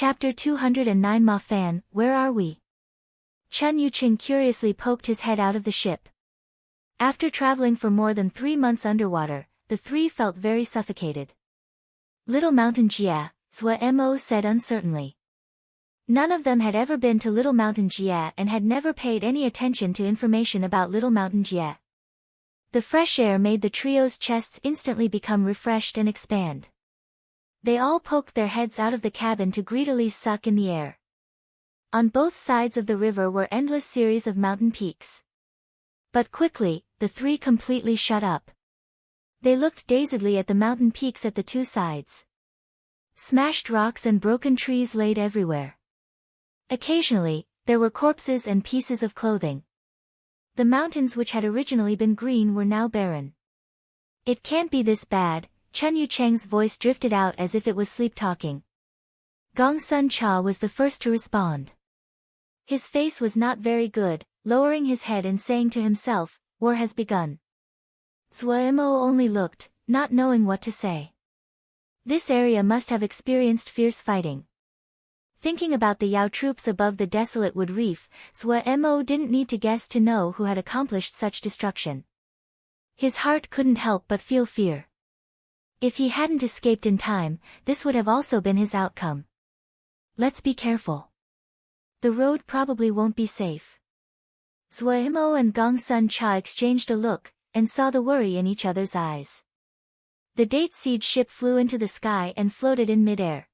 Chapter 209 Ma Fan, where are we? Chun Yuqing curiously poked his head out of the ship. After traveling for more than 3 months underwater, the three felt very suffocated. Little Mountain Jia, Zhua Mo said uncertainly. None of them had ever been to Little Mountain Jia and had never paid any attention to information about Little Mountain Jia. The fresh air made the trio's chests instantly become refreshed and expand. They all poked their heads out of the cabin to greedily suck in the air. On both sides of the river were endless series of mountain peaks. But quickly, the three completely shut up. They looked dazedly at the mountain peaks at the two sides. Smashed rocks and broken trees laid everywhere. Occasionally, there were corpses and pieces of clothing. The mountains which had originally been green were now barren. It can't be this bad, Chun Yucheng's voice drifted out as if it was sleep-talking. Gong Sun Cha was the first to respond. His face was not very good, lowering his head and saying to himself, "War has begun." Zhua Mo only looked, not knowing what to say. This area must have experienced fierce fighting. Thinking about the Yao troops above the desolate wood reef, Zhua Mo didn't need to guess to know who had accomplished such destruction. His heart couldn't help but feel fear. If he hadn't escaped in time, this would have also been his outcome. Let's be careful. The road probably won't be safe. Zhua Mo and Gong Sun Cha exchanged a look, and saw the worry in each other's eyes. The date seed ship flew into the sky and floated in midair.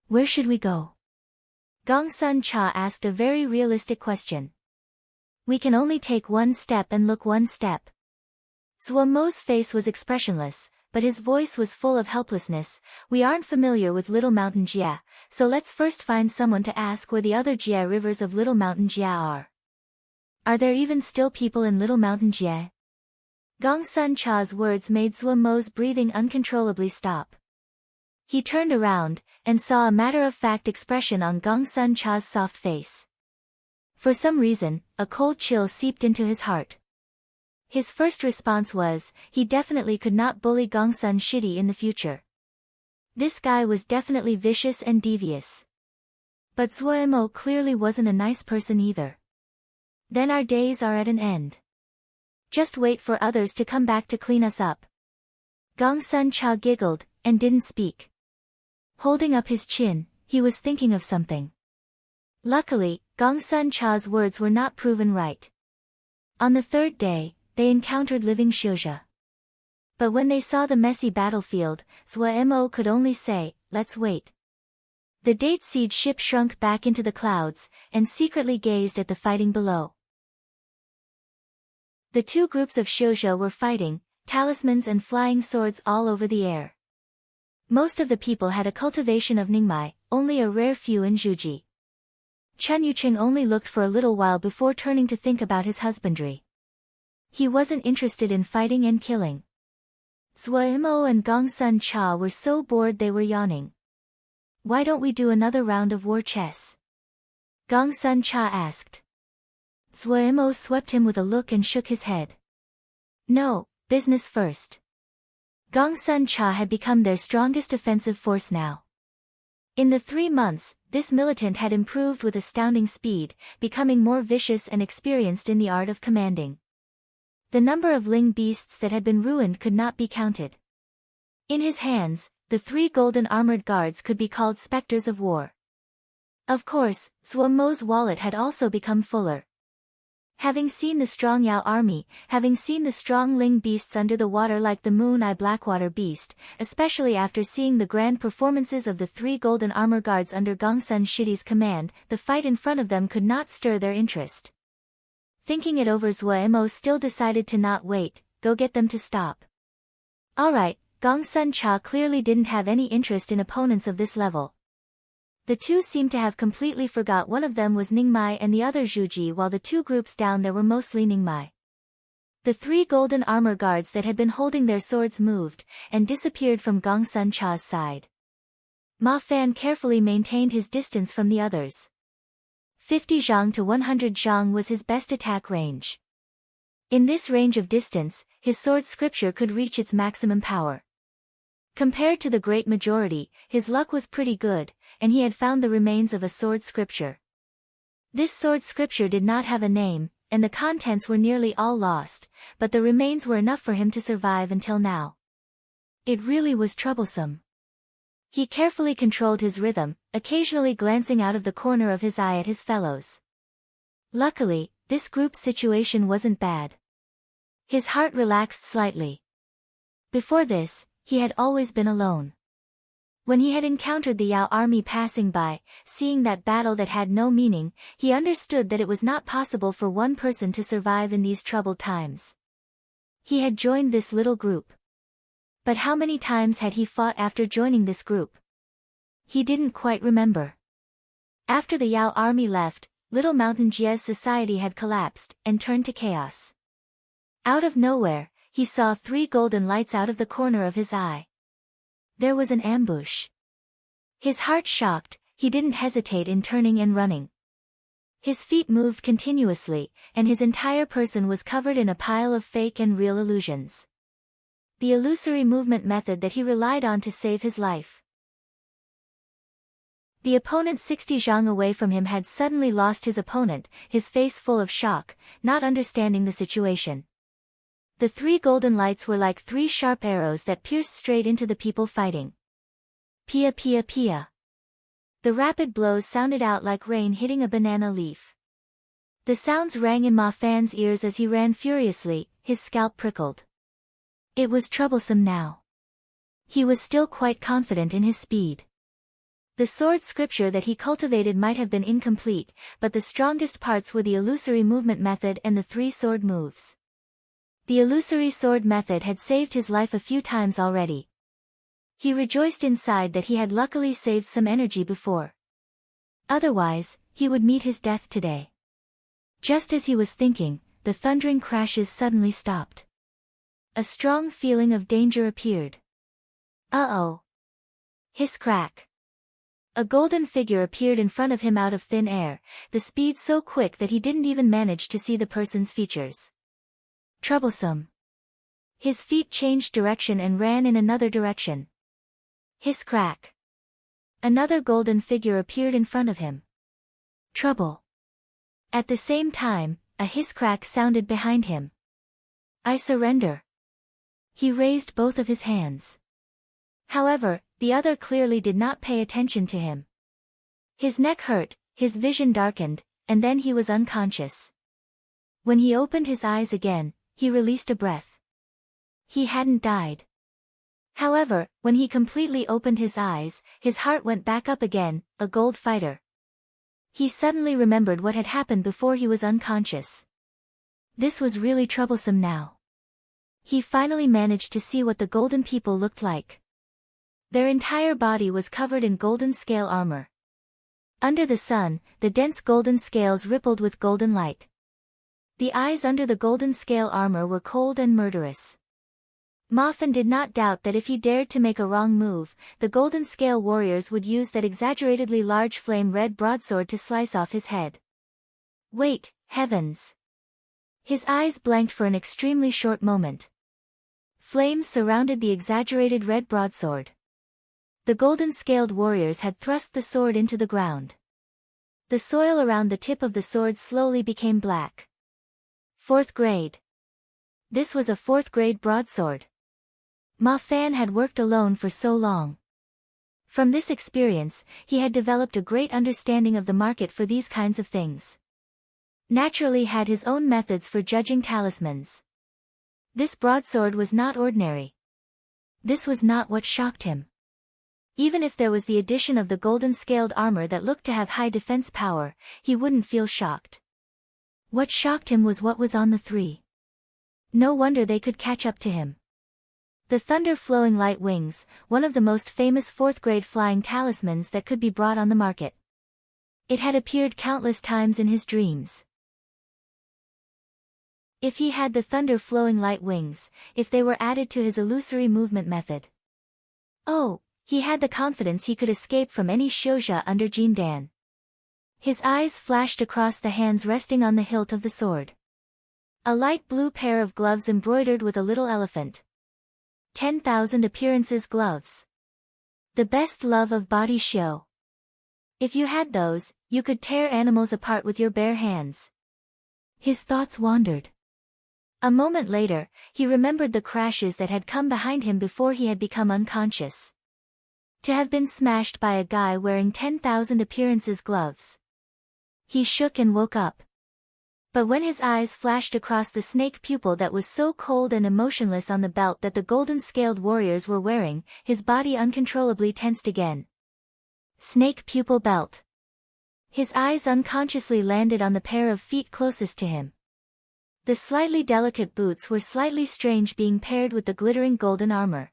Where should we go? Gong Sun Cha asked a very realistic question. We can only take one step and look one step. Zhua Mo's face was expressionless, but his voice was full of helplessness. We aren't familiar with Little Mountain Jia, so let's first find someone to ask where the other Jia rivers of Little Mountain Jia are. Are there even still people in Little Mountain Jia? Gong Sun Cha's words made Zhua Mo's breathing uncontrollably stop. He turned around, and saw a matter-of-fact expression on Gong Sun Cha's soft face. For some reason, a cold chill seeped into his heart. His first response was, he definitely could not bully Gong Sun Shidi in the future. This guy was definitely vicious and devious. But Zhua Mo clearly wasn't a nice person either. Then our days are at an end. Just wait for others to come back to clean us up. Gong Sun Cha giggled, and didn't speak. Holding up his chin, he was thinking of something. Luckily, Gong Sun Cha's words were not proven right. On the third day, they encountered living Xiuzha. But when they saw the messy battlefield, Zhua Mo could only say, "Let's wait." The date seed ship shrunk back into the clouds, and secretly gazed at the fighting below. The two groups of Xiuzha were fighting, talismans and flying swords all over the air. Most of the people had a cultivation of Ningmai, only a rare few in Zhuji. Chun Yuqing only looked for a little while before turning to think about his husbandry. He wasn't interested in fighting and killing. Zhua Mo and Gong Sun Cha were so bored they were yawning. Why don't we do another round of war chess? Gong Sun Cha asked. Zhua Mo swept him with a look and shook his head. No, business first. Gong Sun Cha had become their strongest offensive force now. In the 3 months, this militant had improved with astounding speed, becoming more vicious and experienced in the art of commanding. The number of Ling beasts that had been ruined could not be counted. In his hands, the 3 golden armored guards could be called specters of war. Of course, Zhua Mo's wallet had also become fuller. Having seen the strong Yao army, having seen the strong Ling beasts under the water like the Moon-Eye Blackwater beast, especially after seeing the grand performances of the 3 golden armor guards under Gong Sun Shidi's command, the fight in front of them could not stir their interest. Thinking it over, Zhua Mo still decided to not wait, go get them to stop. Alright, Gong Sun Cha clearly didn't have any interest in opponents of this level. The two seemed to have completely forgot one of them was Ningmai and the other Zhuji, while the 2 groups down there were mostly Ningmai. The 3 golden armor guards that had been holding their swords moved, and disappeared from Gong Sun Cha's side. Ma Fan carefully maintained his distance from the others. 50 zhang to 100 zhang was his best attack range. In this range of distance, his sword scripture could reach its maximum power. Compared to the great majority, his luck was pretty good, and he had found the remains of a sword scripture. This sword scripture did not have a name, and the contents were nearly all lost, but the remains were enough for him to survive until now. It really was troublesome. He carefully controlled his rhythm, occasionally glancing out of the corner of his eye at his fellows. Luckily, this group situation wasn't bad. His heart relaxed slightly. Before this, he had always been alone. When he had encountered the Yao army passing by, seeing that battle that had no meaning, he understood that it was not possible for one person to survive in these troubled times. He had joined this little group. But how many times had he fought after joining this group? He didn't quite remember. After the Yao army left, Little Mountain Jie's society had collapsed and turned to chaos. Out of nowhere, he saw 3 golden lights out of the corner of his eye. There was an ambush. His heart shocked, he didn't hesitate in turning and running. His feet moved continuously, and his entire person was covered in a pile of fake and real illusions. The illusory movement method that he relied on to save his life. The opponent 60 zhang away from him had suddenly lost his opponent, his face full of shock, not understanding the situation. The 3 golden lights were like 3 sharp arrows that pierced straight into the people fighting. Pia pia pia. The rapid blows sounded out like rain hitting a banana leaf. The sounds rang in Ma Fan's ears as he ran furiously, his scalp prickled. It was troublesome now. He was still quite confident in his speed. The sword scripture that he cultivated might have been incomplete, but the strongest parts were the illusory movement method and the 3 sword moves. The illusory sword method had saved his life a few times already. He rejoiced inside that he had luckily saved some energy before. Otherwise, he would meet his death today. Just as he was thinking, the thundering crashes suddenly stopped. A strong feeling of danger appeared. Uh-oh. Hiss crack. A golden figure appeared in front of him out of thin air, the speed so quick that he didn't even manage to see the person's features. Troublesome. His feet changed direction and ran in another direction. Hiss crack. Another golden figure appeared in front of him. Trouble. At the same time, a hiss crack sounded behind him. I surrender. He raised both of his hands. However, the other clearly did not pay attention to him. His neck hurt, his vision darkened, and then he was unconscious. When he opened his eyes again, he released a breath. He hadn't died. However, when he completely opened his eyes, his heart went back up again, a gold fighter. He suddenly remembered what had happened before he was unconscious. This was really troublesome now. He finally managed to see what the golden people looked like. Their entire body was covered in golden scale armor. Under the sun, the dense golden scales rippled with golden light. The eyes under the golden scale armor were cold and murderous. Ma Fan did not doubt that if he dared to make a wrong move, the golden scale warriors would use that exaggeratedly large flame-red broadsword to slice off his head. Wait, heavens! His eyes blanked for an extremely short moment. Flames surrounded the exaggerated red broadsword. The golden-scaled warriors had thrust the sword into the ground. The soil around the tip of the sword slowly became black. 4th grade. This was a 4th grade broadsword. Ma Fan had worked alone for so long. From this experience, he had developed a great understanding of the market for these kinds of things. Naturally had his own methods for judging talismans. This broadsword was not ordinary. This was not what shocked him. Even if there was the addition of the golden-scaled armor that looked to have high defense power, he wouldn't feel shocked. What shocked him was what was on the 3. No wonder they could catch up to him. The thunder-flowing light wings, one of the most famous 4th grade flying talismans that could be brought on the market. It had appeared countless times in his dreams. If he had the thunder-flowing light wings, if they were added to his illusory movement method. Oh, he had the confidence he could escape from any Xiuzha under Jindan. His eyes flashed across the hands resting on the hilt of the sword. A light blue pair of gloves embroidered with a little elephant. 10,000 appearances gloves. The best love of body show. If you had those, you could tear animals apart with your bare hands. His thoughts wandered. A moment later, he remembered the crashes that had come behind him before he had become unconscious. To have been smashed by a guy wearing 10,000 appearances gloves. He shook and woke up. But when his eyes flashed across the snake pupil that was so cold and emotionless on the belt that the golden-scaled warriors were wearing, his body uncontrollably tensed again. Snake pupil belt. His eyes unconsciously landed on the pair of feet closest to him. The slightly delicate boots were slightly strange being paired with the glittering golden armor.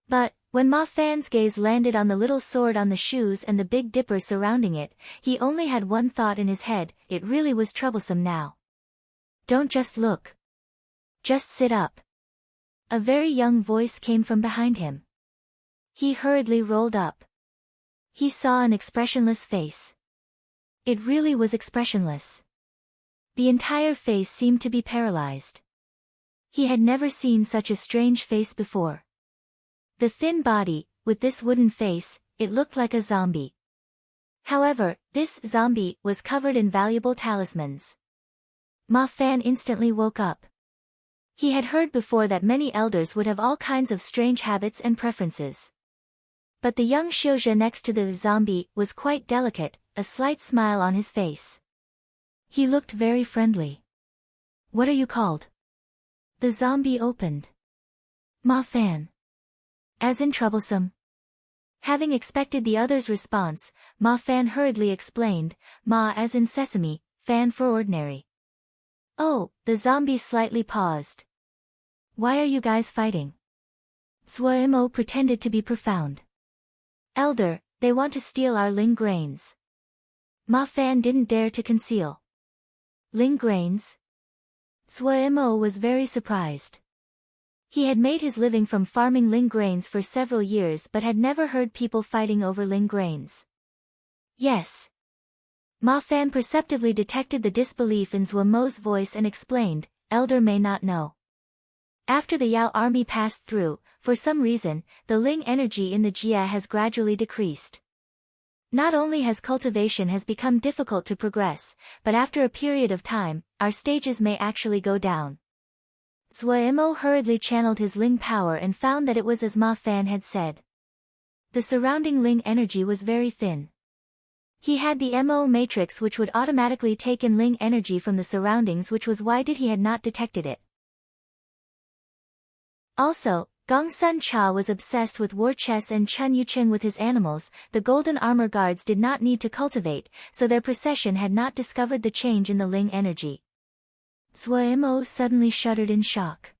But, when Ma Fan's gaze landed on the little sword on the shoes and the Big Dipper surrounding it, he only had one thought in his head: it really was troublesome now. Don't just look. Just sit up. A very young voice came from behind him. He hurriedly rolled up. He saw an expressionless face. It really was expressionless. The entire face seemed to be paralyzed. He had never seen such a strange face before. The thin body, with this wooden face, it looked like a zombie. However, this zombie was covered in valuable talismans. Ma Fan instantly woke up. He had heard before that many elders would have all kinds of strange habits and preferences. But the young Xiuzhe next to the zombie was quite delicate, a slight smile on his face. He looked very friendly. What are you called? The zombie opened. Ma Fan. As in troublesome. Having expected the other's response, Ma Fan hurriedly explained, Ma as in sesame, Fan for ordinary. Oh, the zombie slightly paused. Why are you guys fighting? Suemo pretended to be profound. Elder, they want to steal our Ling grains. Ma Fan didn't dare to conceal. Ling grains? Suemo was very surprised. He had made his living from farming Ling grains for several years but had never heard people fighting over Ling grains. Yes. Ma Fan perceptively detected the disbelief in Zuomo's voice and explained, Elder may not know. After the Yao army passed through, for some reason, the Ling energy in the Jia has gradually decreased. Not only has cultivation has become difficult to progress, but after a period of time, our stages may actually go down. Zuomo hurriedly channeled his Ling power and found that it was as Ma Fan had said. The surrounding Ling energy was very thin. He had the Mo matrix which would automatically take in Ling energy from the surroundings, which was why he had not detected it. Also, Gongsun Cha was obsessed with war chess and Chun Yucheng with his animals. The golden armor guards did not need to cultivate, so their procession had not discovered the change in the Ling energy. Zuomo suddenly shuddered in shock.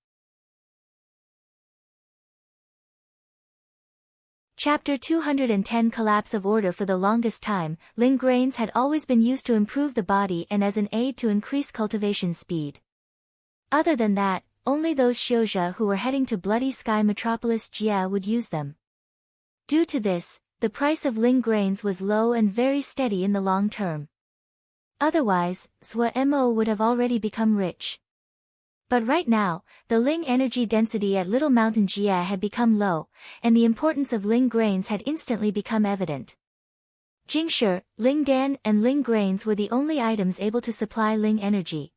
Chapter 210 Collapse of Order. For the longest time, Ling grains had always been used to improve the body and as an aid to increase cultivation speed. Other than that, only those Xiuzhe who were heading to Bloody Sky Metropolis Jia would use them. Due to this, the price of Ling grains was low and very steady in the long term. Otherwise, Zuomo would have already become rich. But right now, the Ling energy density at Little Mountain Jia had become low, and the importance of Ling grains had instantly become evident. Jingshi, Ling Dan and Ling grains were the only items able to supply Ling energy.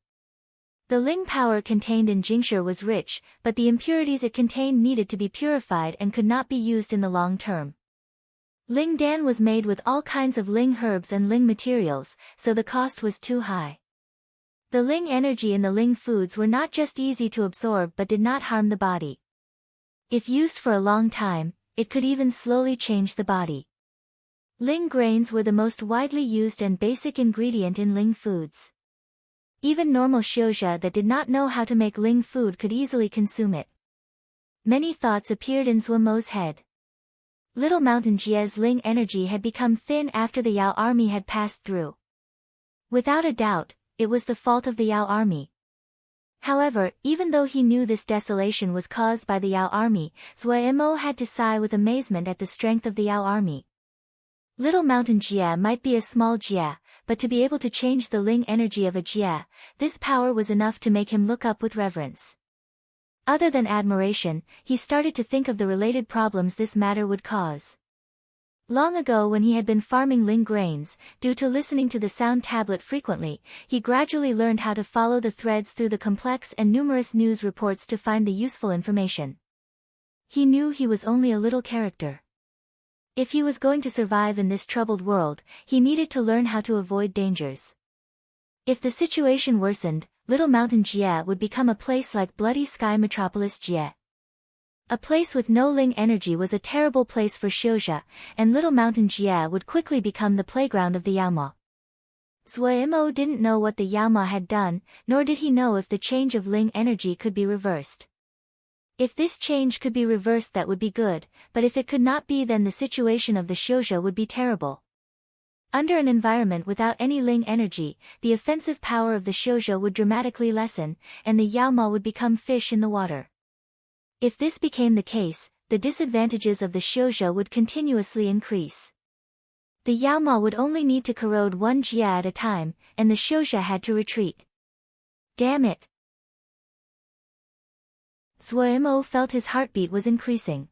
The Ling power contained in Jingshi was rich, but the impurities it contained needed to be purified and could not be used in the long term. Ling Dan was made with all kinds of Ling herbs and Ling materials, so the cost was too high. The Ling energy in the Ling foods were not just easy to absorb but did not harm the body. If used for a long time, it could even slowly change the body. Ling grains were the most widely used and basic ingredient in Ling foods. Even normal Xiuzhe that did not know how to make Ling food could easily consume it. Many thoughts appeared in Zuomo's head. Little Mountain Jia's Ling energy had become thin after the Yao army had passed through. Without a doubt, it was the fault of the Yao army. However, even though he knew this desolation was caused by the Yao army, Zuomo had to sigh with amazement at the strength of the Yao army. Little Mountain Jia might be a small Jia, but to be able to change the Ling energy of a Jia, this power was enough to make him look up with reverence. Other than admiration, he started to think of the related problems this matter would cause. Long ago when he had been farming Ling grains, due to listening to the sound tablet frequently, he gradually learned how to follow the threads through the complex and numerous news reports to find the useful information. He knew he was only a little character. If he was going to survive in this troubled world, he needed to learn how to avoid dangers. If the situation worsened, Little Mountain Jie would become a place like Bloody Sky Metropolis Jie. A place with no Ling energy was a terrible place for Xiuzha, and Little Mountain Jie would quickly become the playground of the Yaoma. Zuo didn't know what the Yaoma had done, nor did he know if the change of Ling energy could be reversed. If this change could be reversed, that would be good, but if it could not be, then the situation of the Xiuzha would be terrible. Under an environment without any Ling energy, the offensive power of the Xiuzha would dramatically lessen, and the Yaoma would become fish in the water. If this became the case, the disadvantages of the Xiuzha would continuously increase. The Yaoma would only need to corrode one Jia at a time, and the Xiuzha had to retreat. Damn it! Zuo felt his heartbeat was increasing.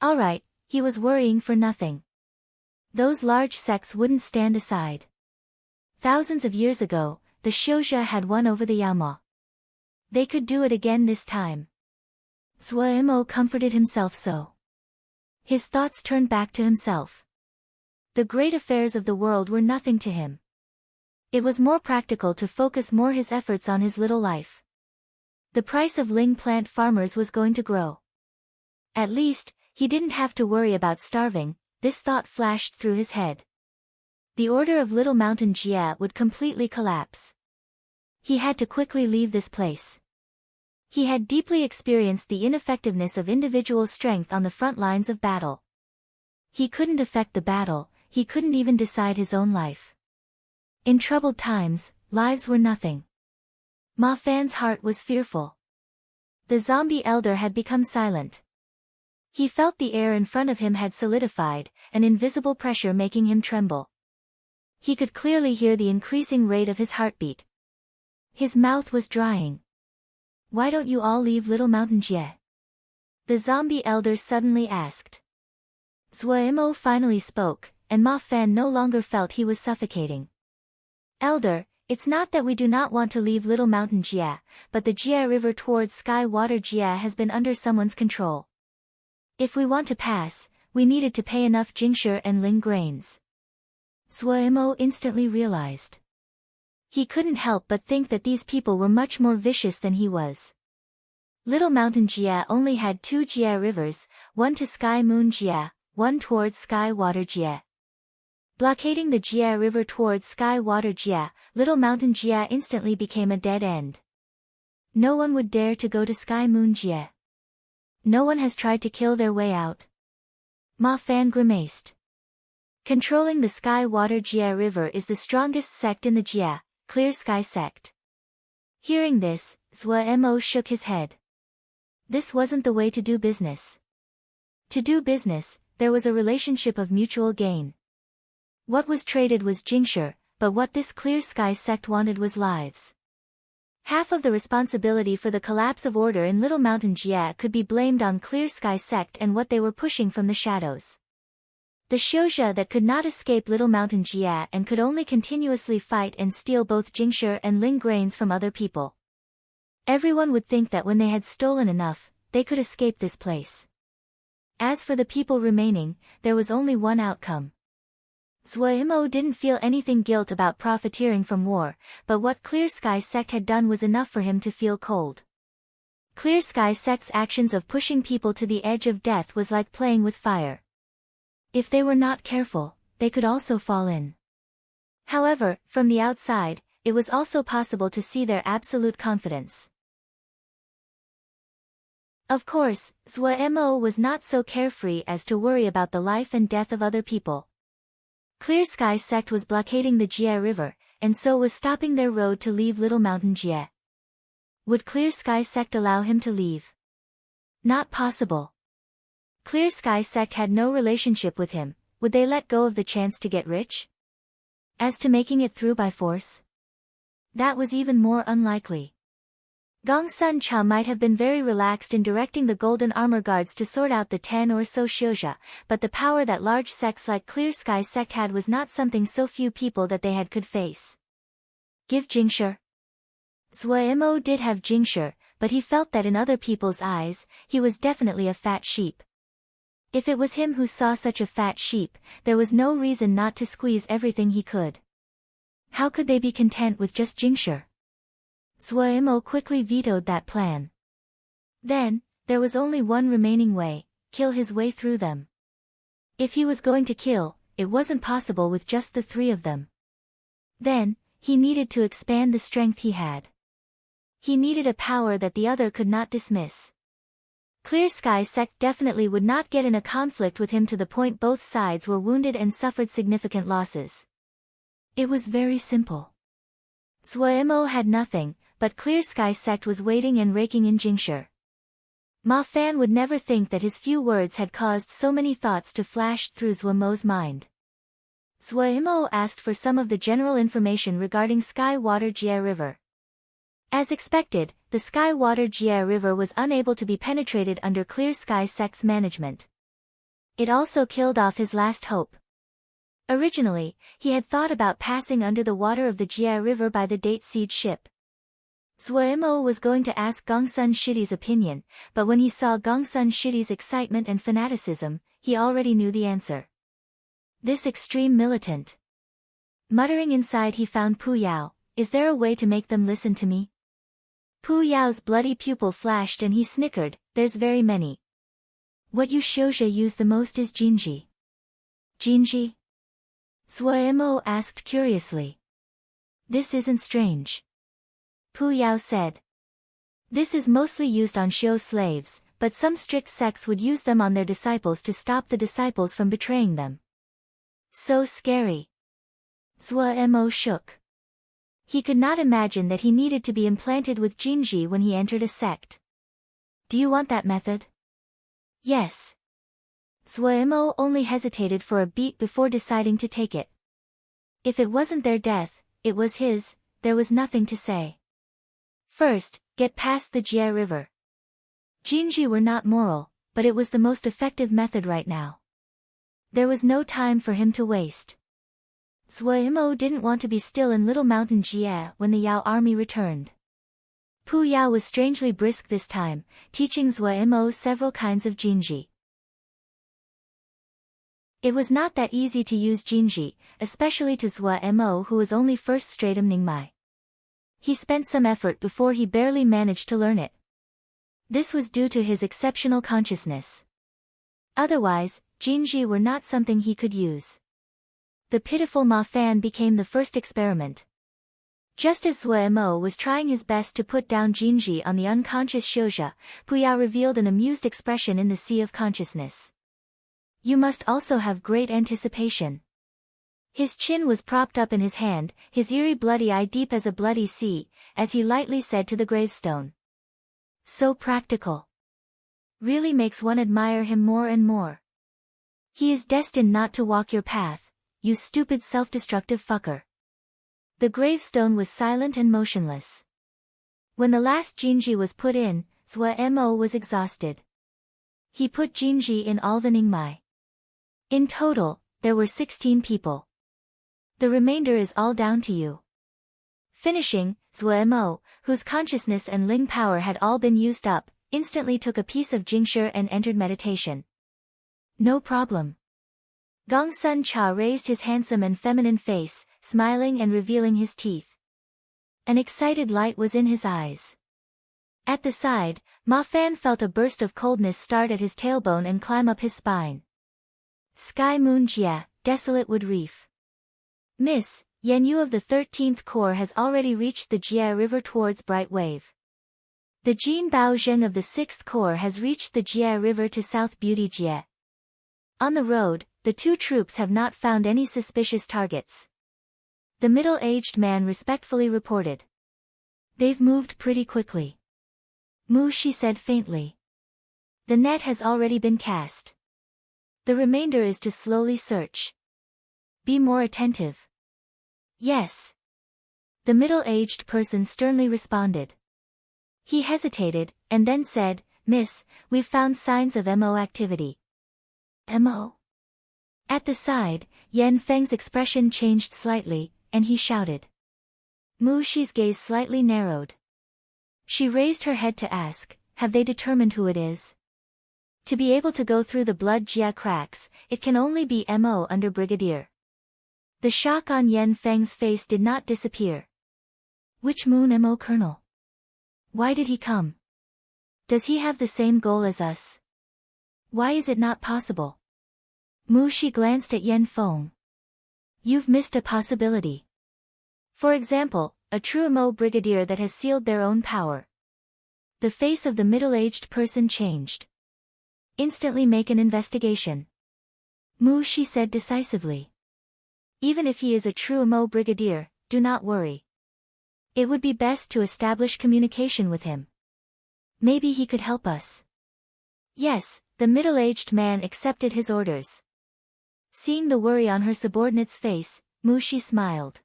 Alright, he was worrying for nothing. Those large sects wouldn't stand aside. Thousands of years ago, the Xiuzha had won over the Yaoma. They could do it again this time. Zuo comforted himself so. His thoughts turned back to himself. The great affairs of the world were nothing to him. It was more practical to focus more his efforts on his little life. The price of Ling plant farmers was going to grow. At least, he didn't have to worry about starving. This thought flashed through his head. The order of Little Mountain Jie would completely collapse. He had to quickly leave this place. He had deeply experienced the ineffectiveness of individual strength on the front lines of battle. He couldn't affect the battle, he couldn't even decide his own life. In troubled times, lives were nothing. Ma Fan's heart was fearful. The zombie elder had become silent. He felt the air in front of him had solidified, an invisible pressure making him tremble. He could clearly hear the increasing rate of his heartbeat. His mouth was drying. Why don't you all leave Little Mountain Jie? The zombie elder suddenly asked. Zuo finally spoke, and Ma Fan no longer felt he was suffocating. Elder, it's not that we do not want to leave Little Mountain Jie, but the Jie River towards Sky Water Jie has been under someone's control. If we want to pass, we needed to pay enough Jingshi and Ling grains. Zuo instantly realized. He couldn't help but think that these people were much more vicious than he was. Little Mountain Jie only had two Jie rivers, one to Sky Moon Jie, one towards Sky Water Jie. Blockading the Jie River towards Sky Water Jie, Little Mountain Jie instantly became a dead end. No one would dare to go to Sky Moon Jie. No one has tried to kill their way out. Ma Fan grimaced. Controlling the Sky Water Jie River is the strongest sect in the Jie, Clear Sky sect. Hearing this, Zuo shook his head. This wasn't the way to do business. To do business, there was a relationship of mutual gain. What was traded was Jingshi, but what this Clear Sky sect wanted was lives. Half of the responsibility for the collapse of order in Little Mountain Jie could be blamed on Clear Sky sect and what they were pushing from the shadows. The Xiuzha that could not escape Little Mountain Jie and could only continuously fight and steal both Jingshi and Ling grains from other people. Everyone would think that when they had stolen enough, they could escape this place. As for the people remaining, there was only one outcome. Zuo didn't feel anything guilt about profiteering from war, but what Clear Sky sect had done was enough for him to feel cold. Clear Sky sect's actions of pushing people to the edge of death was like playing with fire. If they were not careful, they could also fall in. However, from the outside, it was also possible to see their absolute confidence. Of course, Zuo was not so carefree as to worry about the life and death of other people. Clear Sky sect was blockading the Jie River, and so was stopping their road to leave Little Mountain Jie. Would Clear Sky sect allow him to leave? Not possible. Clear Sky sect had no relationship with him. Would they let go of the chance to get rich? As to making it through by force? That was even more unlikely. Gong Sun Cha might have been very relaxed in directing the golden armor guards to sort out the 10 or so Shouja, but the power that large sects like Clear Sky sect had was not something so few people that they had could face. Give Jingshi. Zhuo did have Jingshi, but he felt that in other people's eyes, he was definitely a fat sheep. If it was him who saw such a fat sheep, there was no reason not to squeeze everything he could. How could they be content with just Jingshi? Zhuo quickly vetoed that plan. Then, there was only one remaining way, kill his way through them. If he was going to kill, it wasn't possible with just the 3 of them. Then, he needed to expand the strength he had. He needed a power that the other could not dismiss. Clear Sky sect definitely would not get in a conflict with him to the point both sides were wounded and suffered significant losses. It was very simple. Zhuo had nothing, but Clear Sky sect was waiting and raking in Jingshi. Ma Fan would never think that his few words had caused so many thoughts to flash through Zhuo's mind. Zhuo asked for some of the general information regarding Sky Water Jie River. As expected, the Sky Water Jie River was unable to be penetrated under Clear Sky sect's management. It also killed off his last hope. Originally, he had thought about passing under the water of the Jie River by the Date Siege ship. Zhuo was going to ask Gongsun Shidi's opinion, but when he saw Gongsun Shidi's excitement and fanaticism, he already knew the answer. This extreme militant. Muttering inside, he found Pu Yao. Is there a way to make them listen to me? Pu Yao's bloody pupil flashed and he snickered, there's very many. What you Shouja use the most is Jinji. Jinji? Zhuo asked curiously. This isn't strange. Pu Yao said. This is mostly used on Xiu slaves, but some strict sects would use them on their disciples to stop the disciples from betraying them. So scary. Zhuo shook. He could not imagine that he needed to be implanted with Jinji when he entered a sect. Do you want that method? Yes. Zhuo only hesitated for a beat before deciding to take it. If it wasn't their death, it was his, there was nothing to say. First, get past the Jie River. Jinji were not moral, but it was the most effective method right now. There was no time for him to waste. Zhuo didn't want to be still in Little Mountain Jie when the Yao army returned. Pu Yao was strangely brisk this time, teaching Zhuo several kinds of Jinji. It was not that easy to use Jinji, especially to Zhuo who was only first stratum Ningmai. He spent some effort before he barely managed to learn it. This was due to his exceptional consciousness. Otherwise, Jinji were not something he could use. The pitiful Ma Fan became the first experiment. Just as Zhuo was trying his best to put down Jinji on the unconscious Shouja, Pu Yao revealed an amused expression in the sea of consciousness. You must also have great anticipation. His chin was propped up in his hand, his eerie bloody eye deep as a bloody sea, as he lightly said to the gravestone. So practical. Really makes one admire him more and more. He is destined not to walk your path, you stupid self-destructive fucker. The gravestone was silent and motionless. When the last Jinji was put in, Zhuo was exhausted. He put Jinji in all the Ningmai. In total, there were 16 people. The remainder is all down to you. Finishing, Zhuo, whose consciousness and Ling power had all been used up, instantly took a piece of Jingshi and entered meditation. No problem. Gongsun Cha raised his handsome and feminine face, smiling and revealing his teeth. An excited light was in his eyes. At the side, Ma Fan felt a burst of coldness start at his tailbone and climb up his spine. Sky Moon Jia, Desolate Wood Reef. Miss, Yan Yu of the 13th Corps has already reached the Jie River towards Bright Wave. The Jin Bao Zheng of the 6th Corps has reached the Jie River to South Beauty Jie. On the road, the two troops have not found any suspicious targets. The middle-aged man respectfully reported. They've moved pretty quickly. Mu, she said faintly. The net has already been cast. The remainder is to slowly search. Be more attentive. Yes. The middle-aged person sternly responded. He hesitated, and then said, "Miss, we've found signs of MO activity." MO? At the side, Yan Feng's expression changed slightly, and he shouted. Mu Shi's gaze slightly narrowed. She raised her head to ask, "Have they determined who it is?" To be able to go through the blood jia cracks, it can only be MO under Brigadier. The shock on Yan Feng's face did not disappear. Which Moon MO Colonel? Why did he come? Does he have the same goal as us? Why is it not possible? Mu Shi glanced at Yan Feng. You've missed a possibility. For example, a true MO brigadier that has sealed their own power. The face of the middle-aged person changed. Instantly make an investigation. Mu Shi said decisively. Even if he is a true MO brigadier, do not worry. It would be best to establish communication with him. Maybe he could help us. Yes, the middle-aged man accepted his orders. Seeing the worry on her subordinate's face, Mu Shi smiled.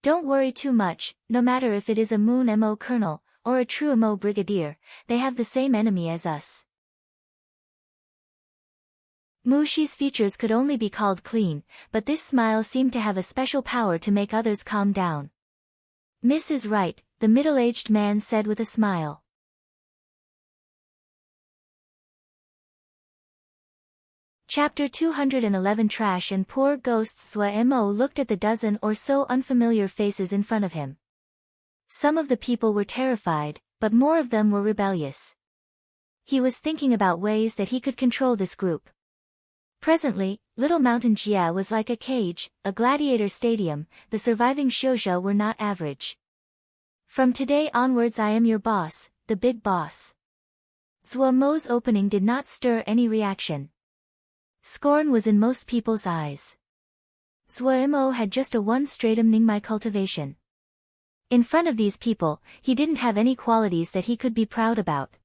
Don't worry too much, no matter if it is a Moon MO colonel, or a true MO brigadier, they have the same enemy as us. Mu Shi's features could only be called clean, but this smile seemed to have a special power to make others calm down. Miss is right, the middle-aged man said with a smile. Chapter 211 Trash and Poor Ghosts. Zhua Mo looked at the dozen or so unfamiliar faces in front of him. Some of the people were terrified, but more of them were rebellious. He was thinking about ways that he could control this group. Presently, Little Mountain Jia was like a cage, a gladiator stadium. The surviving Shouja were not average. From today onwards I am your boss, the big boss. Zhua Mo's opening did not stir any reaction. Scorn was in most people's eyes. Zhua Mo had just a one-stratum Ningmai cultivation. In front of these people, he didn't have any qualities that he could be proud about.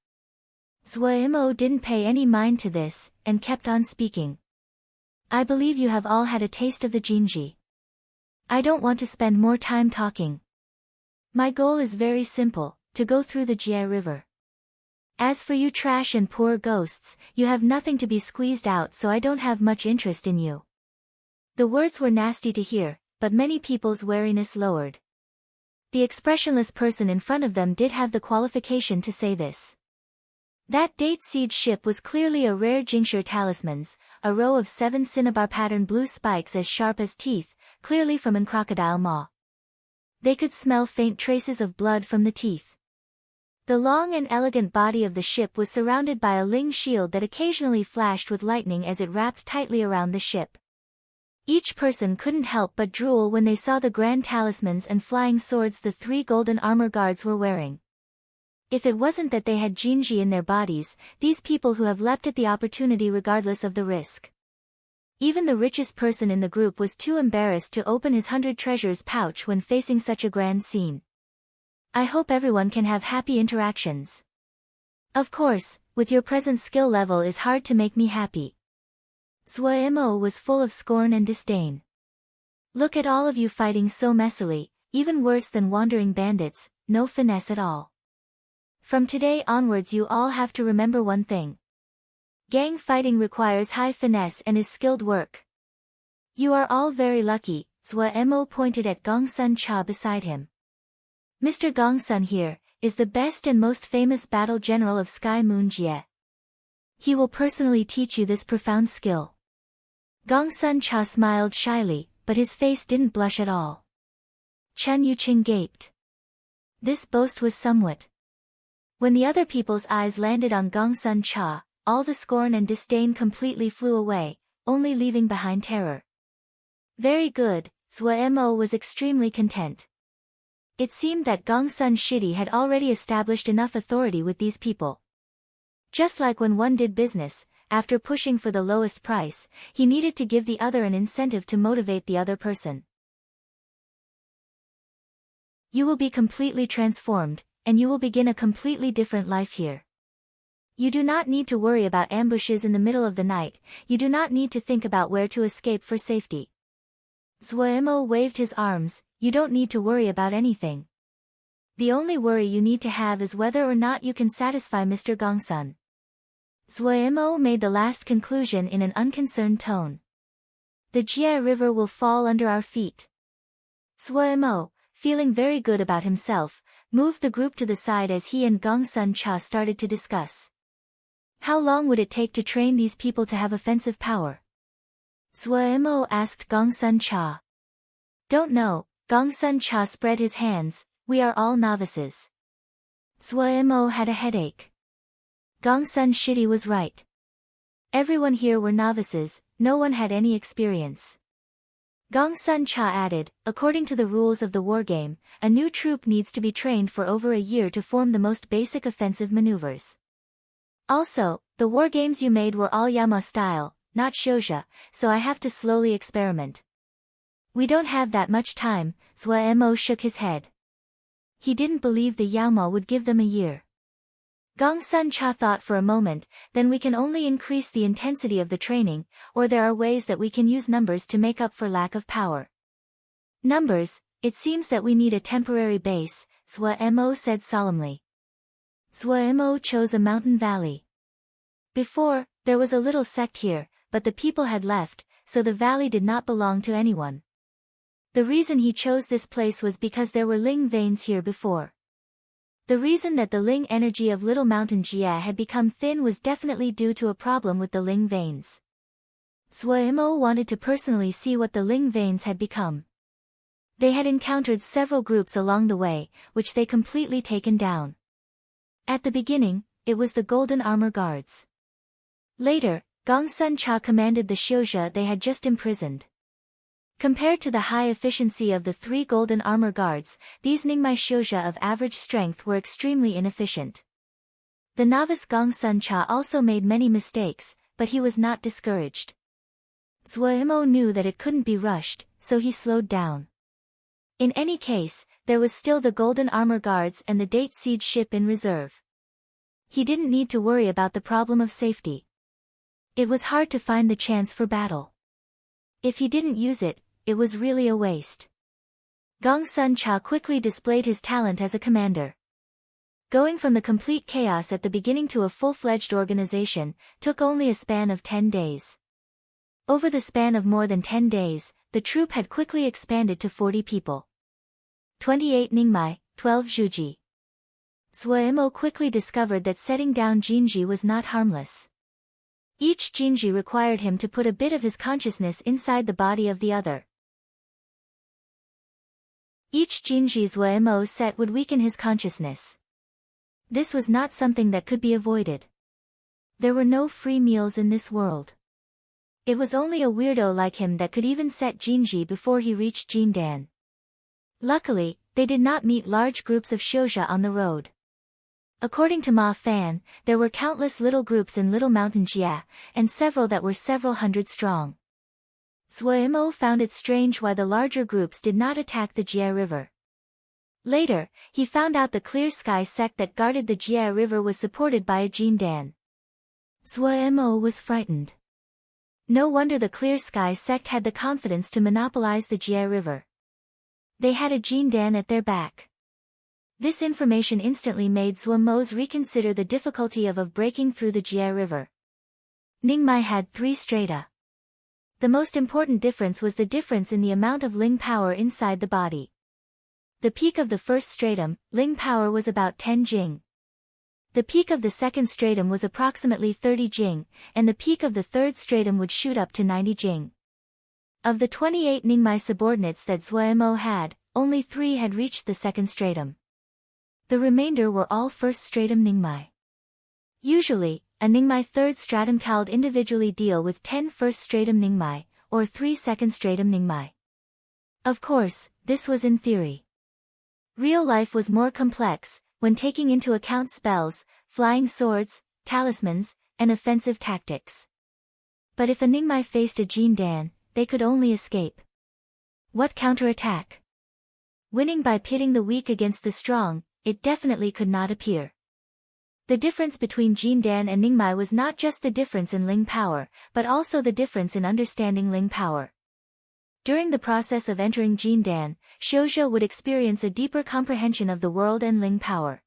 Zhua Mo didn't pay any mind to this, and kept on speaking. I believe you have all had a taste of the Jinji. I don't want to spend more time talking. My goal is very simple, to go through the Jie River. As for you trash and poor ghosts, you have nothing to be squeezed out, so I don't have much interest in you. The words were nasty to hear, but many people's wariness lowered. The expressionless person in front of them did have the qualification to say this. That date seed ship was clearly a rare Jingshire talismans, a row of 7 cinnabar pattern blue spikes as sharp as teeth, clearly from an crocodile maw. They could smell faint traces of blood from the teeth. The long and elegant body of the ship was surrounded by a ling shield that occasionally flashed with lightning as it wrapped tightly around the ship. Each person couldn't help but drool when they saw the grand talismans and flying swords the 3 golden armor guards were wearing. If it wasn't that they had Jinji in their bodies, these people who have leapt at the opportunity regardless of the risk. Even the richest person in the group was too embarrassed to open his 100 treasures pouch when facing such a grand scene. I hope everyone can have happy interactions. Of course, with your present skill level is hard to make me happy. Zhua Mo was full of scorn and disdain. Look at all of you fighting so messily, even worse than wandering bandits, no finesse at all. From today onwards you all have to remember one thing. Gang fighting requires high finesse and is skilled work. You are all very lucky, Zhua Mo pointed at Gongsun Cha beside him. Mr. Gongsun here, is the best and most famous battle general of Sky Moon Jie. He will personally teach you this profound skill. Gongsun Cha smiled shyly, but his face didn't blush at all. Chen Yuqing gaped. This boast was somewhat. When the other people's eyes landed on Gongsun Cha, all the scorn and disdain completely flew away, only leaving behind terror. Very good, Zhua Mo was extremely content. It seemed that Gongsun Shidi had already established enough authority with these people. Just like when one did business, after pushing for the lowest price, he needed to give the other an incentive to motivate the other person. You will be completely transformed, and you will begin a completely different life here. You do not need to worry about ambushes in the middle of the night, you do not need to think about where to escape for safety. Zhua Mo waved his arms, you don't need to worry about anything. The only worry you need to have is whether or not you can satisfy Mr. Gongsun. Zuo made the last conclusion in an unconcerned tone. The Jie River will fall under our feet. Zuo, feeling very good about himself, moved the group to the side as he and Gongsun Cha started to discuss. How long would it take to train these people to have offensive power? Zuo asked Gongsun Cha. Don't know, Gongsun Cha spread his hands, we are all novices. Zuo had a headache. Gongsun Shitty was right. Everyone here were novices, no one had any experience. Gongsun Cha added, according to the rules of the wargame, a new troop needs to be trained for over a year to form the most basic offensive maneuvers. Also, the wargames you made were all Yama style, not Shouja, so I have to slowly experiment. We don't have that much time, Zuo shook his head. He didn't believe the Yama would give them a year. Gongsun Cha thought for a moment, then we can only increase the intensity of the training, or there are ways that we can use numbers to make up for lack of power. Numbers, it seems that we need a temporary base, Zuo said solemnly. Zuo chose a mountain valley. Before, there was a little sect here, but the people had left, so the valley did not belong to anyone. The reason he chose this place was because there were Ling veins here before. The reason that the Ling energy of Little Mountain Jia had become thin was definitely due to a problem with the Ling veins. Zuo wanted to personally see what the Ling veins had become. They had encountered several groups along the way, which they completely taken down. At the beginning, it was the Golden Armor Guards. Later, Gongsun Cha commanded the Shouja they had just imprisoned. Compared to the high efficiency of the 3 Golden Armor Guards, these Ningmai Shouja of average strength were extremely inefficient. The novice Gongsun Cha also made many mistakes, but he was not discouraged. Zuo knew that it couldn't be rushed, so he slowed down. In any case, there was still the Golden Armor Guards and the Date Siege ship in reserve. He didn't need to worry about the problem of safety. It was hard to find the chance for battle. If he didn't use it, it was really a waste. Gongsun Cha quickly displayed his talent as a commander. Going from the complete chaos at the beginning to a full-fledged organization, took only a span of 10 days. Over the span of more than 10 days, the troop had quickly expanded to 40 people. 28 Ningmai, 12 Zhuji. Zuo quickly discovered that setting down Jinji was not harmless. Each Jinji required him to put a bit of his consciousness inside the body of the other. Each Jinji Zuo set would weaken his consciousness. This was not something that could be avoided. There were no free meals in this world. It was only a weirdo like him that could even set Jinji before he reached Jindan. Luckily, they did not meet large groups of Shouja on the road. According to Ma Fan, there were countless little groups in Little Mountain Jia, and several that were several hundred strong. Zuo found it strange why the larger groups did not attack the Jia River. Later, he found out the Clear Sky sect that guarded the Jia River was supported by a Jindan. Zuo was frightened. No wonder the Clear Sky sect had the confidence to monopolize the Jia River. They had a Jindan at their back. This information instantly made Zuo reconsider the difficulty of breaking through the Jia River. Ningmai had 3 strata. The most important difference was the difference in the amount of Ling power inside the body. The peak of the first stratum, Ling power was about 10 Jing. The peak of the second stratum was approximately 30 Jing, and the peak of the third stratum would shoot up to 90 Jing. Of the 28 Ningmai subordinates that Zuo had, only 3 had reached the second stratum. The remainder were all first stratum Ningmai. Usually, a Ningmai third stratum called individually deal with 10 first stratum Ningmai, or 3 second stratum Ningmai. Of course, this was in theory. Real life was more complex, when taking into account spells, flying swords, talismans, and offensive tactics. But if a Ningmai faced a Jindan, they could only escape. What counterattack? Winning by pitting the weak against the strong, it definitely could not appear. The difference between Jindan and Ningmai was not just the difference in Ling power, but also the difference in understanding Ling power. During the process of entering Jindan, Xiuzhe would experience a deeper comprehension of the world and Ling power.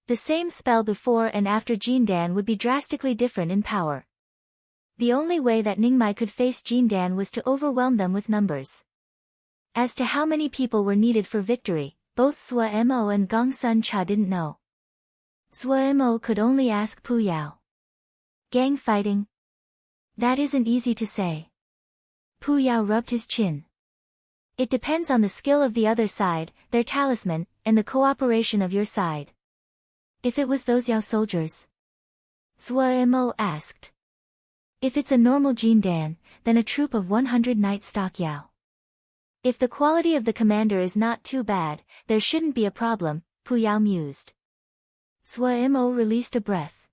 The same spell before and after Jindan would be drastically different in power. The only way that Ningmai could face Jindan was to overwhelm them with numbers. As to how many people were needed for victory, both Sua Mo and Gongsun Cha didn't know. Sua Mo could only ask Pu Yao. Gang fighting? That isn't easy to say. Pu Yao rubbed his chin. It depends on the skill of the other side, their talisman, and the cooperation of your side. If it was those Yao soldiers? Sua Mo asked. If it's a normal Jindan, then a troop of 100 night stock Yao. If the quality of the commander is not too bad, there shouldn't be a problem, Pu Yao mused. Sua Mo released a breath.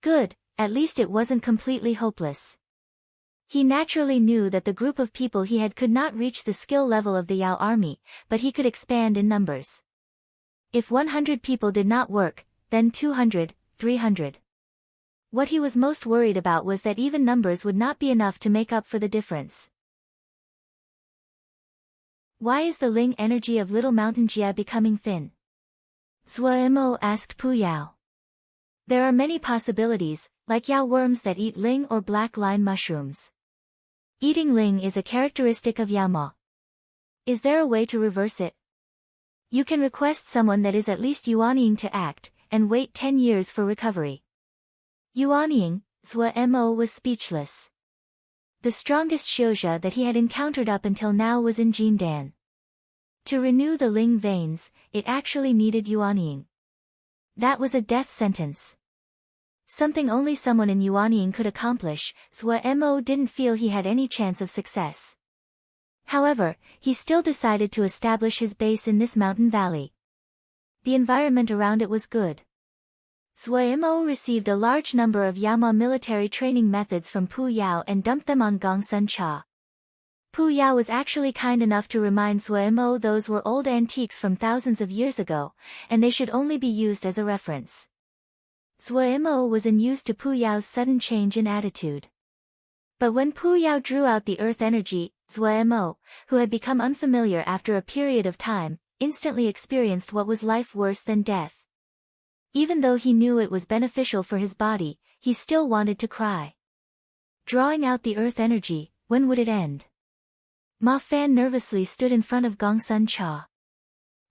Good, at least it wasn't completely hopeless. He naturally knew that the group of people he had could not reach the skill level of the Yao army, but he could expand in numbers. If 100 people did not work, then 200, 300. What he was most worried about was that even numbers would not be enough to make up for the difference. Why is the Ling energy of Little Mountain Jia becoming thin? Sua Mo asked Pu Yao. There are many possibilities, like Yao worms that eat Ling or black line mushrooms. Eating Ling is a characteristic of Yao Ma. Is there a way to reverse it? You can request someone that is at least Yuanying to act, and wait 10 years for recovery. Yuanying, Sua Mo was speechless. The strongest Xiuzhe that he had encountered up until now was in Jindan. To renew the Ling veins, it actually needed Yuanying. That was a death sentence. Something only someone in Yuanying could accomplish. Sua Mo didn't feel he had any chance of success. However, he still decided to establish his base in this mountain valley. The environment around it was good. Sua Mo received a large number of Yao Ma military training methods from Pu Yao and dumped them on Gongsun Cha. Pu Yao was actually kind enough to remind Sua Mo those were old antiques from thousands of years ago, and they should only be used as a reference. Sua Mo was unused to Pu Yao's sudden change in attitude. But when Pu Yao drew out the earth energy, Sua Mo, who had become unfamiliar after a period of time, instantly experienced what was life worse than death. Even though he knew it was beneficial for his body, he still wanted to cry. Drawing out the earth energy, when would it end? Ma Fan nervously stood in front of Gongsun Cha.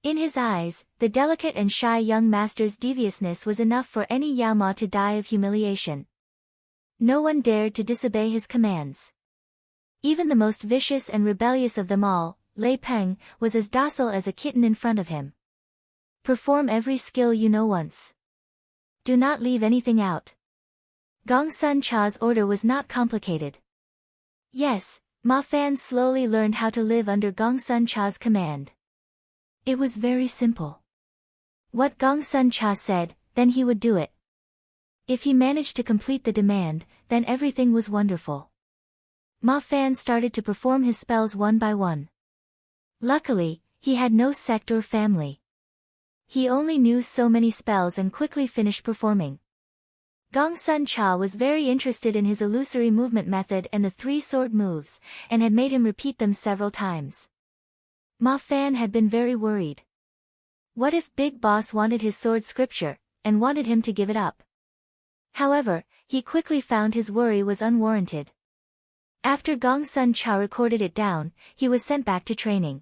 In his eyes, the delicate and shy young master's deviousness was enough for any Yao Ma to die of humiliation. No one dared to disobey his commands. Even the most vicious and rebellious of them all, Lei Peng, was as docile as a kitten in front of him. Perform every skill you know once. Do not leave anything out. Gongsun Cha's order was not complicated. Yes, Ma Fan slowly learned how to live under Gongsun Cha's command. It was very simple. What Gongsun Cha said, then he would do it. If he managed to complete the demand, then everything was wonderful. Ma Fan started to perform his spells one by one. Luckily, he had no sect or family. He only knew so many spells and quickly finished performing. Gongsun Cha was very interested in his illusory movement method and the 3 sword moves, and had made him repeat them several times. Ma Fan had been very worried. What if Big Boss wanted his sword scripture, and wanted him to give it up? However, he quickly found his worry was unwarranted. After Gongsun Cha recorded it down, he was sent back to training.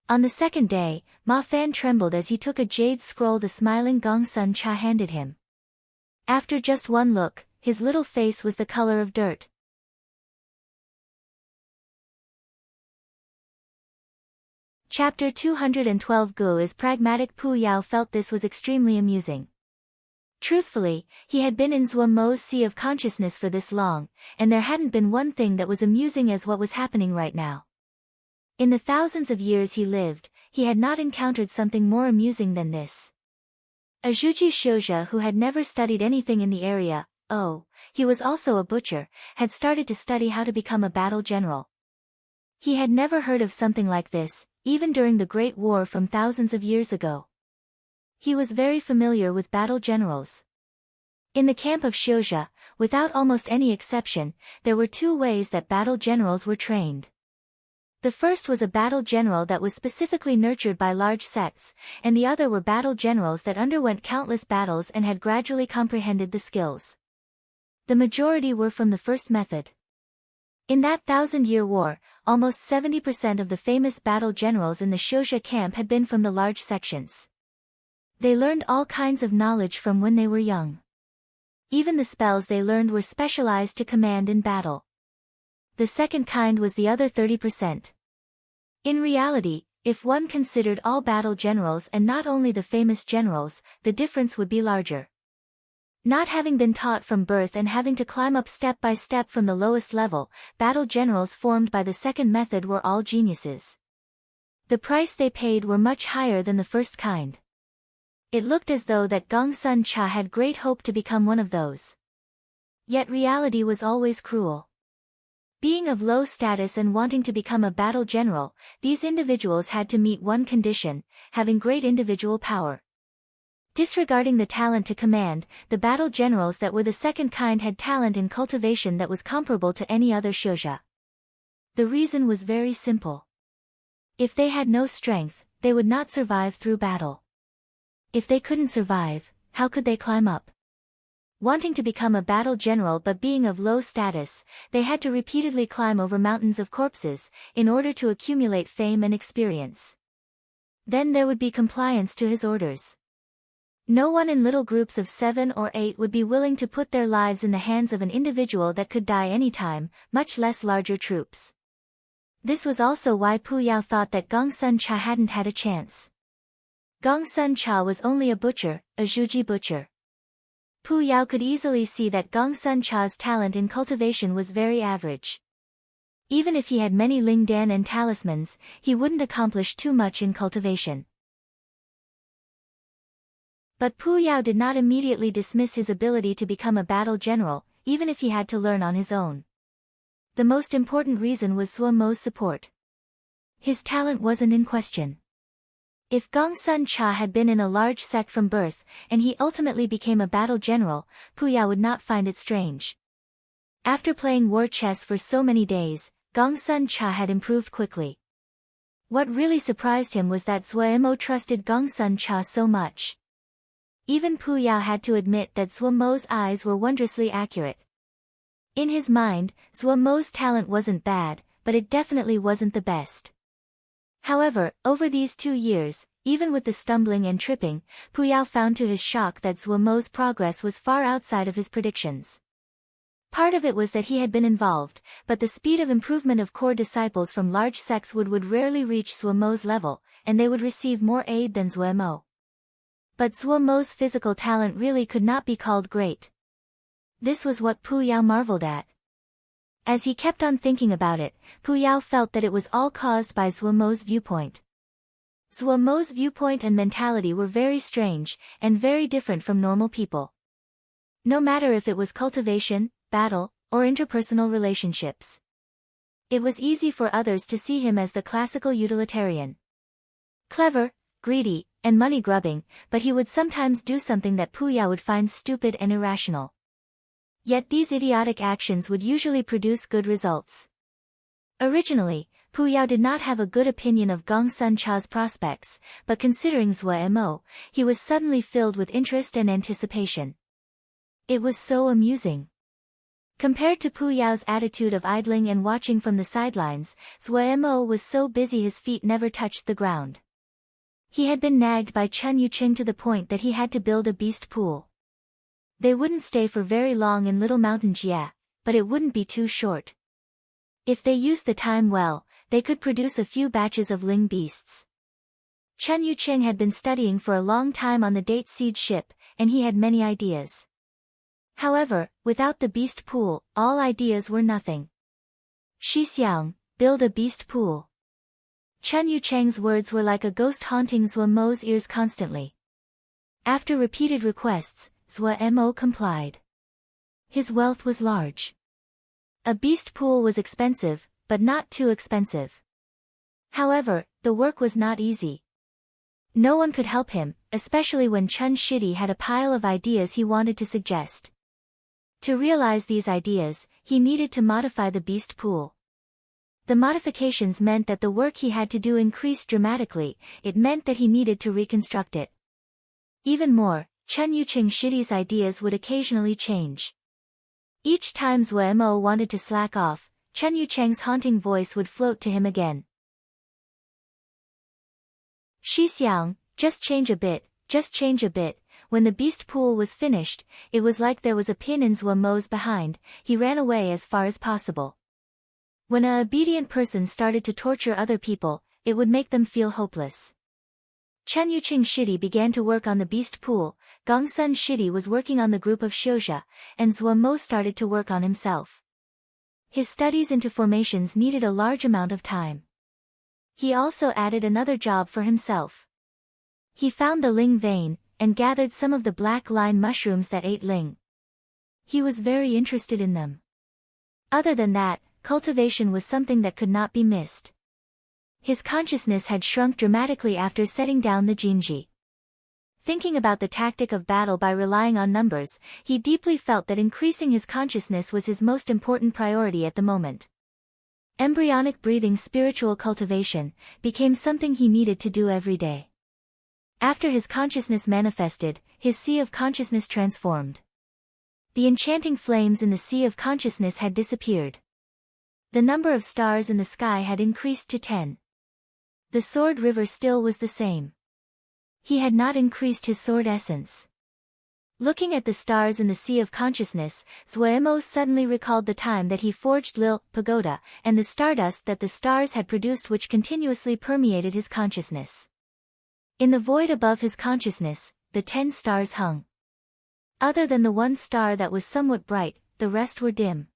On the second day, Ma Fan trembled as he took a jade scroll the smiling Gongsun Cha handed him. After just one look, his little face was the color of dirt. Chapter 212 Gu is pragmatic. Pu Yao felt this was extremely amusing. Truthfully, he had been in Zhuo Mo's sea of consciousness for this long, and there hadn't been one thing that was amusing as what was happening right now. In the thousands of years he lived, he had not encountered something more amusing than this. A Zhuji Xiuzhe who had never studied anything in the area, he was also a butcher, had started to study how to become a battle general. He had never heard of something like this, even during the Great War from thousands of years ago. He was very familiar with battle generals. In the camp of Xiuzhe, without almost any exception, there were 2 ways that battle generals were trained. The first was a battle general that was specifically nurtured by large sects, and the other were battle generals that underwent countless battles and had gradually comprehended the skills. The majority were from the first method. In that 1,000-year war, almost 70% of the famous battle generals in the Xiuzha camp had been from the large sections. They learned all kinds of knowledge from when they were young. Even the spells they learned were specialized to command in battle. The second kind was the other 30%. In reality, if one considered all battle generals and not only the famous generals, the difference would be larger. Not having been taught from birth and having to climb up step by step from the lowest level, battle generals formed by the second method were all geniuses. The price they paid were much higher than the first kind. It looked as though that Gongsun Cha had great hope to become one of those. Yet reality was always cruel. Being of low status and wanting to become a battle general, these individuals had to meet one condition: having great individual power. Disregarding the talent to command, the battle generals that were the second kind had talent in cultivation that was comparable to any other Xiuzha. The reason was very simple. If they had no strength, they would not survive through battle. If they couldn't survive, how could they climb up? Wanting to become a battle general but being of low status, they had to repeatedly climb over mountains of corpses, in order to accumulate fame and experience. Then there would be compliance to his orders. No one in little groups of 7 or 8 would be willing to put their lives in the hands of an individual that could die anytime, much less larger troops. This was also why Pu Yao thought that Gongsun Cha hadn't had a chance. Gongsun Cha was only a butcher, a zhuji butcher. Pu Yao could easily see that Gongsun Cha's talent in cultivation was very average. Even if he had many lingdan and talismans, he wouldn't accomplish too much in cultivation. But Pu Yao did not immediately dismiss his ability to become a battle general, even if he had to learn on his own. The most important reason was Zhuo Mo's support. His talent wasn't in question. If Gongsun Cha had been in a large sect from birth, and he ultimately became a battle general, Pu Yao would not find it strange. After playing war chess for so many days, Gongsun Cha had improved quickly. What really surprised him was that Zhuo Mo trusted Gongsun Cha so much. Even Pu Yao had to admit that Zhuo Mo's eyes were wondrously accurate. In his mind, Zhuo Mo's talent wasn't bad, but it definitely wasn't the best. However, over these 2 years, even with the stumbling and tripping, Pu Yao found to his shock that Zhuo Mo's progress was far outside of his predictions. Part of it was that he had been involved, but the speed of improvement of core disciples from large sects would rarely reach Zhuo Mo's level, and they would receive more aid than Zhuo Mo. But Zhuo Mo's physical talent really could not be called great. This was what Pu Yao marveled at. As he kept on thinking about it, Pu Yao felt that it was all caused by Zhuo Mo's viewpoint. Zhuo Mo's viewpoint and mentality were very strange, and very different from normal people. No matter if it was cultivation, battle, or interpersonal relationships. It was easy for others to see him as the classical utilitarian. Clever, greedy, and money-grubbing, but he would sometimes do something that Pu Yao would find stupid and irrational. Yet these idiotic actions would usually produce good results. Originally, Pu Yao did not have a good opinion of Gongsun Cha's prospects, but considering Zhuo Mo, he was suddenly filled with interest and anticipation. It was so amusing. Compared to Pu Yao's attitude of idling and watching from the sidelines, Zhuo Mo was so busy his feet never touched the ground. He had been nagged by Chen Yuqing to the point that he had to build a beast pool. They wouldn't stay for very long in Little Mountain Jia, but it wouldn't be too short. If they used the time well, they could produce a few batches of ling beasts. Chen Yuqing had been studying for a long time on the date seed ship, and he had many ideas. However, without the beast pool, all ideas were nothing. Shi Xiang, build a beast pool. Chen Yucheng's words were like a ghost haunting Zhuo Mo's ears constantly. After repeated requests, Zhuo Mo complied. His wealth was large. A beast pool was expensive, but not too expensive. However, the work was not easy. No one could help him, especially when Chen Shidi had a pile of ideas he wanted to suggest. To realize these ideas, he needed to modify the beast pool. The modifications meant that the work he had to do increased dramatically. It meant that he needed to reconstruct it. Even more, Chen Yuqing Shidi's ideas would occasionally change. Each time Zuo wanted to slack off, Chen Yucheng's haunting voice would float to him again. Shi Xiang, just change a bit, just change a bit. When the beast pool was finished, it was like there was a pin in Zuo's behind. He ran away as far as possible. When an obedient person started to torture other people, it would make them feel hopeless. Chen Yuqing Shidi began to work on the beast pool, Gongsun Shidi was working on the group of Xiuzha, and Zuo started to work on himself. His studies into formations needed a large amount of time. He also added another job for himself. He found the Ling vein, and gathered some of the black line mushrooms that ate Ling. He was very interested in them. Other than that, cultivation was something that could not be missed. His consciousness had shrunk dramatically after setting down the Jinji. Thinking about the tactic of battle by relying on numbers, he deeply felt that increasing his consciousness was his most important priority at the moment. Embryonic breathing spiritual cultivation became something he needed to do every day. After his consciousness manifested, his sea of consciousness transformed. The enchanting flames in the sea of consciousness had disappeared. The number of stars in the sky had increased to 10. The sword river still was the same. He had not increased his sword essence. Looking at the stars in the sea of consciousness, Zuo suddenly recalled the time that he forged Lil Pagoda, and the stardust that the stars had produced which continuously permeated his consciousness. In the void above his consciousness, the 10 stars hung. Other than the one star that was somewhat bright, the rest were dim.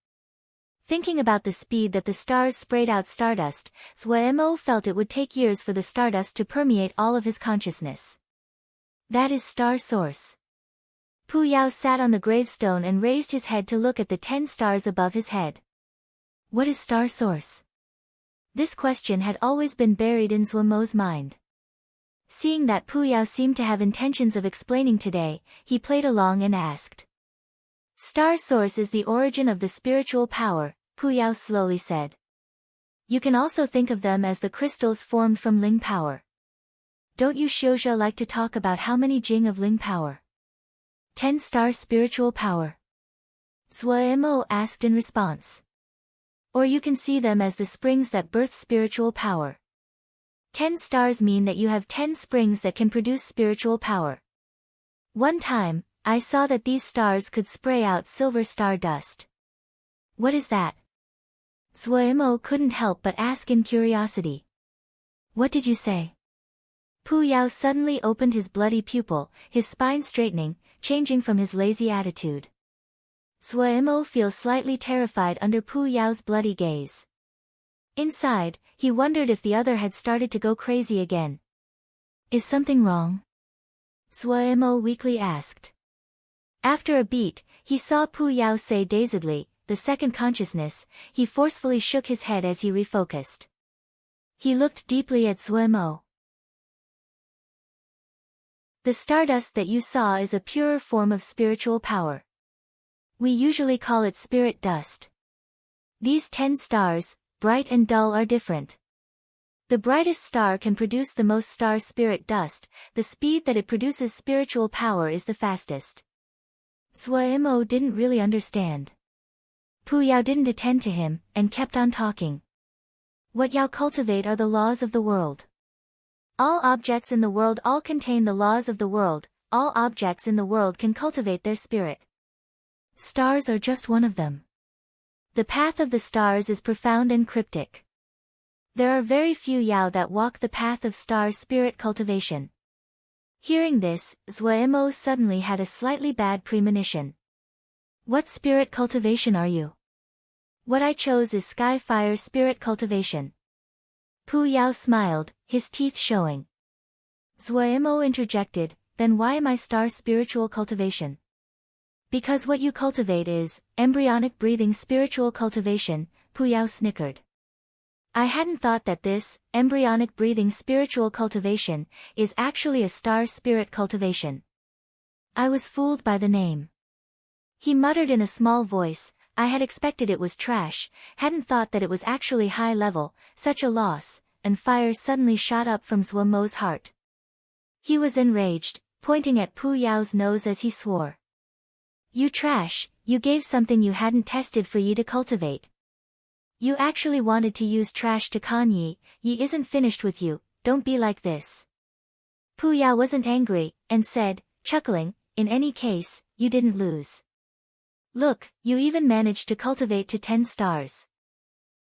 Thinking about the speed that the stars sprayed out stardust, Zuo felt it would take years for the stardust to permeate all of his consciousness. That is star source. Pu Yao sat on the gravestone and raised his head to look at the 10 stars above his head. What is star source? This question had always been buried in Zuo's mind. Seeing that Pu Yao seemed to have intentions of explaining today, he played along and asked. Star source is the origin of the spiritual power, Pu Yao slowly said. You can also think of them as the crystals formed from Ling power. Don't you Xiuzha like to talk about how many Jing of Ling power? 10 star spiritual power. Zuo asked in response. Or you can see them as the springs that birth spiritual power. 10 stars mean that you have 10 springs that can produce spiritual power. One time, I saw that these stars could spray out silver star dust. What is that? Zuo couldn't help but ask in curiosity. What did you say? Pu Yao suddenly opened his bloody pupil, his spine straightening, changing from his lazy attitude. Zuo feels slightly terrified under Pu Yao's bloody gaze. Inside, he wondered if the other had started to go crazy again. Is something wrong? Zuo weakly asked. After a beat, he saw Pu Yao say dazedly, the second consciousness. He forcefully shook his head as he refocused. He looked deeply at Zuo. The stardust that you saw is a purer form of spiritual power. We usually call it spirit dust. These 10 stars, bright and dull, are different. The brightest star can produce the most star spirit dust. The speed that it produces spiritual power is the fastest. Zuo didn't really understand. Pu Yao didn't attend to him, and kept on talking. What Yao cultivate are the laws of the world. All objects in the world all contain the laws of the world. All objects in the world can cultivate their spirit. Stars are just one of them. The path of the stars is profound and cryptic. There are very few Yao that walk the path of star spirit cultivation. Hearing this, Zuo suddenly had a slightly bad premonition. What spirit cultivation are you? What I chose is sky fire spirit cultivation. Pu Yao smiled, his teeth showing. Zuo interjected, then why am I star spiritual cultivation? Because what you cultivate is embryonic breathing spiritual cultivation, Pu Yao snickered. I hadn't thought that this embryonic breathing spiritual cultivation is actually a star spirit cultivation. I was fooled by the name. He muttered in a small voice, I had expected it was trash, hadn't thought that it was actually high level, such a loss, and fire suddenly shot up from Zhuo Mo's heart. He was enraged, pointing at Pu Yao's nose as he swore. You trash, you gave something you hadn't tested for Yi to cultivate. You actually wanted to use trash to con Yi, Yi isn't finished with you, don't be like this. Pu Yao wasn't angry, and said, chuckling, in any case, you didn't lose. Look, you even managed to cultivate to 10 stars.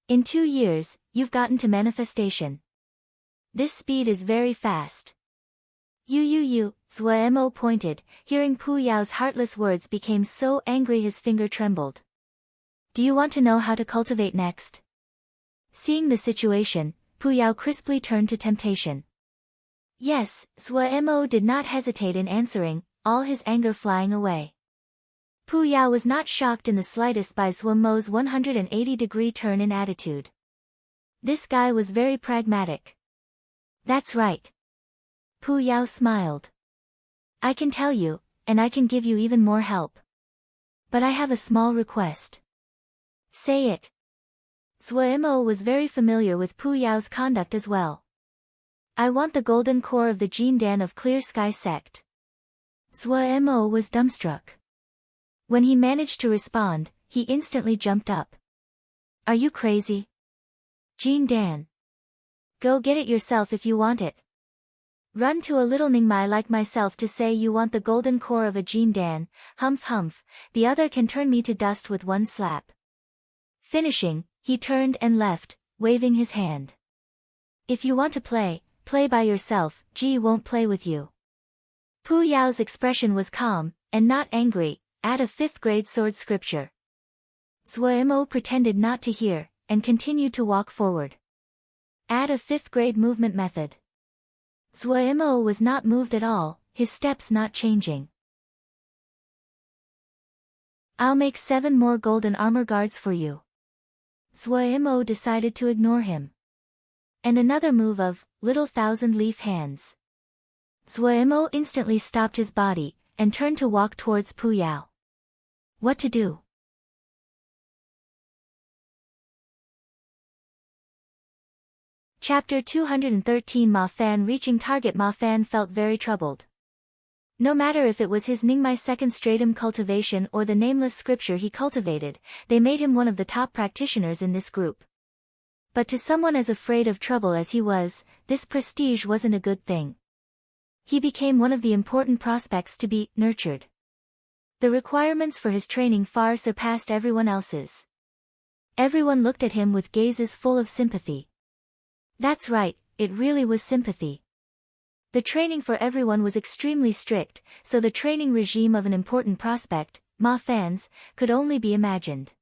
In 2 years, you've gotten to manifestation. This speed is very fast. You, Zhuo Mo pointed, hearing Pu Yao's heartless words became so angry his finger trembled. Do you want to know how to cultivate next? Seeing the situation, Pu Yao crisply turned to temptation. Yes, Zhuo Mo did not hesitate in answering, all his anger flying away. Pu Yao was not shocked in the slightest by Zhuo Mo's 180-degree turn in attitude. This guy was very pragmatic. That's right. Pu Yao smiled. I can tell you, and I can give you even more help. But I have a small request. Say it. Zhuo Mo was very familiar with Pu Yao's conduct as well. I want the golden core of the Jin Dan of Clear Sky sect. Zhuo Mo was dumbstruck. When he managed to respond, he instantly jumped up. Are you crazy? Jin Dan. Go get it yourself if you want it. Run to a little Ningmai like myself to say you want the golden core of a Jin Dan, humph, the other can turn me to dust with one slap. Finishing, he turned and left, waving his hand. If you want to play, play by yourself, Ji won't play with you. Pu Yao's expression was calm, and not angry, add a 5th grade sword scripture. Zhuo Mo pretended not to hear, and continued to walk forward. Add a 5th grade movement method. Zhuo Mo was not moved at all, his steps not changing. I'll make 7 more golden armor guards for you. Zhuo Mo decided to ignore him. And another move of, little 1,000-leaf hands. Zhuo Mo instantly stopped his body, and turned to walk towards Pu Yao. What to do? Chapter 213 Ma Fan reaching target. Ma Fan felt very troubled. No matter if it was his Ningmai second stratum cultivation or the nameless scripture he cultivated, they made him one of the top practitioners in this group. But to someone as afraid of trouble as he was, this prestige wasn't a good thing. He became one of the important prospects to be nurtured. The requirements for his training far surpassed everyone else's. Everyone looked at him with gazes full of sympathy. That's right, it really was sympathy. The training for everyone was extremely strict, so the training regime of an important prospect, Ma Fan's, could only be imagined.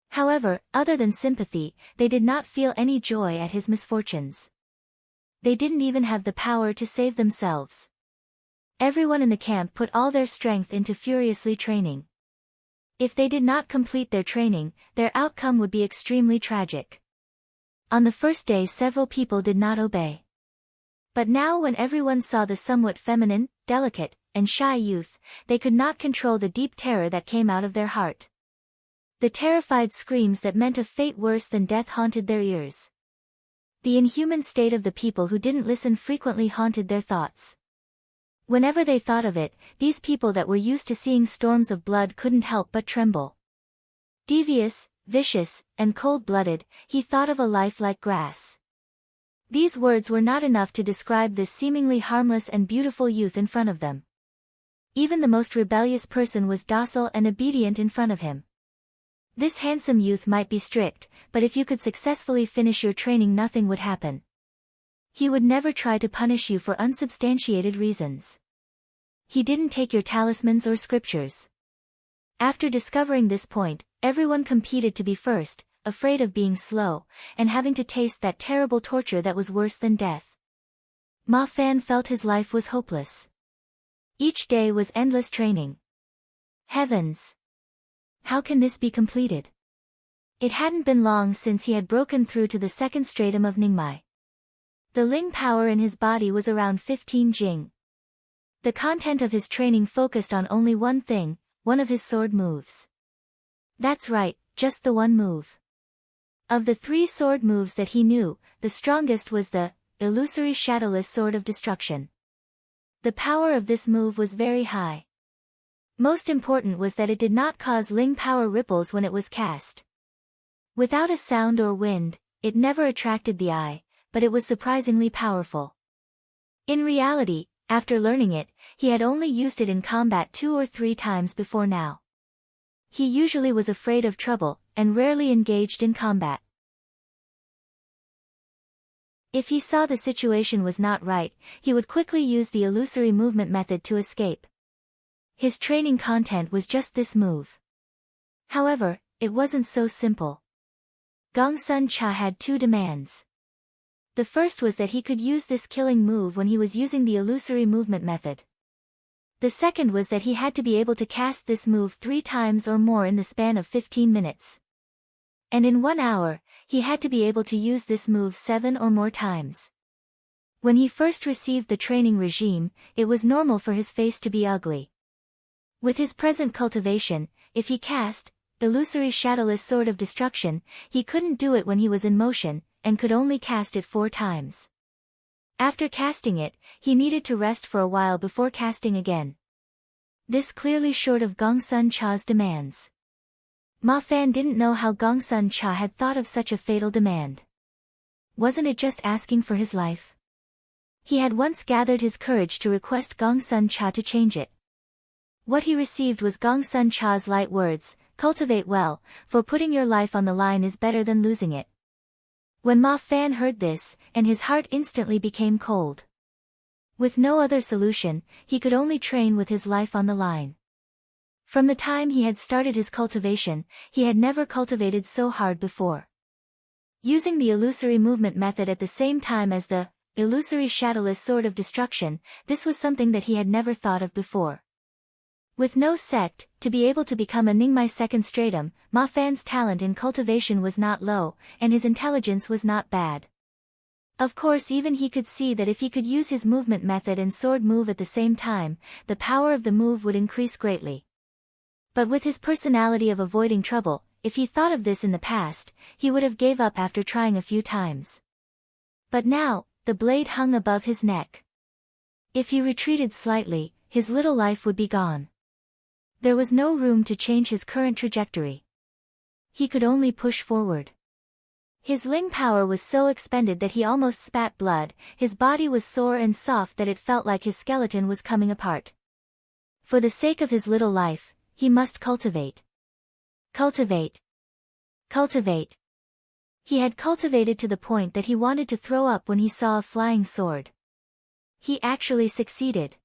However, other than sympathy, they did not feel any joy at his misfortunes. They didn't even have the power to save themselves. Everyone in the camp put all their strength into furiously training. If they did not complete their training, their outcome would be extremely tragic. On the first day several people did not obey. But now when everyone saw the somewhat feminine, delicate, and shy youth, they could not control the deep terror that came out of their heart. The terrified screams that meant a fate worse than death haunted their ears. The inhuman state of the people who didn't listen frequently haunted their thoughts. Whenever they thought of it, these people that were used to seeing storms of blood couldn't help but tremble. Devious, vicious, and cold-blooded, he thought of a life like grass. These words were not enough to describe this seemingly harmless and beautiful youth in front of them. Even the most rebellious person was docile and obedient in front of him. This handsome youth might be strict, but if you could successfully finish your training, nothing would happen. He would never try to punish you for unsubstantiated reasons. He didn't take your talismans or scriptures. After discovering this point, everyone competed to be first, afraid of being slow, and having to taste that terrible torture that was worse than death. Ma Fan felt his life was hopeless. Each day was endless training. Heavens! How can this be completed? It hadn't been long since he had broken through to the second stratum of Ningmai. The Ling power in his body was around 15 Jing. The content of his training focused on only one thing, one of his sword moves. That's right, just the one move. Of the 3 sword moves that he knew, the strongest was the illusory shadowless sword of destruction. The power of this move was very high. Most important was that it did not cause Ling power ripples when it was cast. Without a sound or wind, it never attracted the eye, but it was surprisingly powerful. In reality, after learning it, he had only used it in combat 2 or 3 times before now. He usually was afraid of trouble, and rarely engaged in combat. If he saw the situation was not right, he would quickly use the illusory movement method to escape. His training content was just this move. However, it wasn't so simple. Gong Sun Cha had 2 demands. The first was that he could use this killing move when he was using the illusory movement method. The second was that he had to be able to cast this move 3 times or more in the span of 15 minutes. And in 1 hour, he had to be able to use this move 7 or more times. When he first received the training regime, it was normal for his face to be ugly. With his present cultivation, if he cast illusory shadowless sword of destruction, he couldn't do it when he was in motion, and could only cast it 4 times. After casting it, he needed to rest for a while before casting again. This clearly short of Gong Sun Cha's demands. Ma Fan didn't know how Gong Sun Cha had thought of such a fatal demand. Wasn't it just asking for his life? He had once gathered his courage to request Gong Sun Cha to change it. What he received was Gong Sun Cha's light words, "Cultivate well, for putting your life on the line is better than losing it." When Ma Fan heard this, and his heart instantly became cold. With no other solution, he could only train with his life on the line. From the time he had started his cultivation, he had never cultivated so hard before. Using the illusory movement method at the same time as the illusory shadowless sword of destruction, this was something that he had never thought of before. With no sect, to be able to become a Ningmai second stratum, Ma Fan's talent in cultivation was not low, and his intelligence was not bad. Of course even he could see that if he could use his movement method and sword move at the same time, the power of the move would increase greatly. But with his personality of avoiding trouble, if he thought of this in the past, he would have gave up after trying a few times. But now, the blade hung above his neck. If he retreated slightly, his little life would be gone. There was no room to change his current trajectory. He could only push forward. His Ling power was so expended that he almost spat blood, his body was sore and soft that it felt like his skeleton was coming apart. For the sake of his little life, he must cultivate. Cultivate. Cultivate. He had cultivated to the point that he wanted to throw up when he saw a flying sword. He actually succeeded.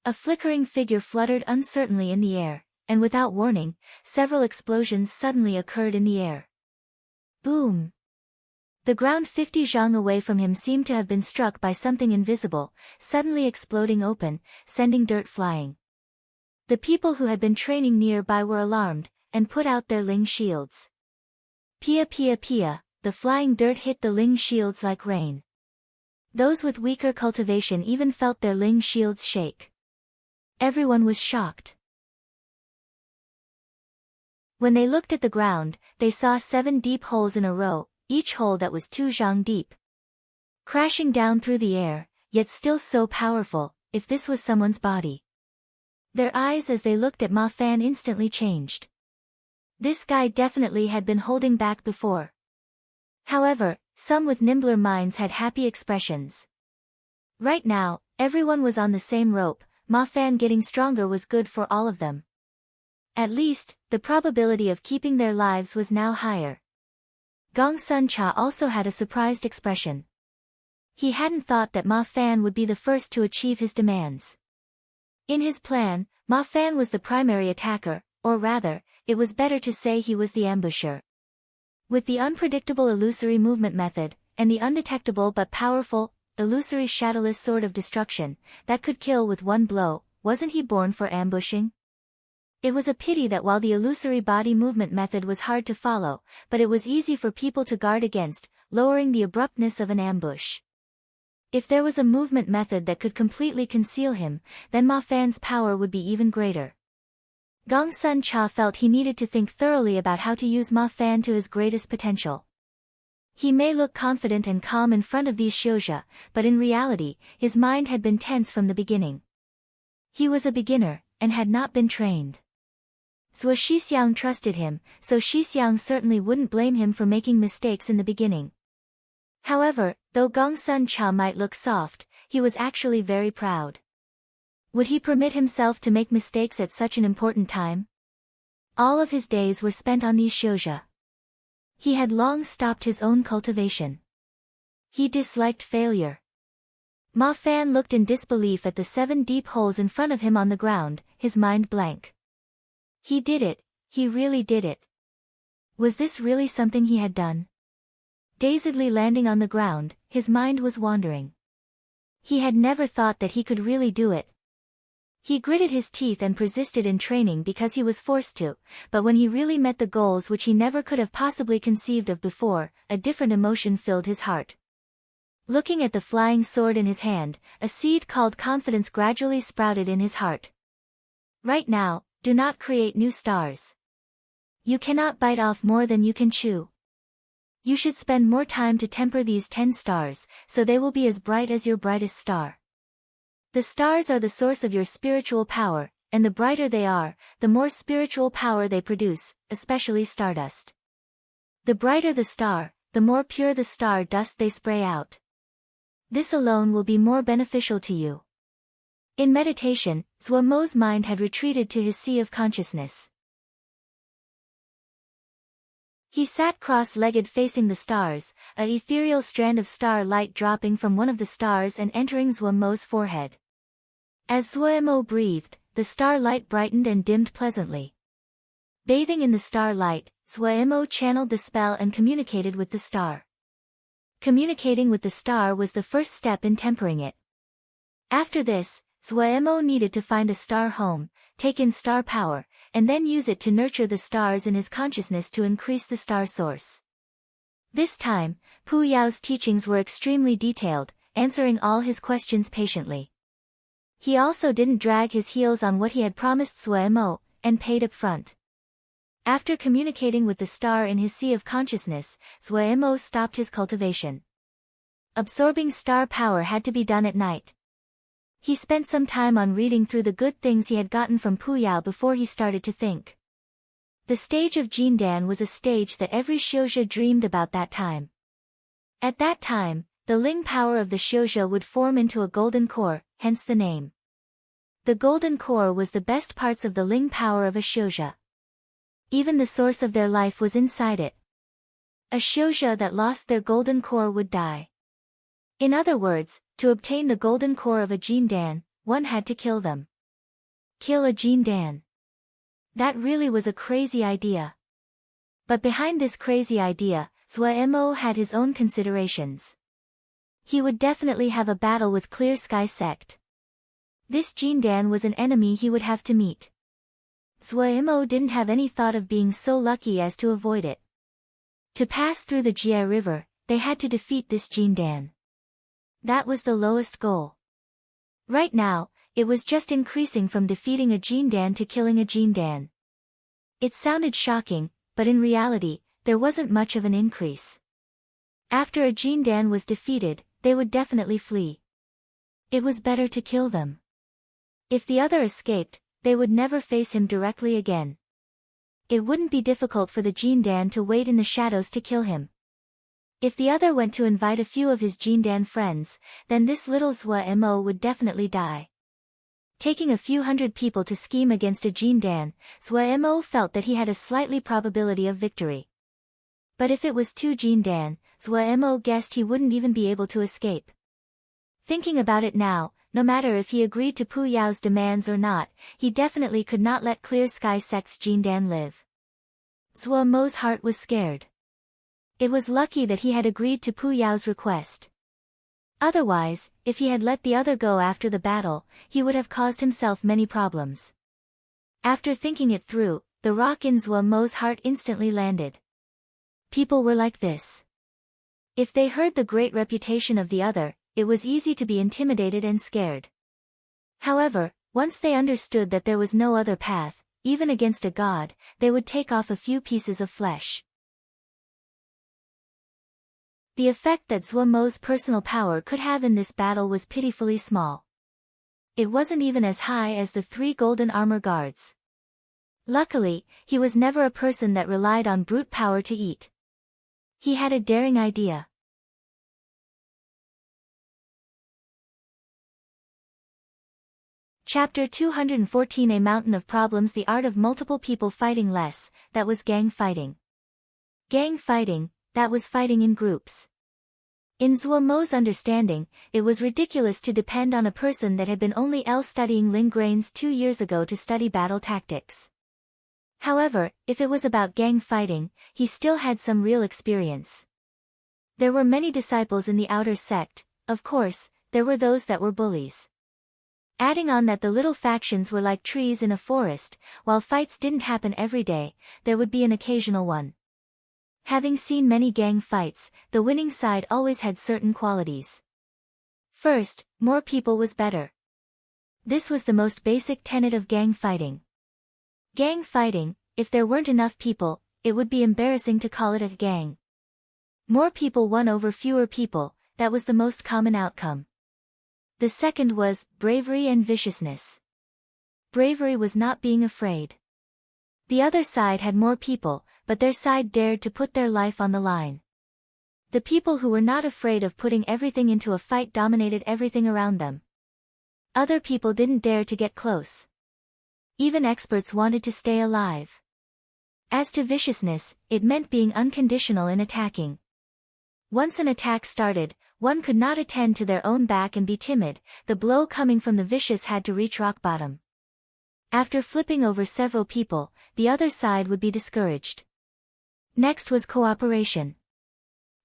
A flickering figure fluttered uncertainly in the air, and without warning, several explosions suddenly occurred in the air. Boom! The ground 50 zhang away from him seemed to have been struck by something invisible, suddenly exploding open, sending dirt flying. The people who had been training nearby were alarmed, and put out their Ling shields. Pia pia pia, the flying dirt hit the Ling shields like rain. Those with weaker cultivation even felt their Ling shields shake. Everyone was shocked. When they looked at the ground, they saw 7 deep holes in a row, each hole that was 2 zhang deep. Crashing down through the air, yet still so powerful, if this was someone's body. Their eyes as they looked at Ma Fan instantly changed. This guy definitely had been holding back before. However, some with nimbler minds had happy expressions. Right now, everyone was on the same rope. Ma Fan getting stronger was good for all of them. At least, the probability of keeping their lives was now higher. Gong Sun Cha also had a surprised expression. He hadn't thought that Ma Fan would be the first to achieve his demands. In his plan, Ma Fan was the primary attacker, or rather, it was better to say he was the ambusher. With the unpredictable illusory movement method, and the undetectable but powerful, illusory shadowless sword of destruction, that could kill with one blow, wasn't he born for ambushing? It was a pity that while the illusory body movement method was hard to follow, but it was easy for people to guard against, lowering the abruptness of an ambush. If there was a movement method that could completely conceal him, then Ma Fan's power would be even greater. Gong Sun Cha felt he needed to think thoroughly about how to use Ma Fan to his greatest potential. He may look confident and calm in front of these shouja, but in reality, his mind had been tense from the beginning. He was a beginner, and had not been trained. Zhuo Shixiang trusted him, so Shixiang certainly wouldn't blame him for making mistakes in the beginning. However, though Gong Sun Cha might look soft, he was actually very proud. Would he permit himself to make mistakes at such an important time? All of his days were spent on these shouja. He had long stopped his own cultivation. He disliked failure. Ma Fan looked in disbelief at the 7 deep holes in front of him on the ground, his mind blank. He did it, he really did it. Was this really something he had done? Dazedly landing on the ground, his mind was wandering. He had never thought that he could really do it. He gritted his teeth and persisted in training because he was forced to, but when he really met the goals which he never could have possibly conceived of before, a different emotion filled his heart. Looking at the flying sword in his hand, a seed called confidence gradually sprouted in his heart. Right now, do not create new stars. You cannot bite off more than you can chew. You should spend more time to temper these 10 stars, so they will be as bright as your brightest star. The stars are the source of your spiritual power, and the brighter they are, the more spiritual power they produce, especially stardust. The brighter the star, the more pure the star dust they spray out. This alone will be more beneficial to you. In meditation, Zhuo Mo's mind had retreated to his sea of consciousness. He sat cross-legged facing the stars, an ethereal strand of star light dropping from one of the stars and entering Zhuo Mo's forehead. As Zhuo Mo breathed, the star light brightened and dimmed pleasantly. Bathing in the star light, Zhuo Mo channeled the spell and communicated with the star. Communicating with the star was the first step in tempering it. After this, Zhuo Mo needed to find a star home, take in star power, and then use it to nurture the stars in his consciousness to increase the star source. This time, Pu Yao's teachings were extremely detailed, answering all his questions patiently. He also didn't drag his heels on what he had promised Zhuo Mo, and paid up front. After communicating with the star in his sea of consciousness, Zhuo Mo stopped his cultivation. Absorbing star power had to be done at night. He spent some time on reading through the good things he had gotten from Pu Yao before he started to think. The stage of Jindan was a stage that every shouja dreamed about that time. At that time, the ling power of the shouja would form into a golden core, hence the name. The golden core was the best parts of the ling power of a shouja. Even the source of their life was inside it. A shouja that lost their golden core would die. In other words, to obtain the golden core of a Jindan, one had to kill them. Kill a Jindan. That really was a crazy idea. But behind this crazy idea, Zhuo Mo had his own considerations. He would definitely have a battle with Clear Sky Sect. This Jindan was an enemy he would have to meet. Zhuo Mo didn't have any thought of being so lucky as to avoid it. To pass through the Jie River, they had to defeat this Jindan. That was the lowest goal. Right now, it was just increasing from defeating a Jindan to killing a Jindan. It sounded shocking, but in reality, there wasn't much of an increase. After a Jindan was defeated, they would definitely flee. It was better to kill them. If the other escaped, they would never face him directly again. It wouldn't be difficult for the Jindan to wait in the shadows to kill him. If the other went to invite a few of his Jindan friends, then this little Zhuo Mo would definitely die. Taking a few hundred people to scheme against a Jindan, Zhuo Mo felt that he had a slightly probability of victory. But if it was 2 Jindan, Zhuo Mo guessed he wouldn't even be able to escape. Thinking about it now, no matter if he agreed to Pu Yao's demands or not, he definitely could not let Clear Sky Sect's Jindan live. Zhuo Mo's heart was scared. It was lucky that he had agreed to Pu Yao's request. Otherwise, if he had let the other go after the battle, he would have caused himself many problems. After thinking it through, the rock in Zhuo Mo's heart instantly landed. People were like this. If they heard the great reputation of the other, it was easy to be intimidated and scared. However, once they understood that there was no other path, even against a god, they would take off a few pieces of flesh. The effect that Zhuo Mo's personal power could have in this battle was pitifully small. It wasn't even as high as the 3 golden armor guards. Luckily, he was never a person that relied on brute power to eat. He had a daring idea. Chapter 214 A Mountain of Problems. The art of multiple people fighting less, that was gang fighting. Gang fighting, that was fighting in groups. In Zhuo Mo's understanding, it was ridiculous to depend on a person that had been only studying Ling grains 2 years ago to study battle tactics. However, if it was about gang fighting, he still had some real experience. There were many disciples in the outer sect, of course, there were those that were bullies. Adding on that the little factions were like trees in a forest, while fights didn't happen every day, there would be an occasional one. Having seen many gang fights, the winning side always had certain qualities. First, more people was better. This was the most basic tenet of gang fighting. Gang fighting, if there weren't enough people, it would be embarrassing to call it a gang. More people won over fewer people, that was the most common outcome. The second was bravery and viciousness. Bravery was not being afraid. The other side had more people, but their side dared to put their life on the line. The people who were not afraid of putting everything into a fight dominated everything around them. Other people didn't dare to get close. Even experts wanted to stay alive. As to viciousness, it meant being unconditional in attacking. Once an attack started, one could not attend to their own back and be timid, the blow coming from the vicious had to reach rock bottom. After flipping over several people, the other side would be discouraged. Next was cooperation.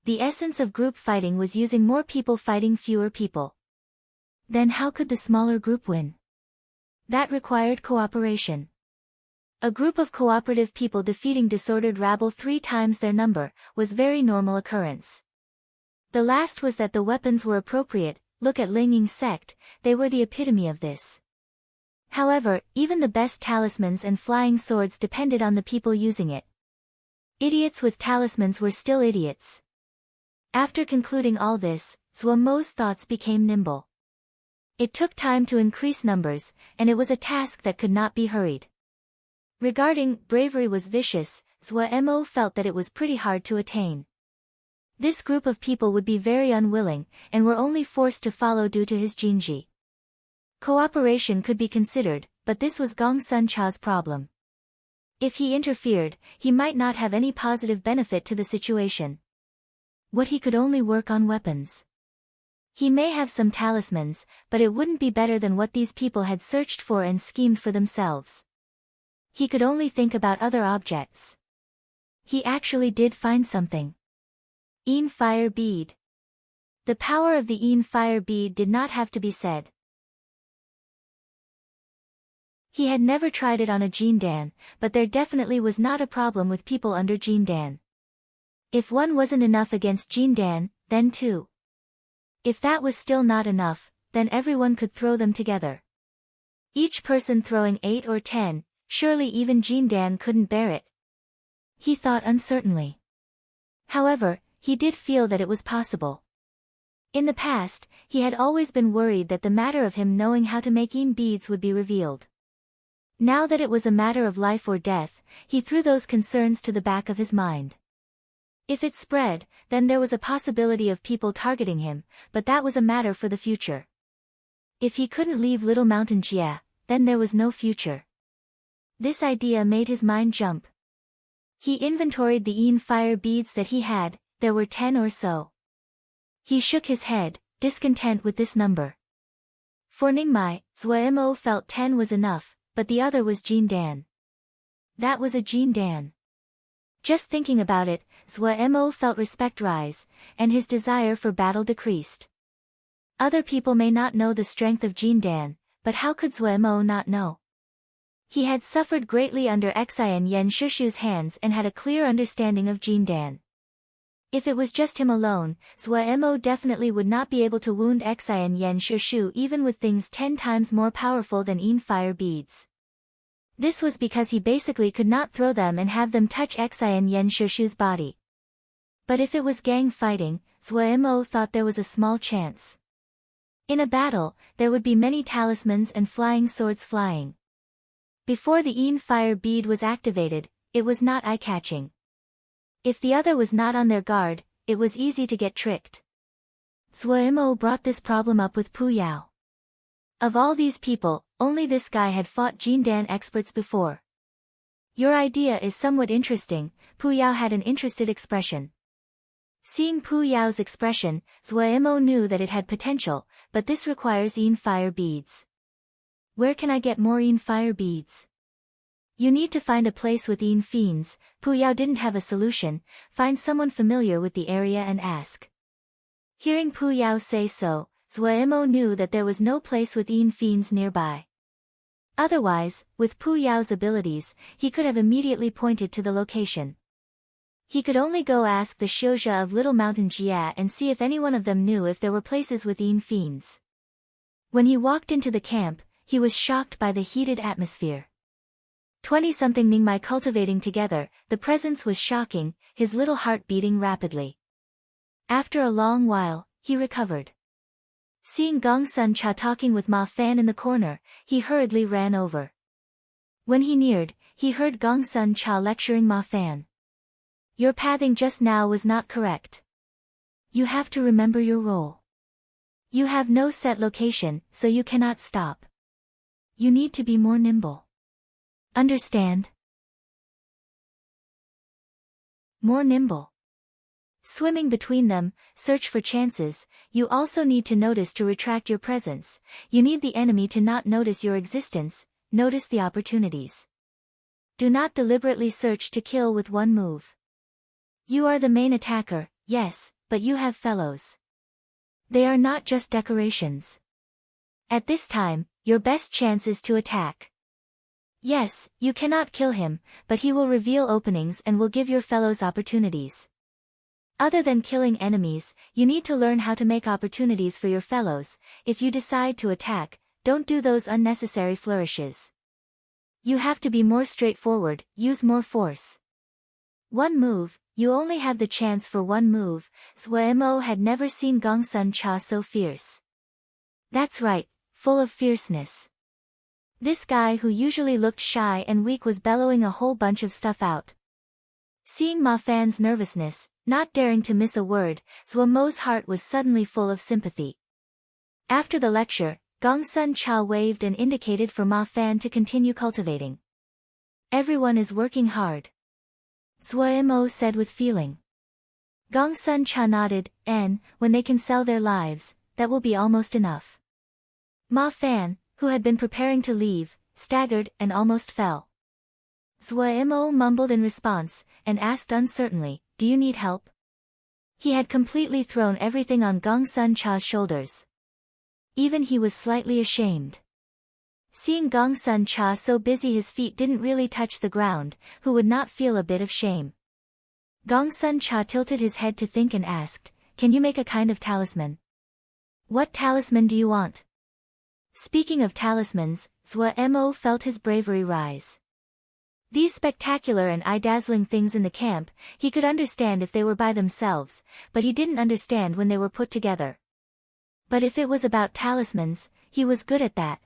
The essence of group fighting was using more people fighting fewer people. Then how could the smaller group win? That required cooperation. A group of cooperative people defeating disordered rabble 3 times their number, was very normal occurrence. The last was that the weapons were appropriate. Look at Ling Ying's sect, they were the epitome of this. However, even the best talismans and flying swords depended on the people using it. Idiots with talismans were still idiots. After concluding all this, Zhuo Mo's thoughts became nimble. It took time to increase numbers, and it was a task that could not be hurried. Regarding bravery was vicious, Zhuo Mo felt that it was pretty hard to attain. This group of people would be very unwilling, and were only forced to follow due to his jinji. Cooperation could be considered, but this was Gong Sun Cha's problem. If he interfered, he might not have any positive benefit to the situation. What he could only work on weapons. He may have some talismans, but it wouldn't be better than what these people had searched for and schemed for themselves. He could only think about other objects. He actually did find something. Yin fire bead. The power of the Yin fire bead did not have to be said. He had never tried it on a Jindan, but there definitely was not a problem with people under Jindan. If one wasn't enough against Jindan, then 2. If that was still not enough, then everyone could throw them together. Each person throwing 8 or 10, surely even Jindan couldn't bear it. He thought uncertainly. However, he did feel that it was possible. In the past, he had always been worried that the matter of him knowing how to make yin beads would be revealed. Now that it was a matter of life or death, he threw those concerns to the back of his mind. If it spread, then there was a possibility of people targeting him, but that was a matter for the future. If he couldn't leave Little Mountain Jia, then there was no future. This idea made his mind jump. He inventoried the yin fire beads that he had, there were 10 or so. He shook his head, discontent with this number. For Ningmai, Zhuo Mo felt 10 was enough, but the other was Jindan. That was a Jindan. Just thinking about it, Zhuo Mo felt respect rise, and his desire for battle decreased. Other people may not know the strength of Jindan, but how could Zhuo Mo not know? He had suffered greatly under Xian Yen Shishu's hands and had a clear understanding of Jindan. If it was just him alone, Zhuo Mo definitely would not be able to wound Xian Yen Shishu even with things 10 times more powerful than yin fire beads. This was because he basically could not throw them and have them touch Xian Yen Shishu's body. But if it was gang fighting, Zuo thought there was a small chance. In a battle, there would be many talismans and flying swords flying. Before the Yin fire bead was activated, it was not eye-catching. If the other was not on their guard, it was easy to get tricked. Zuo brought this problem up with Pu Yao. Of all these people, only this guy had fought Jindan experts before. Your idea is somewhat interesting, Pu Yao had an interested expression. Seeing Pu Yao's expression, Zuo knew that it had potential, but this requires Yin fire beads. Where can I get more Yin fire beads? You need to find a place with Yin fiends. Pu Yao didn't have a solution. Find someone familiar with the area and ask. Hearing Pu Yao say so, Zuo knew that there was no place with Yin fiends nearby. Otherwise, with Pu Yao's abilities, he could have immediately pointed to the location. He could only go ask the Xiuzha of Little Mountain Jia and see if any one of them knew if there were places with Yin fiends. When he walked into the camp, he was shocked by the heated atmosphere. 20-something Ningmai cultivating together, the presence was shocking, his little heart beating rapidly. After a long while, he recovered. Seeing Gongsun Cha talking with Ma Fan in the corner, he hurriedly ran over. When he neared, he heard Gongsun Cha lecturing Ma Fan. Your pathing just now was not correct. You have to remember your role. You have no set location, so you cannot stop. You need to be more nimble. Understand? More nimble. Swimming between them, search for chances. You also need to notice to retract your presence. You need the enemy to not notice your existence, notice the opportunities. Do not deliberately search to kill with one move. You are the main attacker, yes, but you have fellows. They are not just decorations. At this time, your best chance is to attack. Yes, you cannot kill him, but he will reveal openings and will give your fellows opportunities. Other than killing enemies, you need to learn how to make opportunities for your fellows. If you decide to attack, don't do those unnecessary flourishes. You have to be more straightforward, use more force. One move, you only have the chance for one move. Zuo had never seen Gongsun Cha so fierce. That's right, full of fierceness. This guy who usually looked shy and weak was bellowing a whole bunch of stuff out. Seeing Ma Fan's nervousness, not daring to miss a word, Zuo's heart was suddenly full of sympathy. After the lecture, Gongsun Cha waved and indicated for Ma Fan to continue cultivating. Everyone is working hard. Zuo said with feeling. Gongsun Cha nodded, and, when they can sell their lives, that will be almost enough. Ma Fan, who had been preparing to leave, staggered and almost fell. Zuo mumbled in response, and asked uncertainly, do you need help? He had completely thrown everything on Gongsun Cha's shoulders. Even he was slightly ashamed. Seeing Gongsun Cha so busy his feet didn't really touch the ground, who would not feel a bit of shame. Gongsun Cha tilted his head to think and asked, can you make a kind of talisman? What talisman do you want? Speaking of talismans, Zuo felt his bravery rise. These spectacular and eye-dazzling things in the camp, he could understand if they were by themselves, but he didn't understand when they were put together. But if it was about talismans, he was good at that.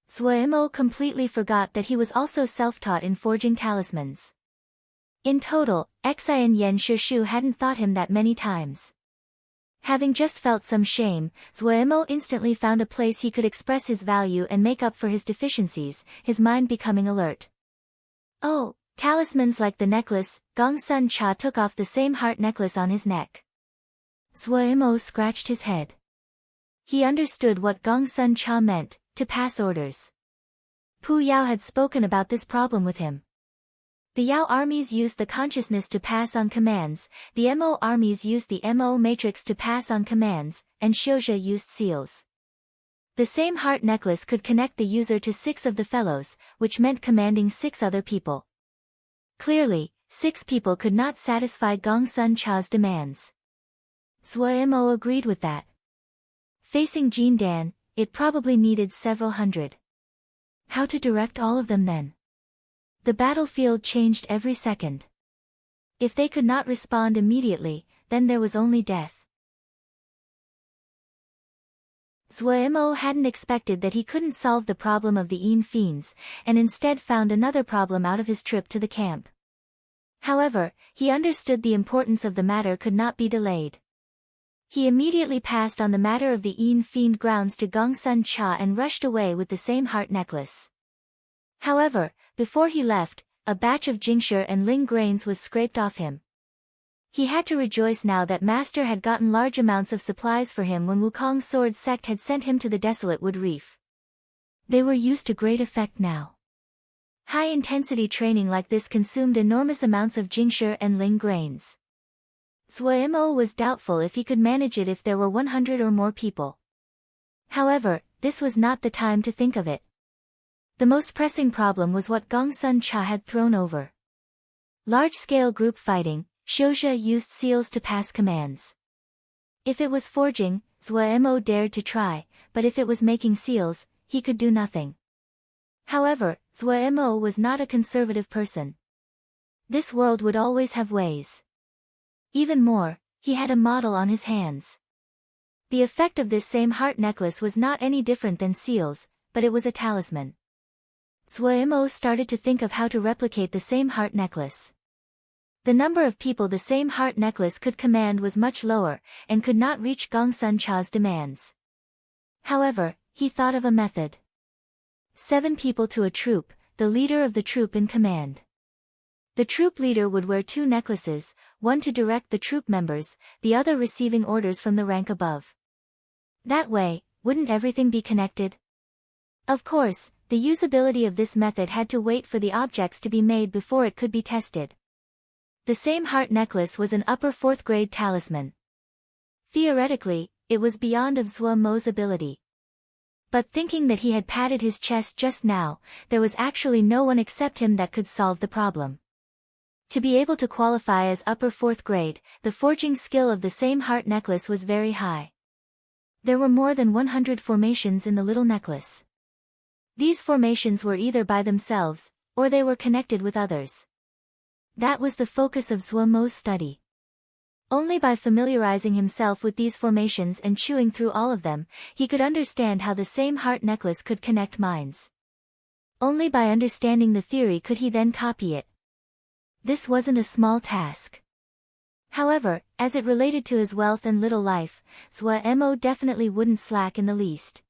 Zuo completely forgot that he was also self-taught in forging talismans. In total, Xian Yen Shishu hadn't thought him that many times. Having just felt some shame, Zuo instantly found a place he could express his value and make up for his deficiencies, his mind becoming alert. Oh, talismans like the necklace. Gongsun Cha took off the same heart necklace on his neck. Zuo scratched his head. He understood what Gongsun Cha meant, to pass orders. Pu Yao had spoken about this problem with him. The Yao armies used the consciousness to pass on commands, the Mo armies used the Mo matrix to pass on commands, and Xiuzha used seals. The same heart necklace could connect the user to 6 of the fellows, which meant commanding 6 other people. Clearly, 6 people could not satisfy Gongsun Cha's demands. Zuo agreed with that. Facing Jindan, it probably needed several hundred. How to direct all of them then? The battlefield changed every second. If they could not respond immediately, then there was only death. Zuemo hadn't expected that he couldn't solve the problem of the Een fiends, and instead found another problem out of his trip to the camp. However, he understood the importance of the matter could not be delayed. He immediately passed on the matter of the Een fiend grounds to Gongsun Cha and rushed away with the same heart necklace. However, before he left, a batch of Jingshi and Ling grains was scraped off him. He had to rejoice now that Master had gotten large amounts of supplies for him when Wukong's sword sect had sent him to the desolate wood reef. They were used to great effect now. High-intensity training like this consumed enormous amounts of Jingshi and Ling grains. Zuemo was doubtful if he could manage it if there were 100 or more people. However, this was not the time to think of it. The most pressing problem was what Gongsun Cha had thrown over. Large-scale group fighting, Xiuzhe used seals to pass commands. If it was forging, Zuemo dared to try, but if it was making seals, he could do nothing. However, Zuemo was not a conservative person. This world would always have ways. Even more, he had a model on his hands. The effect of this same heart necklace was not any different than seals, but it was a talisman. Zuemo started to think of how to replicate the same heart necklace. The number of people the same heart necklace could command was much lower, and could not reach Gongsun Cha's demands. However, he thought of a method. 7 people to a troop, the leader of the troop in command. The troop leader would wear 2 necklaces, one to direct the troop members, the other receiving orders from the rank above. That way, wouldn't everything be connected? Of course, the usability of this method had to wait for the objects to be made before it could be tested. The same heart necklace was an upper 4th grade talisman. Theoretically, it was beyond of Zuemo's ability. But thinking that he had patted his chest just now, there was actually no one except him that could solve the problem. To be able to qualify as upper 4th grade, the forging skill of the same heart necklace was very high. There were more than 100 formations in the little necklace. These formations were either by themselves, or they were connected with others. That was the focus of Zuemo's study. Only by familiarizing himself with these formations and chewing through all of them, he could understand how the same heart necklace could connect minds. Only by understanding the theory could he then copy it. This wasn't a small task. However, as it related to his wealth and little life, Zuemo definitely wouldn't slack in the least.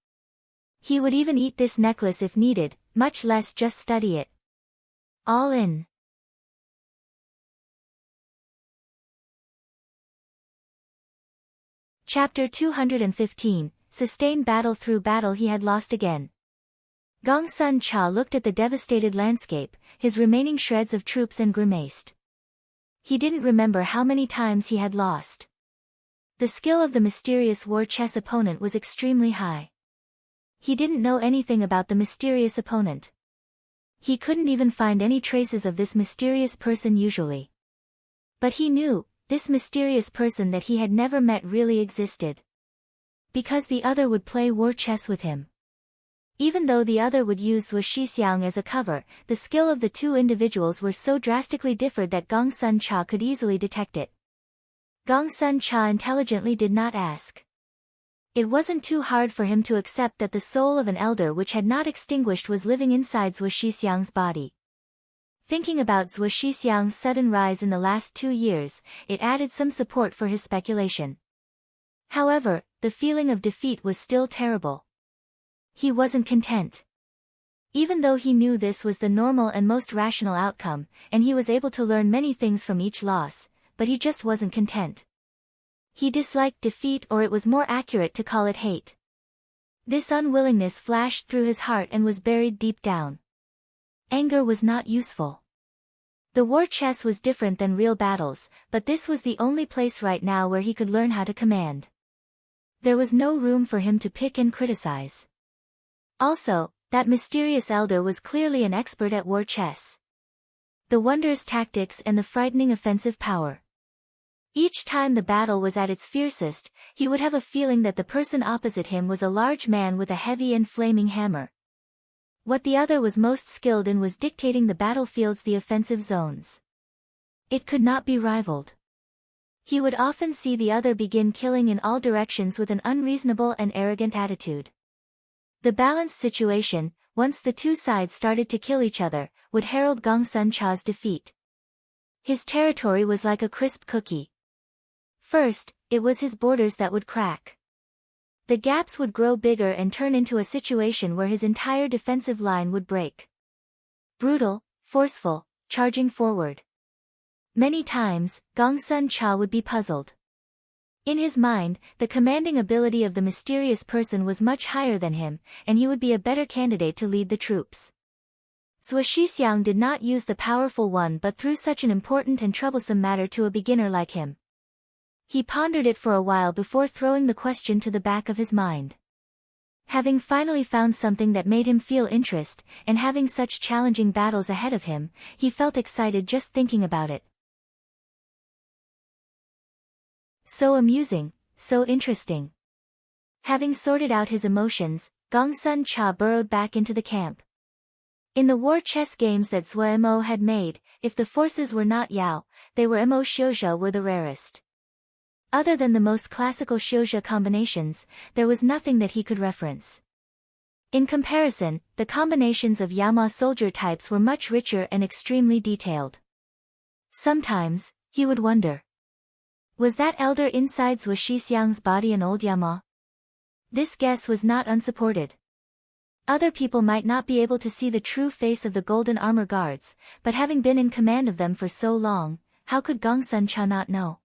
He would even eat this necklace if needed, much less just study it. All in. Chapter 215, Sustained Battle. Through battle he had lost again. Gongsun Cha looked at the devastated landscape, his remaining shreds of troops, and grimaced. He didn't remember how many times he had lost. The skill of the mysterious war chess opponent was extremely high. He didn't know anything about the mysterious opponent. He couldn't even find any traces of this mysterious person usually. But he knew, this mysterious person that he had never met really existed. Because the other would play war chess with him. Even though the other would use Zhuo Shixiang as a cover, the skill of the two individuals were so drastically different that Gongsun Cha could easily detect it. Gongsun Cha intelligently did not ask. It wasn't too hard for him to accept that the soul of an elder which had not extinguished was living inside Zhuo Shixiang's body. Thinking about Zhuo Shixiang's sudden rise in the last 2 years, it added some support for his speculation. However, the feeling of defeat was still terrible. He wasn't content. Even though he knew this was the normal and most rational outcome, and he was able to learn many things from each loss, but he just wasn't content. He disliked defeat, or it was more accurate to call it hate. This unwillingness flashed through his heart and was buried deep down. Anger was not useful. The war chess was different than real battles, but this was the only place right now where he could learn how to command. There was no room for him to pick and criticize. Also, that mysterious elder was clearly an expert at war chess. The wondrous tactics and the frightening offensive power. Each time the battle was at its fiercest, he would have a feeling that the person opposite him was a large man with a heavy and flaming hammer. What the other was most skilled in was dictating the battlefields, the offensive zones. It could not be rivaled. He would often see the other begin killing in all directions with an unreasonable and arrogant attitude. The balanced situation, once the two sides started to kill each other, would herald Gongsun Cha's defeat. His territory was like a crisp cookie. First, it was his borders that would crack. The gaps would grow bigger and turn into a situation where his entire defensive line would break. Brutal, forceful, charging forward. Many times, Gongsun Cha would be puzzled. In his mind, the commanding ability of the mysterious person was much higher than him, and he would be a better candidate to lead the troops. Zhuo Shixiang did not use the powerful one but threw such an important and troublesome matter to a beginner like him. He pondered it for a while before throwing the question to the back of his mind. Having finally found something that made him feel interest, and having such challenging battles ahead of him, he felt excited just thinking about it. So amusing, so interesting. Having sorted out his emotions, Gongsun Cha burrowed back into the camp. In the war chess games that Zhuo Mo had made, if the forces were not Yao, they were Mo Xiuzhe were the rarest. Other than the most classical Xiuzhe combinations, there was nothing that he could reference. In comparison, the combinations of Yama soldier types were much richer and extremely detailed. Sometimes, he would wonder. Was that elder inside Zhuo Shixiang's body an old Yama? This guess was not unsupported. Other people might not be able to see the true face of the golden armor guards, but having been in command of them for so long, how could Gongsun Cha not know?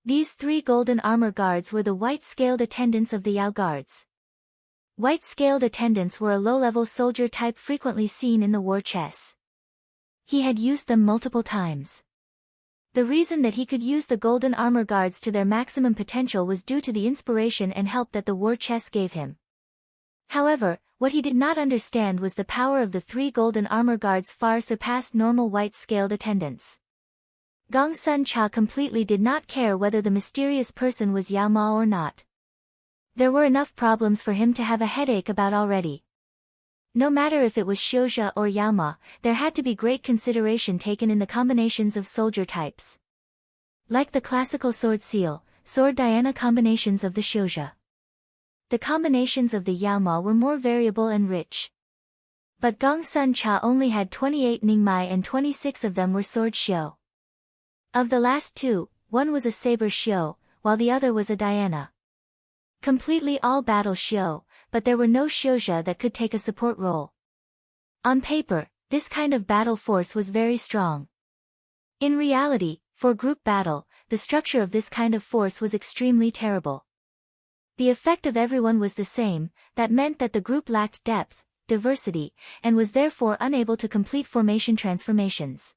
These 3 golden armor guards were the white-scaled attendants of the Yao guards. White-scaled attendants were a low-level soldier type frequently seen in the war chess. He had used them multiple times. The reason that he could use the golden armor guards to their maximum potential was due to the inspiration and help that the war chess gave him. However, what he did not understand was the power of the 3 golden armor guards far surpassed normal white-scaled attendants. Gongsun Cha completely did not care whether the mysterious person was Yao Ma or not. There were enough problems for him to have a headache about already. No matter if it was Xiuzhe or Yao Ma, there had to be great consideration taken in the combinations of soldier types. Like the classical sword seal, sword Diana combinations of the Xiuzhe. The combinations of the Yao Ma were more variable and rich. But Gongsun Cha only had 28 Ningmai and 26 of them were sword Xiu. Of the last 2, one was a saber Xiu, while the other was a Diana. Completely all battle Xiu, but there were no Xiuzhe that could take a support role. On paper, this kind of battle force was very strong. In reality, for group battle, the structure of this kind of force was extremely terrible. The effect of everyone was the same, that meant that the group lacked depth, diversity, and was therefore unable to complete formation transformations.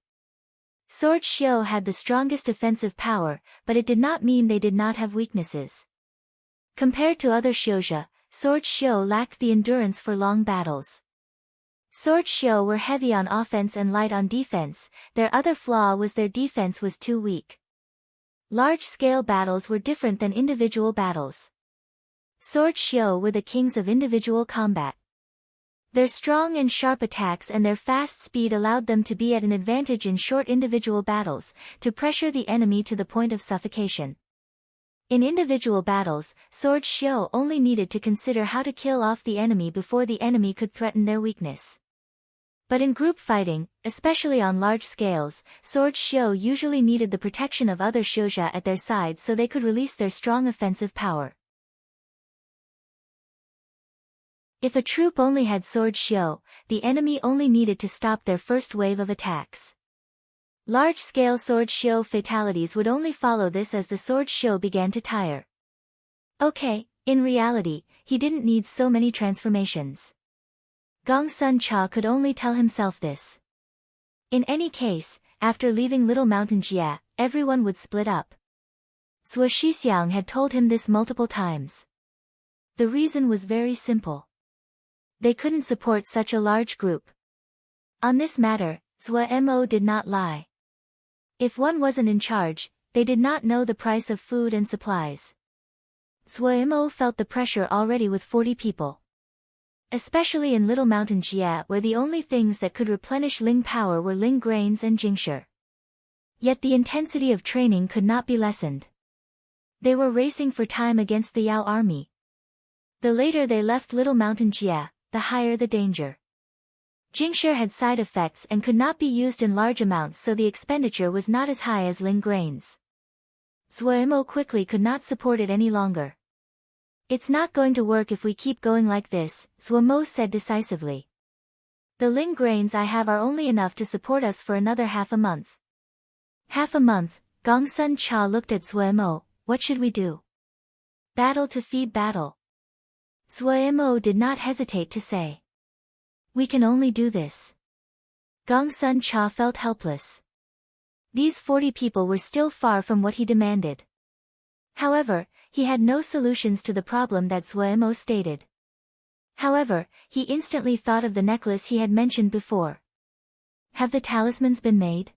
Sword Xiu had the strongest offensive power, but it did not mean they did not have weaknesses. Compared to other Xiuzhe, Sword Xiu lacked the endurance for long battles. Sword Xiu were heavy on offense and light on defense, their other flaw was their defense was too weak. Large-scale battles were different than individual battles. Sword Xiu were the kings of individual combat. Their strong and sharp attacks and their fast speed allowed them to be at an advantage in short individual battles, to pressure the enemy to the point of suffocation. In individual battles, Sword Xiu only needed to consider how to kill off the enemy before the enemy could threaten their weakness. But in group fighting, especially on large scales, Sword Xiu usually needed the protection of other Xiuzhe at their sides so they could release their strong offensive power. If a troop only had Sword Xiu, the enemy only needed to stop their first wave of attacks. Large-scale Sword Xiu fatalities would only follow this as the Sword Xiu began to tire. Okay, in reality, he didn't need so many transformations. Gongsun Cha could only tell himself this. In any case, after leaving Little Mountain Jia, everyone would split up. Zhuo Shixiang had told him this multiple times. The reason was very simple. They couldn't support such a large group. On this matter, Zhuo Mo did not lie. If one wasn't in charge, they did not know the price of food and supplies. Zhuo Mo felt the pressure already with 40 people. especially in Little Mountain Jie, where the only things that could replenish Ling power were Ling grains and Jingshi. Yet the intensity of training could not be lessened. They were racing for time against the Yao army. The later they left Little Mountain Jie, the higher the danger. Jingshi had side effects and could not be used in large amounts, so the expenditure was not as high as Ling grains. Zuomo quickly could not support it any longer. It's not going to work if we keep going like this, Zuomo said decisively. The Ling grains I have are only enough to support us for another half a month. Half a month, Gongsun Cha looked at Zuomo. What should we do? Battle to feed battle. Zuomo did not hesitate to say. We can only do this. Gongsun Cha felt helpless. These 40 people were still far from what he demanded. However, he had no solutions to the problem that Zuomo stated. However, he instantly thought of the necklace he had mentioned before. Have the talismans been made?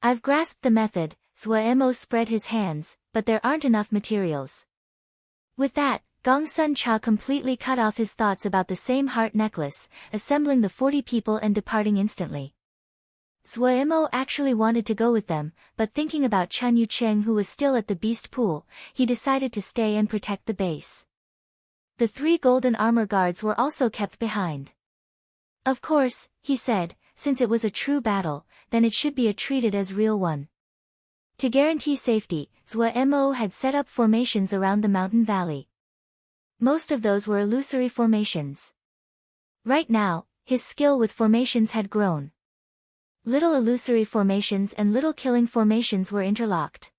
I've grasped the method, Zuomo spread his hands, but there aren't enough materials. With that, Gongsun Cha completely cut off his thoughts about the same heart necklace, assembling the 40 people and departing instantly. Zuomo actually wanted to go with them, but thinking about Chen Yucheng, who was still at the beast pool, he decided to stay and protect the base. The 3 golden armor guards were also kept behind. Of course, he said, since it was a true battle, then it should be treated as real one. To guarantee safety, Zuomo had set up formations around the mountain valley. Most of those were illusory formations. Right now, his skill with formations had grown. Little illusory formations and little killing formations were interlocked.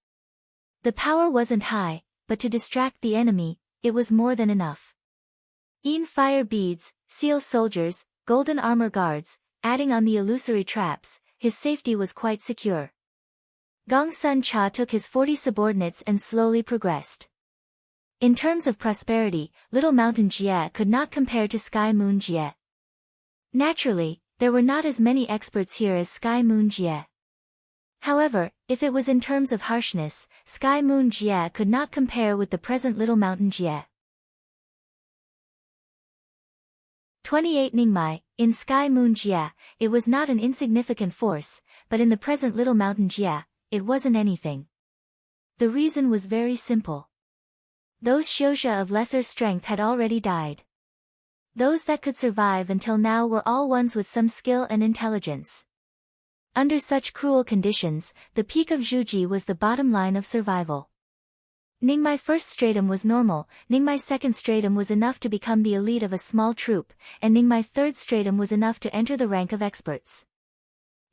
The power wasn't high, but to distract the enemy, it was more than enough. Fire beads, seal soldiers, golden armor guards, adding on the illusory traps, his safety was quite secure. Gongsun Cha took his 40 subordinates and slowly progressed. In terms of prosperity, Little Mountain Jie could not compare to Sky Moon Jie. Naturally, there were not as many experts here as Sky Moon Jie. However, if it was in terms of harshness, Sky Moon Jie could not compare with the present Little Mountain Jie. 28 Ningmai, in Sky Moon Jie, it was not an insignificant force, but in the present Little Mountain Jie, it wasn't anything. The reason was very simple. Those Xiuzha of lesser strength had already died. Those that could survive until now were all ones with some skill and intelligence. Under such cruel conditions, the peak of Zhuji was the bottom line of survival. Ningmai first stratum was normal, Ningmai second stratum was enough to become the elite of a small troop, and Ningmai third stratum was enough to enter the rank of experts.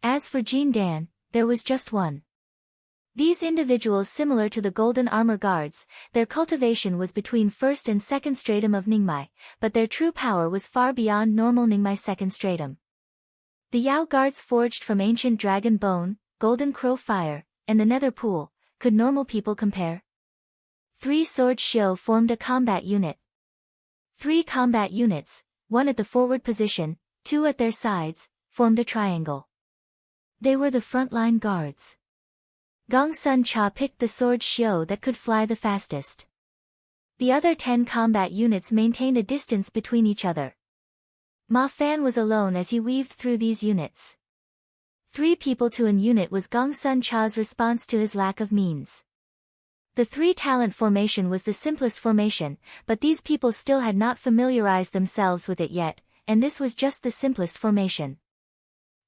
As for Jin Dan, there was just one. These individuals, similar to the golden armor guards, their cultivation was between first and second stratum of Ningmai, but their true power was far beyond normal Ningmai second stratum. The Yao guards forged from ancient dragon bone, golden crow fire, and the nether pool, could normal people compare? 3 sword shio formed a combat unit. 3 combat units, 1 at the forward position, 2 at their sides, formed a triangle. They were the frontline guards. Gongsun Cha picked the sword shio that could fly the fastest. The other 10 combat units maintained a distance between each other. Ma Fan was alone as he weaved through these units. 3 people to an unit was Gongsun Cha's response to his lack of means. The 3-talent formation was the simplest formation, but these people still had not familiarized themselves with it yet, and this was just the simplest formation.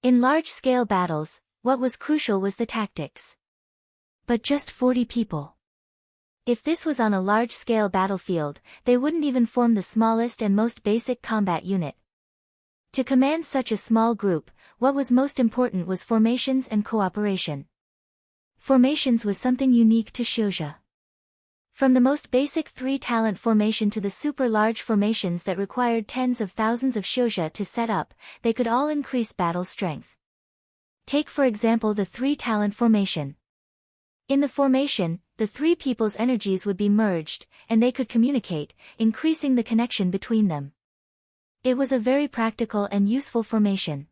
In large-scale battles, what was crucial was the tactics. But just 40 people. If this was on a large-scale battlefield, they wouldn't even form the smallest and most basic combat unit. To command such a small group, what was most important was formations and cooperation. Formations was something unique to Xiuzha. From the most basic 3-talent formation to the super-large formations that required tens of thousands of Xiuzha to set up, they could all increase battle strength. Take for example the 3-talent formation. In the formation, the 3 people's energies would be merged, and they could communicate, increasing the connection between them. It was a very practical and useful formation.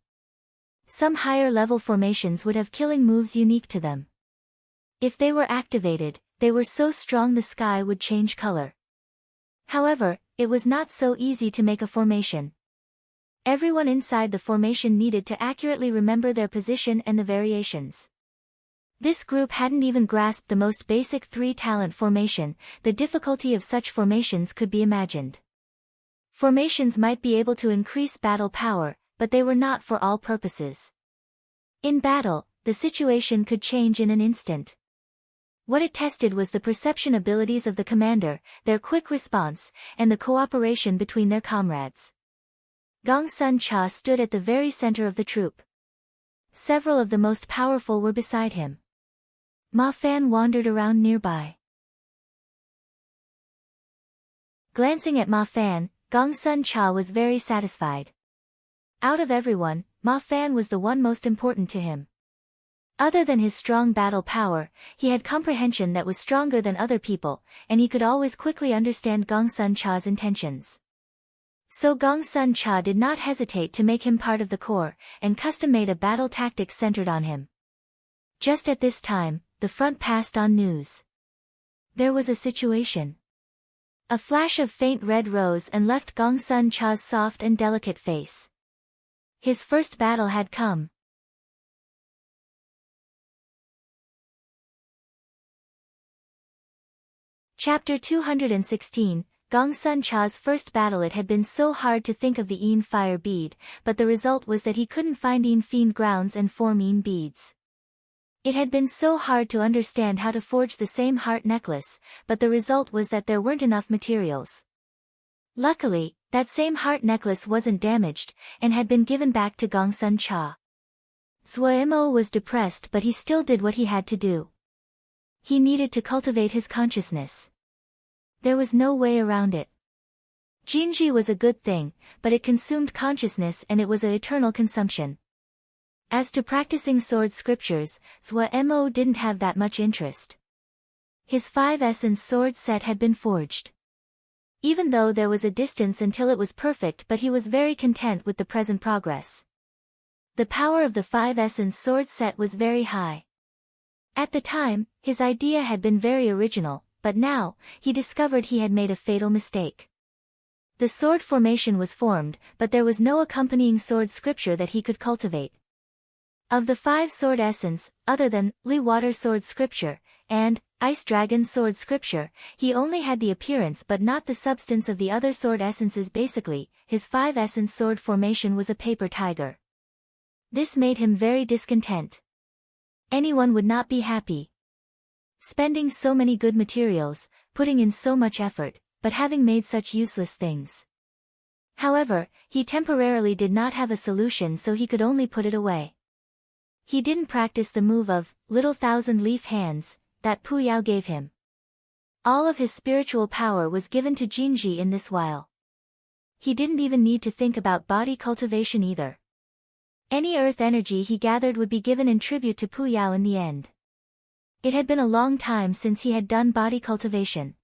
Some higher-level formations would have killing moves unique to them. If they were activated, they were so strong the sky would change color. However, it was not so easy to make a formation. Everyone inside the formation needed to accurately remember their position and the variations. This group hadn't even grasped the most basic three-talent formation. The difficulty of such formations could be imagined. Formations might be able to increase battle power, but they were not for all purposes. In battle, the situation could change in an instant. What it tested was the perception abilities of the commander, their quick response, and the cooperation between their comrades. Gong Sun Cha stood at the very center of the troop. Several of the most powerful were beside him. Ma Fan wandered around nearby. Glancing at Ma Fan, Gong Sun Cha was very satisfied. Out of everyone, Ma Fan was the one most important to him. Other than his strong battle power, he had comprehension that was stronger than other people, and he could always quickly understand Gong Sun Cha's intentions. So Gong Sun Cha did not hesitate to make him part of the corps, and custom-made a battle tactic centered on him. Just at this time, the front passed on news. There was a situation. A flash of faint red rose and left Gong Sun Cha's soft and delicate face. His first battle had come. Chapter 216, Gong Sun Cha's first battle. It had been so hard to think of the Een fire bead, but the result was that he couldn't find Een fiend grounds and form Een beads. It had been so hard to understand how to forge the same heart necklace, but the result was that there weren't enough materials. Luckily, that same heart necklace wasn't damaged, and had been given back to Gong Sun Cha. Zhuo was depressed, but he still did what he had to do. He needed to cultivate his consciousness. There was no way around it. Jinji was a good thing, but it consumed consciousness and it was an eternal consumption. As to practicing sword scriptures, Zhuo didn't have that much interest. His 5 essence sword set had been forged. Even though there was a distance until it was perfect, but he was very content with the present progress. The power of the 5 essence sword set was very high. At the time, his idea had been very original, but now, he discovered he had made a fatal mistake. The sword formation was formed, but there was no accompanying sword scripture that he could cultivate. Of the 5 sword essence, other than Li Water sword scripture and Ice Dragon sword scripture, he only had the appearance but not the substance of the other sword essences. Basically, his 5 essence sword formation was a paper tiger. This made him very discontent. Anyone would not be happy. Spending so many good materials, putting in so much effort, but having made such useless things. However, he temporarily did not have a solution, so he could only put it away. He didn't practice the move of little thousand-leaf hands that Pu Yao gave him. All of his spiritual power was given to Jinji in this while. He didn't even need to think about body cultivation either. Any earth energy he gathered would be given in tribute to Pu Yao in the end. It had been a long time since he had done body cultivation.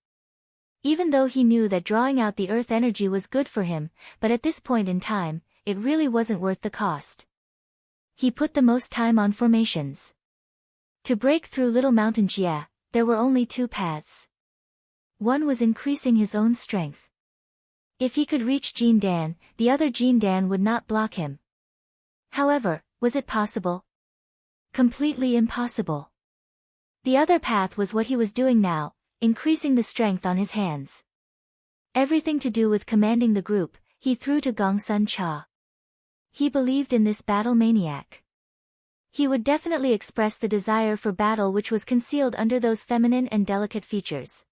Even though he knew that drawing out the earth energy was good for him, but at this point in time, it really wasn't worth the cost. He put the most time on formations. To break through Little Mountain Jia, there were only 2 paths. One was increasing his own strength. If he could reach Jin Dan, the other Jin Dan would not block him. However, was it possible? Completely impossible. The other path was what he was doing now, increasing the strength on his hands. Everything to do with commanding the group, he threw to Gong Sun Cha. He believed in this battle maniac. He would definitely express the desire for battle which was concealed under those feminine and delicate features.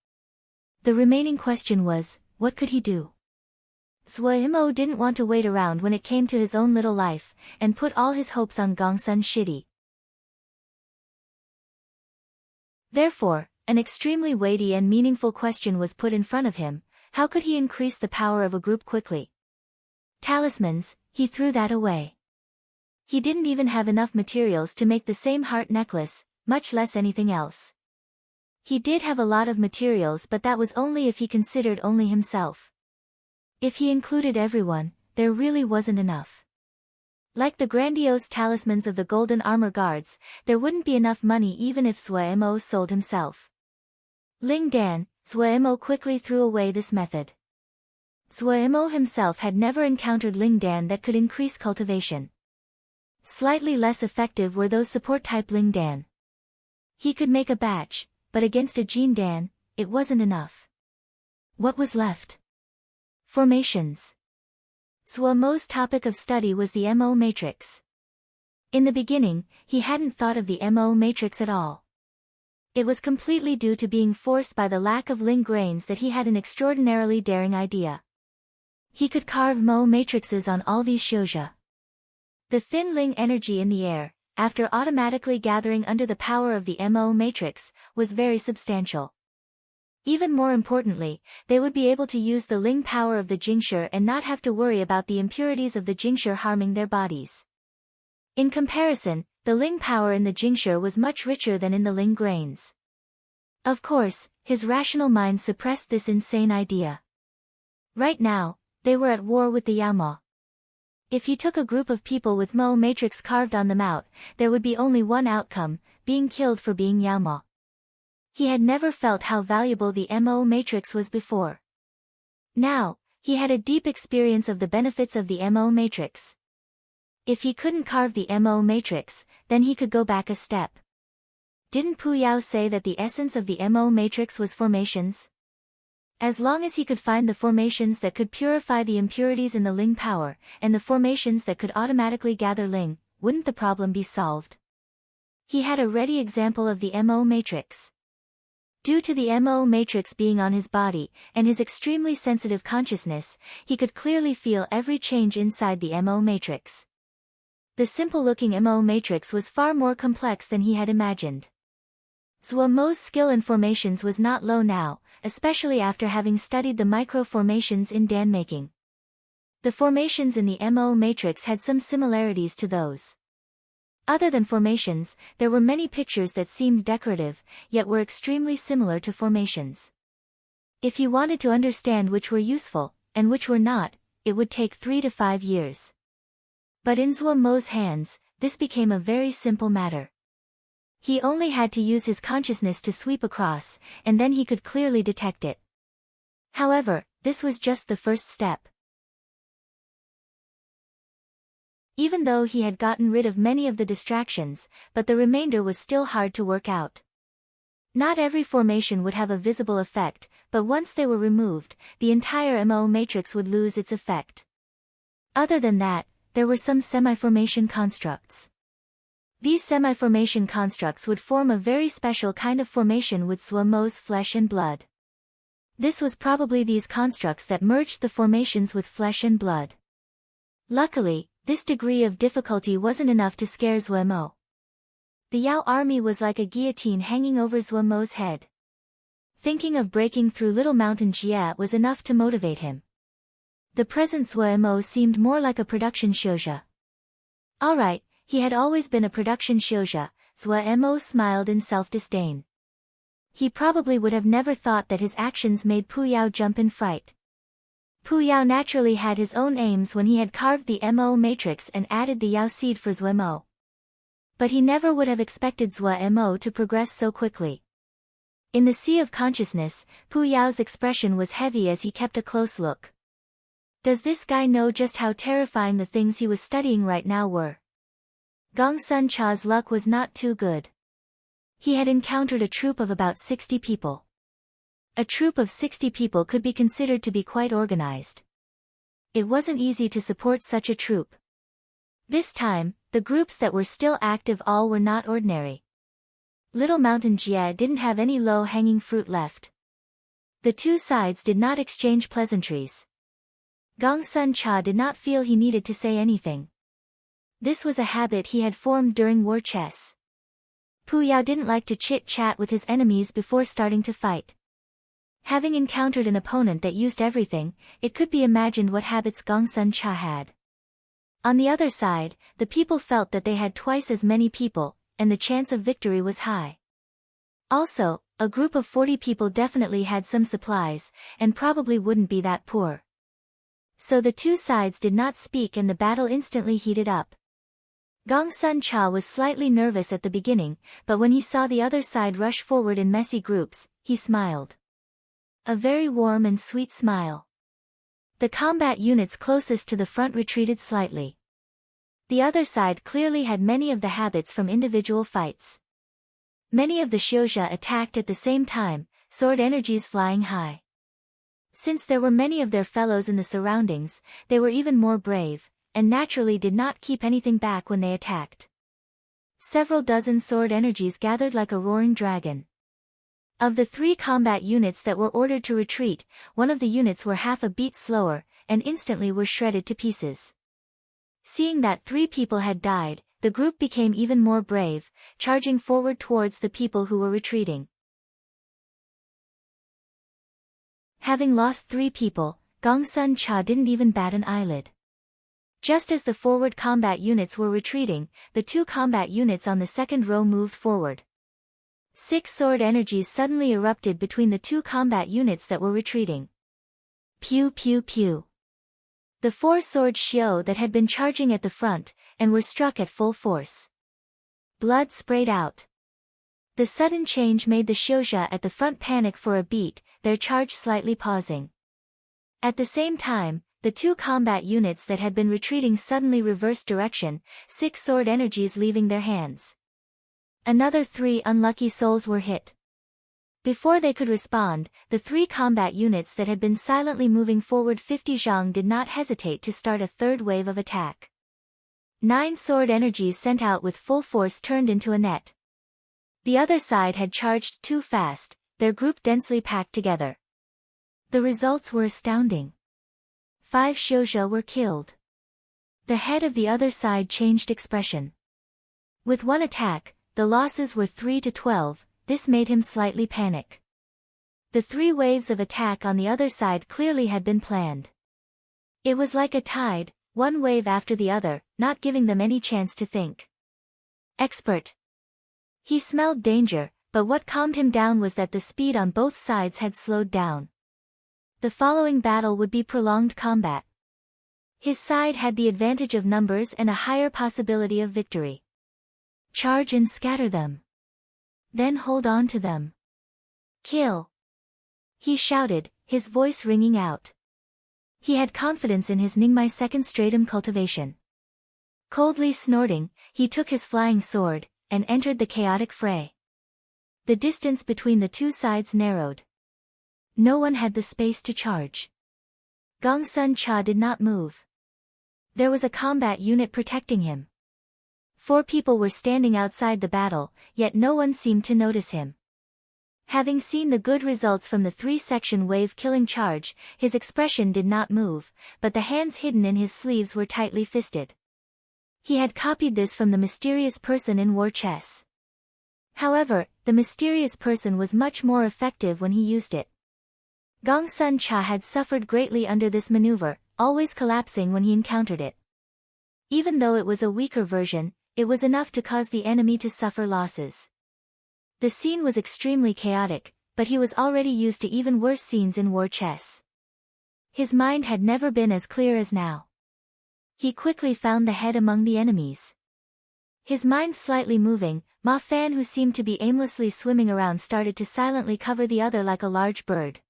The remaining question was, what could he do? Zhuo didn't want to wait around when it came to his own little life, and put all his hopes on Gong Sun Shidi. Therefore, an extremely weighty and meaningful question was put in front of him: how could he increase the power of a group quickly? Talismans, he threw that away. He didn't even have enough materials to make the same heart necklace, much less anything else. He did have a lot of materials, but that was only if he considered only himself. If he included everyone, there really wasn't enough. Like the grandiose talismans of the Golden Armor Guards, there wouldn't be enough money even if Zhuo sold himself. Ling Dan, Zhuo quickly threw away this method. Zhuemo himself had never encountered Lingdan that could increase cultivation. Slightly less effective were those support-type Lingdan. He could make a batch, but against a Jindan, it wasn't enough. What was left? Formations. Zhuemo's topic of study was the Mo matrix. In the beginning, he hadn't thought of the Mo matrix at all. It was completely due to being forced by the lack of Ling grains that he had an extraordinarily daring idea. He could carve Mo matrices on all these shouja. The thin Ling energy in the air, after automatically gathering under the power of the Mo matrix, was very substantial. Even more importantly, they would be able to use the Ling power of the Jingshi and not have to worry about the impurities of the Jingshi harming their bodies. In comparison, the Ling power in the Jingshi was much richer than in the Ling grains. Of course, his rational mind suppressed this insane idea. Right now, they were at war with the Yaoma. If he took a group of people with Mo matrix carved on them out, there would be only one outcome, being killed for being Yaoma. He had never felt how valuable the Mo matrix was before. Now, he had a deep experience of the benefits of the Mo matrix. If he couldn't carve the Mo matrix, then he could go back a step. Didn't Pu Yao say that the essence of the Mo matrix was formations? As long as he could find the formations that could purify the impurities in the Ling power, and the formations that could automatically gather Ling, wouldn't the problem be solved? He had a ready example of the Mo matrix. Due to the Mo matrix being on his body, and his extremely sensitive consciousness, he could clearly feel every change inside the Mo matrix. The simple-looking Mo matrix was far more complex than he had imagined. Zhuemo's skill in formations was not low now, especially after having studied the micro-formations in dan-making. The formations in the Mo matrix had some similarities to those. Other than formations, there were many pictures that seemed decorative, yet were extremely similar to formations. If you wanted to understand which were useful, and which were not, it would take 3 to 5 years. But in Zhuemo's hands, this became a very simple matter. He only had to use his consciousness to sweep across, and then he could clearly detect it. However, this was just the first step. Even though he had gotten rid of many of the distractions, but the remainder was still hard to work out. Not every formation would have a visible effect, but once they were removed, the entire Mo matrix would lose its effect. Other than that, there were some semi-formation constructs. These semi-formation constructs would form a very special kind of formation with Zhuemo's flesh and blood. This was probably these constructs that merged the formations with flesh and blood. Luckily, this degree of difficulty wasn't enough to scare Zhuemo. The Yao army was like a guillotine hanging over Zhuemo's head. Thinking of breaking through Little Mountain Jie was enough to motivate him. The present Zhuemo seemed more like a production shouja. Alright, he had always been a production shouja, Zhuemo smiled in self-disdain. He probably would have never thought that his actions made Pu Yao jump in fright. Pu Yao naturally had his own aims when he had carved the Mo matrix and added the Yao seed for Zhuemo. But he never would have expected Zhuemo to progress so quickly. In the sea of consciousness, Pu Yao's expression was heavy as he kept a close look. Does this guy know just how terrifying the things he was studying right now were? Gongsun Cha's luck was not too good. He had encountered a troop of about 60 people. A troop of 60 people could be considered to be quite organized. It wasn't easy to support such a troop. This time, the groups that were still active all were not ordinary. Little Mountain Jie didn't have any low-hanging fruit left. The two sides did not exchange pleasantries. Gongsun Cha did not feel he needed to say anything. This was a habit he had formed during war chess. Pu Yao didn't like to chit-chat with his enemies before starting to fight. Having encountered an opponent that used everything, it could be imagined what habits Gongsun Cha had. On the other side, the people felt that they had twice as many people, and the chance of victory was high. Also, a group of 40 people definitely had some supplies, and probably wouldn't be that poor. So the two sides did not speak and the battle instantly heated up. Gongsun Cha was slightly nervous at the beginning, but when he saw the other side rush forward in messy groups, he smiled. A very warm and sweet smile. The combat units closest to the front retreated slightly. The other side clearly had many of the habits from individual fights. Many of the Xiuzha attacked at the same time, sword energies flying high. Since there were many of their fellows in the surroundings, they were even more brave, and naturally did not keep anything back when they attacked. Several dozen sword energies gathered like a roaring dragon. Of the 3 combat units that were ordered to retreat, one of the units were half a beat slower, and instantly were shredded to pieces. Seeing that 3 people had died, the group became even more brave, charging forward towards the people who were retreating. Having lost 3 people, Gongsun Cha didn't even bat an eyelid. Just as the forward combat units were retreating, the 2 combat units on the second row moved forward. 6 sword energies suddenly erupted between the 2 combat units that were retreating. Pew pew pew. The 4 swords Xiu that had been charging at the front, and were struck at full force. Blood sprayed out. The sudden change made the Xiuzha at the front panic for a beat, their charge slightly pausing. At the same time, the 2 combat units that had been retreating suddenly reversed direction, 6 sword energies leaving their hands. Another 3 unlucky souls were hit. Before they could respond, the 3 combat units that had been silently moving forward 50 zhang did not hesitate to start a third wave of attack. 9 sword energies sent out with full force turned into a net. The other side had charged too fast, their group densely packed together. The results were astounding. 5 Xiuzha were killed. The head of the other side changed expression. With one attack, the losses were 3 to 12, this made him slightly panic. The 3 waves of attack on the other side clearly had been planned. It was like a tide, one wave after the other, not giving them any chance to think. Expert. He smelled danger, but what calmed him down was that the speed on both sides had slowed down. The following battle would be prolonged combat. His side had the advantage of numbers and a higher possibility of victory. Charge and scatter them. Then hold on to them. Kill. He shouted, his voice ringing out. He had confidence in his Ningmai second stratum cultivation. Coldly snorting, he took his flying sword, and entered the chaotic fray. The distance between the 2 sides narrowed. No one had the space to charge. Gongsun Cha did not move. There was a combat unit protecting him. 4 people were standing outside the battle, yet no one seemed to notice him. Having seen the good results from the 3-section wave killing charge, his expression did not move, but the hands hidden in his sleeves were tightly fisted. He had copied this from the mysterious person in war chess. However, the mysterious person was much more effective when he used it. Gongsun Cha had suffered greatly under this maneuver, always collapsing when he encountered it. Even though it was a weaker version, it was enough to cause the enemy to suffer losses. The scene was extremely chaotic, but he was already used to even worse scenes in war chess. His mind had never been as clear as now. He quickly found the head among the enemies. His mind slightly moving, Ma Fan, who seemed to be aimlessly swimming around, started to silently cover the other like a large bird.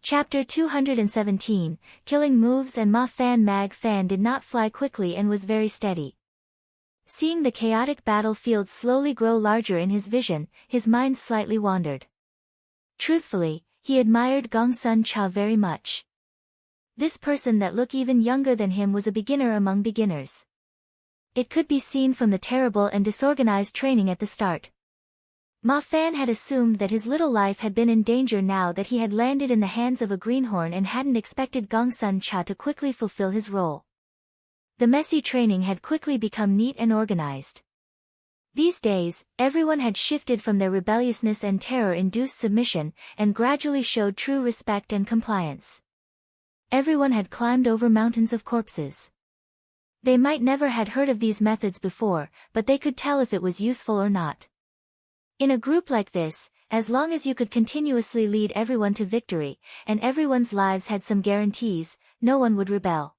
Chapter 217, Killing Moves. And Ma Fan Mag Fan did not fly quickly and was very steady. Seeing the chaotic battlefield slowly grow larger in his vision, his mind slightly wandered. Truthfully, he admired Gongsun Cha very much. This person that looked even younger than him was a beginner among beginners. It could be seen from the terrible and disorganized training at the start. Ma Fan had assumed that his little life had been in danger now that he had landed in the hands of a greenhorn, and hadn't expected Gongsun Cha to quickly fulfill his role. The messy training had quickly become neat and organized. These days, everyone had shifted from their rebelliousness and terror-induced submission, and gradually showed true respect and compliance. Everyone had climbed over mountains of corpses. They might never had heard of these methods before, but they could tell if it was useful or not. In a group like this, as long as you could continuously lead everyone to victory, and everyone's lives had some guarantees, no one would rebel.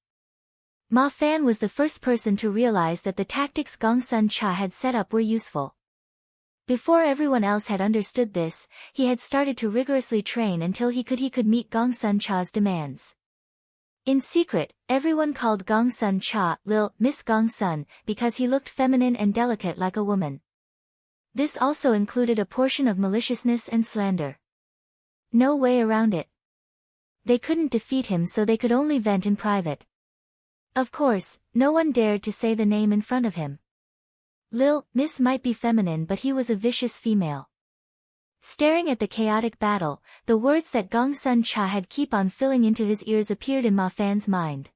Ma Fan was the first person to realize that the tactics Gongsun Cha had set up were useful. Before everyone else had understood this, he had started to rigorously train until he could meet Gongsun Cha's demands. In secret, everyone called Gongsun Cha Lil Miss Gongsun because he looked feminine and delicate like a woman. This also included a portion of maliciousness and slander. No way around it. They couldn't defeat him, so they could only vent in private. Of course, no one dared to say the name in front of him. Lil Miss might be feminine, but he was a vicious female. Staring at the chaotic battle, the words that Gongsun Cha had keep on filling into his ears appeared in Ma Fan's mind.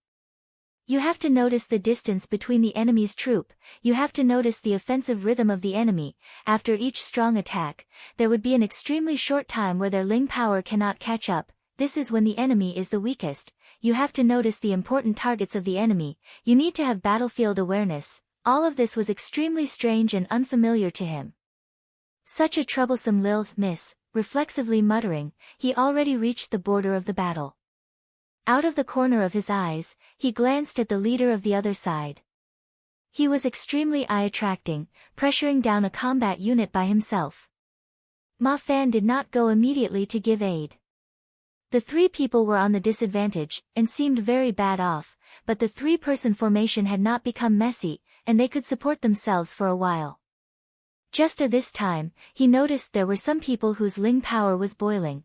You have to notice the distance between the enemy's troop, you have to notice the offensive rhythm of the enemy. After each strong attack, there would be an extremely short time where their Ling power cannot catch up. This is when the enemy is the weakest. You have to notice the important targets of the enemy, you need to have battlefield awareness. All of this was extremely strange and unfamiliar to him. Such a troublesome Lil Miss, reflexively muttering, he already reached the border of the battle. Out of the corner of his eyes, he glanced at the leader of the other side. He was extremely eye-attracting, pressuring down a combat unit by himself. Ma Fan did not go immediately to give aid. The three people were on the disadvantage, and seemed very bad off, but the three-person formation had not become messy, and they could support themselves for a while. Just at this time, he noticed there were some people whose Ling power was boiling.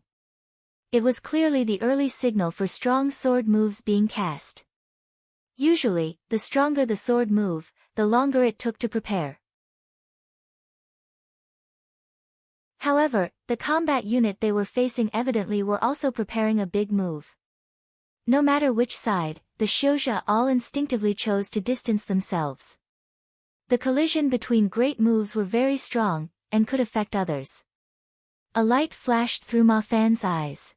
It was clearly the early signal for strong sword moves being cast. Usually, the stronger the sword move, the longer it took to prepare. However, the combat unit they were facing evidently were also preparing a big move. No matter which side, the Xiuzha all instinctively chose to distance themselves. The collision between great moves were very strong, and could affect others. A light flashed through Ma Fan's eyes.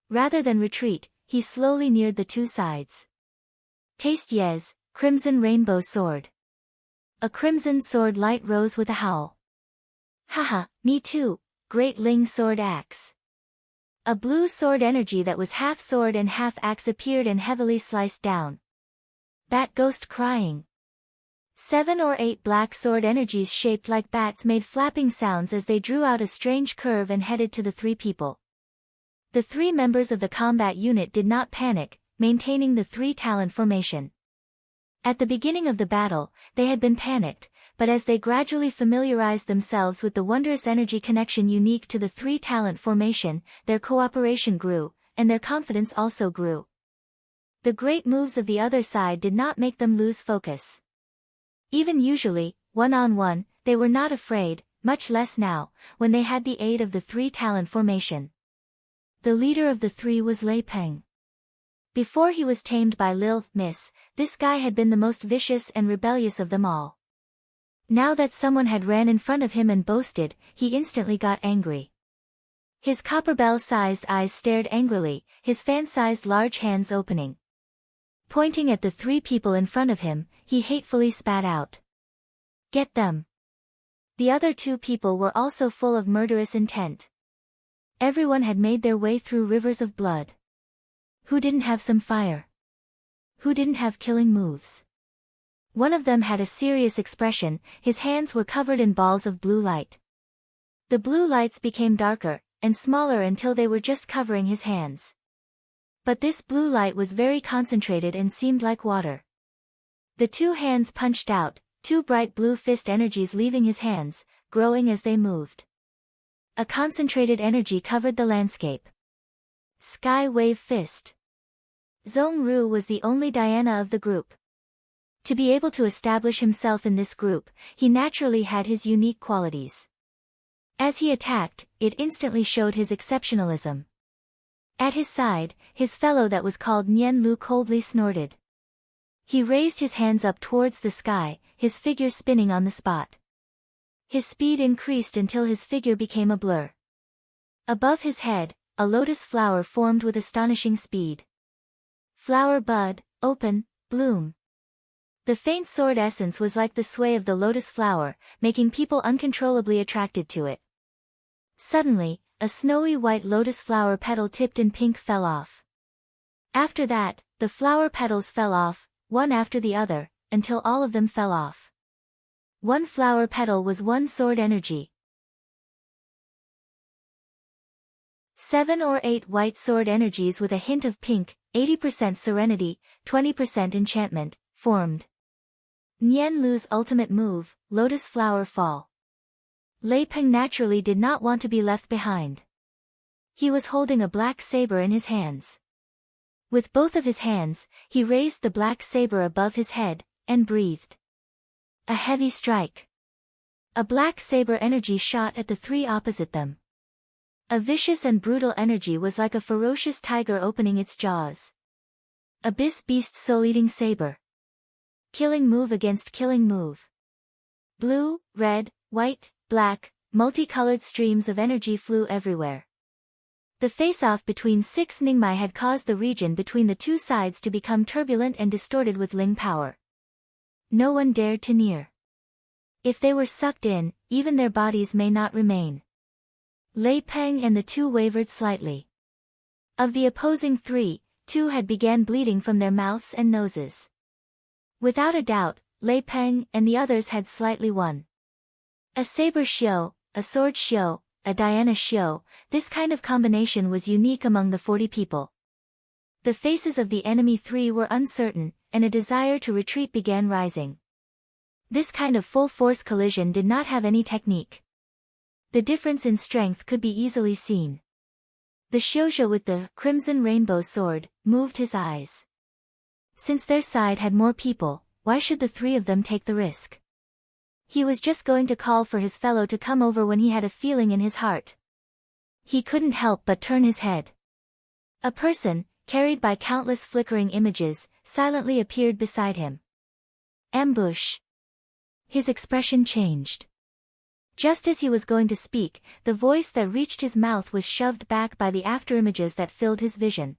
Rather than retreat, he slowly neared the two sides. Taste Yes, Crimson Rainbow Sword. A crimson sword light rose with a howl. Haha, me too, Great Ling Sword Axe. A blue sword energy that was half sword and half axe appeared and heavily sliced down. Bat Ghost crying. 7 or 8 black sword energies shaped like bats made flapping sounds as they drew out a strange curve and headed to the three people. The three members of the combat unit did not panic, maintaining the three-talent formation. At the beginning of the battle, they had been panicked, but as they gradually familiarized themselves with the wondrous energy connection unique to the three-talent formation, their cooperation grew, and their confidence also grew. The great moves of the other side did not make them lose focus. Even usually, one-on-one, they were not afraid, much less now, when they had the aid of the three-talent formation. The leader of the three was Lei Peng. Before he was tamed by Lil Miss, this guy had been the most vicious and rebellious of them all. Now that someone had ran in front of him and boasted, he instantly got angry. His copper bell-sized eyes stared angrily, his fan-sized large hands opening. Pointing at the three people in front of him, he hatefully spat out. Get them. The other two people were also full of murderous intent. Everyone had made their way through rivers of blood. Who didn't have some fire? Who didn't have killing moves? One of them had a serious expression, his hands were covered in balls of blue light. The blue lights became darker, and smaller until they were just covering his hands. But this blue light was very concentrated and seemed like water. The two hands punched out, two bright blue fist energies leaving his hands, growing as they moved. A concentrated energy covered the landscape. Sky Wave Fist. Zhong Ru was the only Diana of the group. To be able to establish himself in this group, he naturally had his unique qualities. As he attacked, it instantly showed his exceptionalism. At his side, his fellow that was called Nian Lu coldly snorted. He raised his hands up towards the sky, his figure spinning on the spot. His speed increased until his figure became a blur. Above his head, a lotus flower formed with astonishing speed. Flower bud, open, bloom. The faint sword essence was like the sway of the lotus flower, making people uncontrollably attracted to it. Suddenly, a snowy white lotus flower petal tipped in pink fell off. After that, the flower petals fell off, one after the other, until all of them fell off. One flower petal was one sword energy, 7 or 8 white sword energies with a hint of pink, 80% serenity, 20% enchantment, formed. Nian Lu's ultimate move, Lotus Flower Fall. Lei Peng naturally did not want to be left behind. He was holding a black saber in his hands. With both of his hands, he raised the black saber above his head, and breathed. A heavy strike. A black saber energy shot at the three opposite them. A vicious and brutal energy was like a ferocious tiger opening its jaws. Abyss Beast Soul-Eating Saber. Killing move against killing move. Blue, red, white, black, multicolored streams of energy flew everywhere. The face-off between 6 Ningmai had caused the region between the two sides to become turbulent and distorted with Ling power. No one dared to near. If they were sucked in, even their bodies may not remain. Lei Peng and the two wavered slightly. Of the opposing 3, 2 had began bleeding from their mouths and noses. Without a doubt, Lei Peng and the others had slightly won. A saber xiu, a sword xiu, a Diana xiu, this kind of combination was unique among the 40 people. The faces of the enemy 3 were uncertain, and a desire to retreat began rising. This kind of full-force collision did not have any technique. The difference in strength could be easily seen. The Xiuzhe with the crimson rainbow sword moved his eyes. Since their side had more people, why should the 3 of them take the risk? He was just going to call for his fellow to come over when he had a feeling in his heart. He couldn't help but turn his head. A person, carried by countless flickering images, silently appeared beside him. Ambush. His expression changed. Just as he was going to speak, the voice that reached his mouth was shoved back by the afterimages that filled his vision.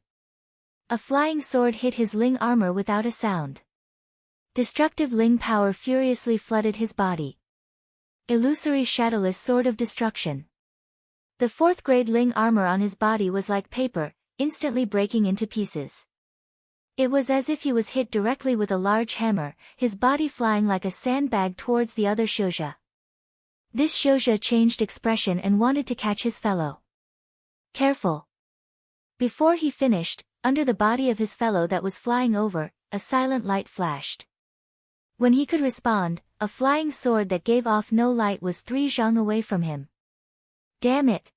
A flying sword hit his Ling armor without a sound. Destructive Ling power furiously flooded his body. Illusory shadowless sword of destruction. The 4th grade Ling armor on his body was like paper, instantly breaking into pieces. It was as if he was hit directly with a large hammer, his body flying like a sandbag towards the other Xiuzhe. This Xiuzhe changed expression and wanted to catch his fellow. Careful. Before he finished, under the body of his fellow that was flying over, a silent light flashed. When he could respond, a flying sword that gave off no light was 3 zhang away from him. Damn it!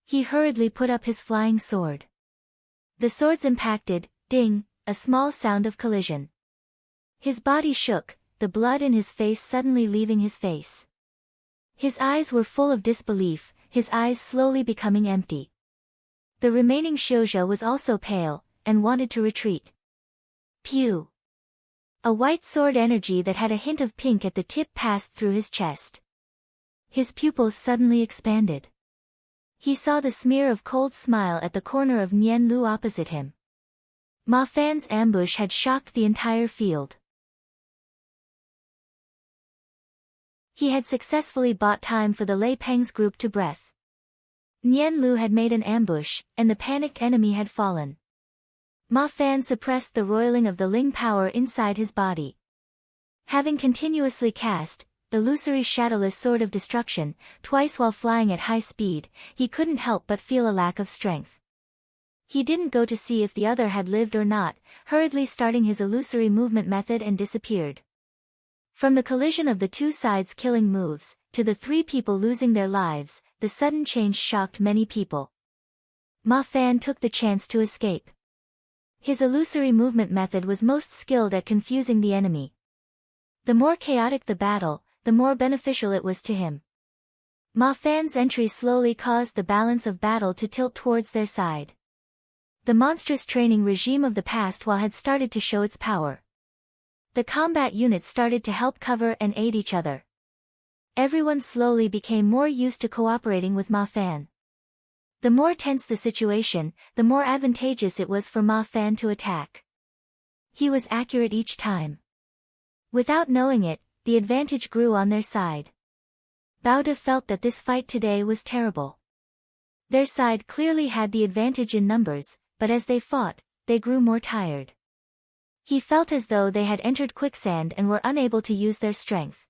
He hurriedly put up his flying sword. The swords impacted, ding, a small sound of collision. His body shook, the blood in his face suddenly leaving his face. His eyes were full of disbelief, his eyes slowly becoming empty. The remaining Xiuzhe was also pale, and wanted to retreat. Pew! A white sword energy that had a hint of pink at the tip passed through his chest. His pupils suddenly expanded. He saw the smear of cold smile at the corner of Nian Lu opposite him. Ma Fan's ambush had shocked the entire field. He had successfully bought time for the Lei Peng's group to breath. Nian Lu had made an ambush, and the panicked enemy had fallen. Ma Fan suppressed the roiling of the Ling power inside his body. Having continuously cast illusory shadowless sword of destruction, twice while flying at high speed, he couldn't help but feel a lack of strength. He didn't go to see if the other had lived or not, hurriedly starting his illusory movement method and disappeared. From the collision of the two sides killing moves, to the 3 people losing their lives, the sudden change shocked many people. Ma Fan took the chance to escape. His illusory movement method was most skilled at confusing the enemy. The more chaotic the battle, the more beneficial it was to him. Ma Fan's entry slowly caused the balance of battle to tilt towards their side. The monstrous training regime of the past while had started to show its power. The combat units started to help cover and aid each other. Everyone slowly became more used to cooperating with Ma Fan. The more tense the situation, the more advantageous it was for Ma Fan to attack. He was accurate each time. Without knowing it, the advantage grew on their side. Bao De felt that this fight today was terrible. Their side clearly had the advantage in numbers, but as they fought, they grew more tired. He felt as though they had entered quicksand and were unable to use their strength.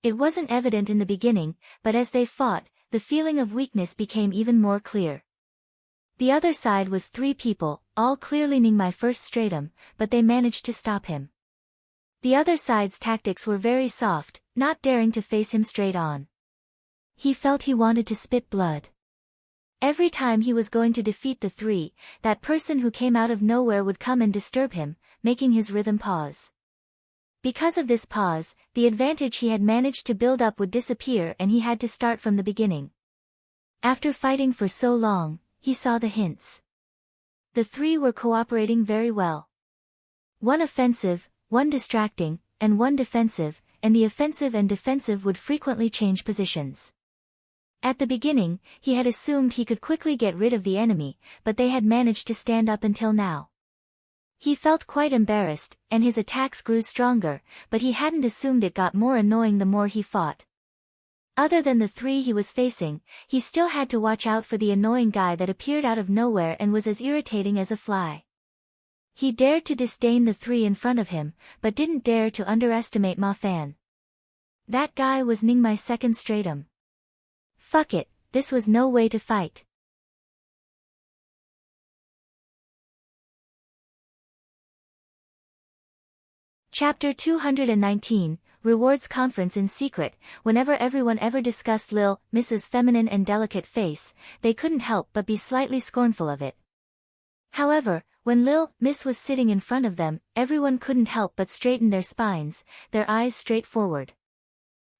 It wasn't evident in the beginning, but as they fought, the feeling of weakness became even more clear. The other side was 3 people, all clearly Ningmai first stratum, but they managed to stop him. The other side's tactics were very soft, not daring to face him straight on. He felt he wanted to spit blood. Every time he was going to defeat the 3, that person who came out of nowhere would come and disturb him, making his rhythm pause. Because of this pause, the advantage he had managed to build up would disappear and he had to start from the beginning. After fighting for so long, he saw the hints. The 3 were cooperating very well. 1 offensive, 1 distracting, and 1 defensive, and the offensive and defensive would frequently change positions. At the beginning, he had assumed he could quickly get rid of the enemy, but they had managed to stand up until now. He felt quite embarrassed, and his attacks grew stronger, but he hadn't assumed it got more annoying the more he fought. Other than the 3 he was facing, he still had to watch out for the annoying guy that appeared out of nowhere and was as irritating as a fly. He dared to disdain the 3 in front of him, but didn't dare to underestimate Ma Fan. That guy was Ningmai's second stratum. Fuck it, this was no way to fight. Chapter 219, Rewards Conference in Secret. Whenever everyone ever discussed Lil Miss's feminine and delicate face, they couldn't help but be slightly scornful of it. However, when Lil Miss was sitting in front of them, everyone couldn't help but straighten their spines, their eyes straight forward.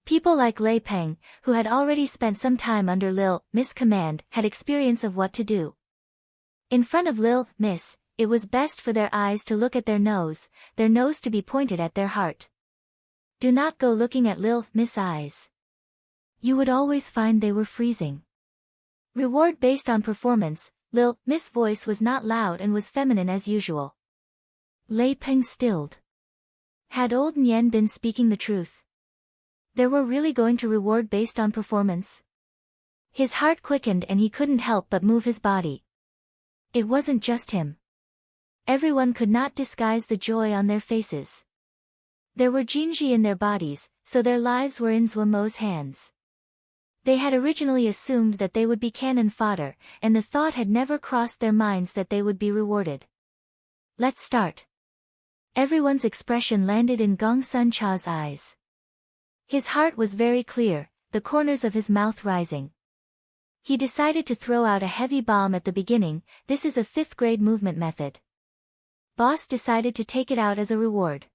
People like Lei Peng, who had already spent some time under Lil Miss' command, had experience of what to do. In front of Lil Miss, it was best for their eyes to look at their nose to be pointed at their heart. Do not go looking at Lil Miss' eyes. You would always find they were freezing. Reward based on performance. Lil Miss' voice was not loud and was feminine as usual. Lei Peng stilled. Had old Nian been speaking the truth? They were really going to reward based on performance? His heart quickened and he couldn't help but move his body. It wasn't just him. Everyone could not disguise the joy on their faces. There were Jinji in their bodies, so their lives were in Zuomo's hands. They had originally assumed that they would be cannon fodder, and the thought had never crossed their minds that they would be rewarded. Let's start. Everyone's expression landed in Gong Sun Cha's eyes. His heart was very clear, the corners of his mouth rising. He decided to throw out a heavy bomb at the beginning. This is a 5th grade movement method. Boss decided to take it out as a reward.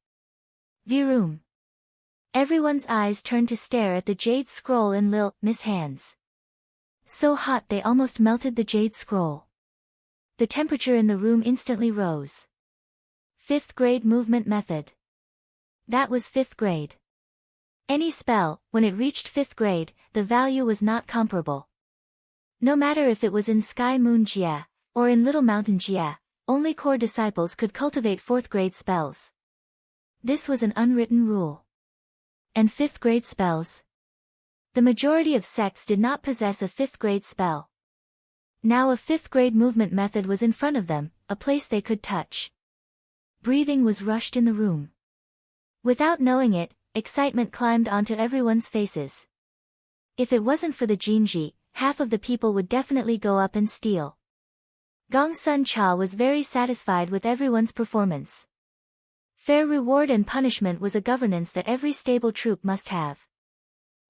Virum. Everyone's eyes turned to stare at the jade scroll in Lil Miss' hands. So hot they almost melted the jade scroll. The temperature in the room instantly rose. 5th grade movement method. That was 5th grade. Any spell, when it reached 5th grade, the value was not comparable. No matter if it was in Sky Moon Jia, or in Little Mountain Jia, only core disciples could cultivate 4th grade spells. This was an unwritten rule. And 5th grade spells? The majority of sects did not possess a 5th grade spell. Now a 5th grade movement method was in front of them, a place they could touch. Breathing was rushed in the room. Without knowing it, excitement climbed onto everyone's faces. If it wasn't for the Jinji, half of the people would definitely go up and steal. Gong Sun Cha was very satisfied with everyone's performance. Fair reward and punishment was a governance that every stable troop must have.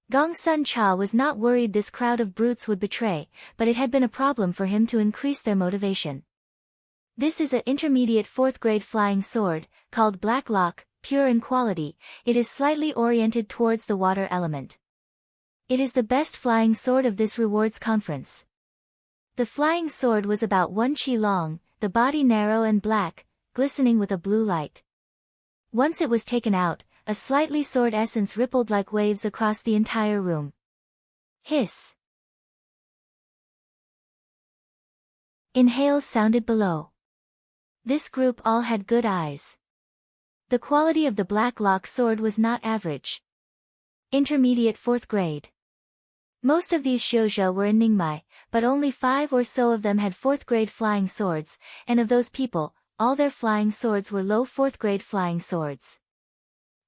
Gong Sun Cha was not worried this crowd of brutes would betray, but it had been a problem for him to increase their motivation. This is an intermediate 4th grade flying sword, called Black Lock, pure in quality. It is slightly oriented towards the water element. It is the best flying sword of this rewards conference. The flying sword was about 1 chi long, the body narrow and black, glistening with a blue light. Once it was taken out, a slightly sword essence rippled like waves across the entire room. Hiss. Inhales sounded below. This group all had good eyes. The quality of the Black Lock sword was not average. Intermediate 4th grade. Most of these shoujo were in Ningmai, but only 5 or so of them had 4th grade flying swords, and of those people, all their flying swords were low 4th grade flying swords.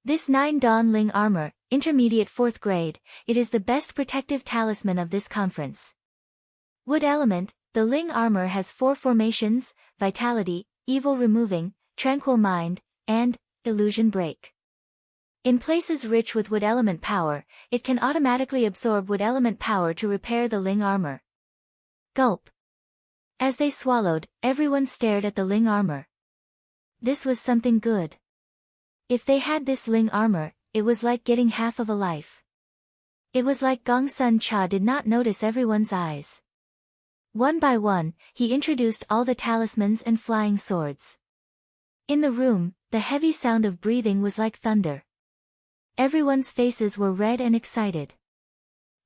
This 9 Dawn Ling armor, intermediate 4th grade, it is the best protective talisman of this conference. Wood element, The Ling armor has 4 formations: vitality, evil removing, tranquil mind, and illusion break. In places rich with wood element power, it can automatically absorb wood element power to repair the Ling armor. Gulp. As they swallowed, everyone stared at the Ling armor. This was something good. If they had this Ling armor, it was like getting half of a life. It was like Gong Sun Cha did not notice everyone's eyes. One by one, he introduced all the talismans and flying swords. In the room, the heavy sound of breathing was like thunder. Everyone's faces were red and excited.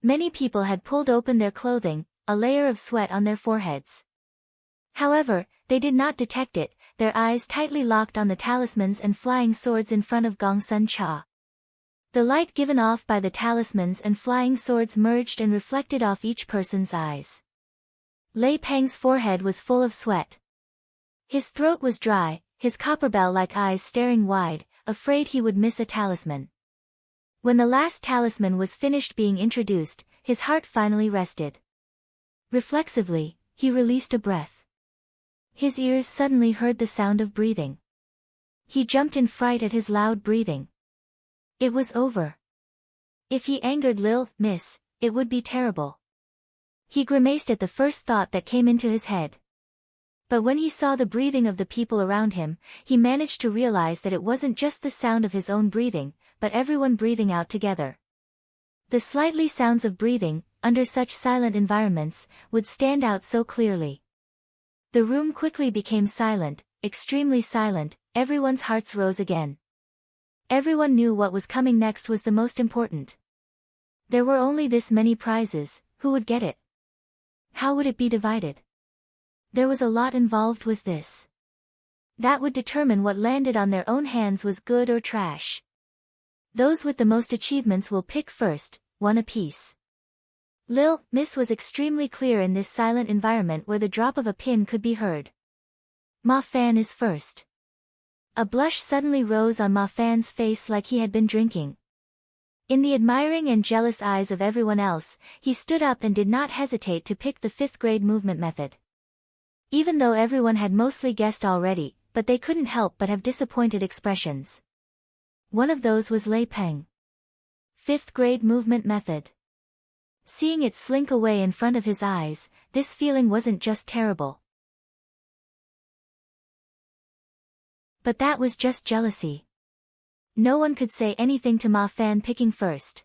Many people had pulled open their clothing, a layer of sweat on their foreheads. However, they did not detect it, their eyes tightly locked on the talismans and flying swords in front of Gong Sun Cha. The light given off by the talismans and flying swords merged and reflected off each person's eyes. Lei Peng's forehead was full of sweat. His throat was dry, his copper bell-like eyes staring wide, afraid he would miss a talisman. When the last talisman was finished being introduced, his heart finally rested. Reflexively, he released a breath. His ears suddenly heard the sound of breathing. He jumped in fright at his loud breathing. It was over. If he angered Lil Miss, it would be terrible. He grimaced at the first thought that came into his head. But when he saw the breathing of the people around him, he managed to realize that it wasn't just the sound of his own breathing, but everyone breathing out together. The slightly sounds of breathing, under such silent environments, would stand out so clearly. The room quickly became silent, extremely silent, everyone's hearts rose again. Everyone knew what was coming next was the most important. There were only this many prizes, who would get it? How would it be divided? There was a lot involved, was this. That would determine what landed on their own hands was good or trash. Those with the most achievements will pick first, one apiece. Lil Miss was extremely clear in this silent environment where the drop of a pin could be heard. Ma Fan is first. A blush suddenly rose on Ma Fan's face like he had been drinking. In the admiring and jealous eyes of everyone else, he stood up and did not hesitate to pick the 5th grade movement method. Even though everyone had mostly guessed already, but they couldn't help but have disappointed expressions. One of those was Lei Peng. 5th grade movement method. Seeing it slink away in front of his eyes, this feeling wasn't just terrible. But that was just jealousy. No one could say anything to Ma Fan picking first.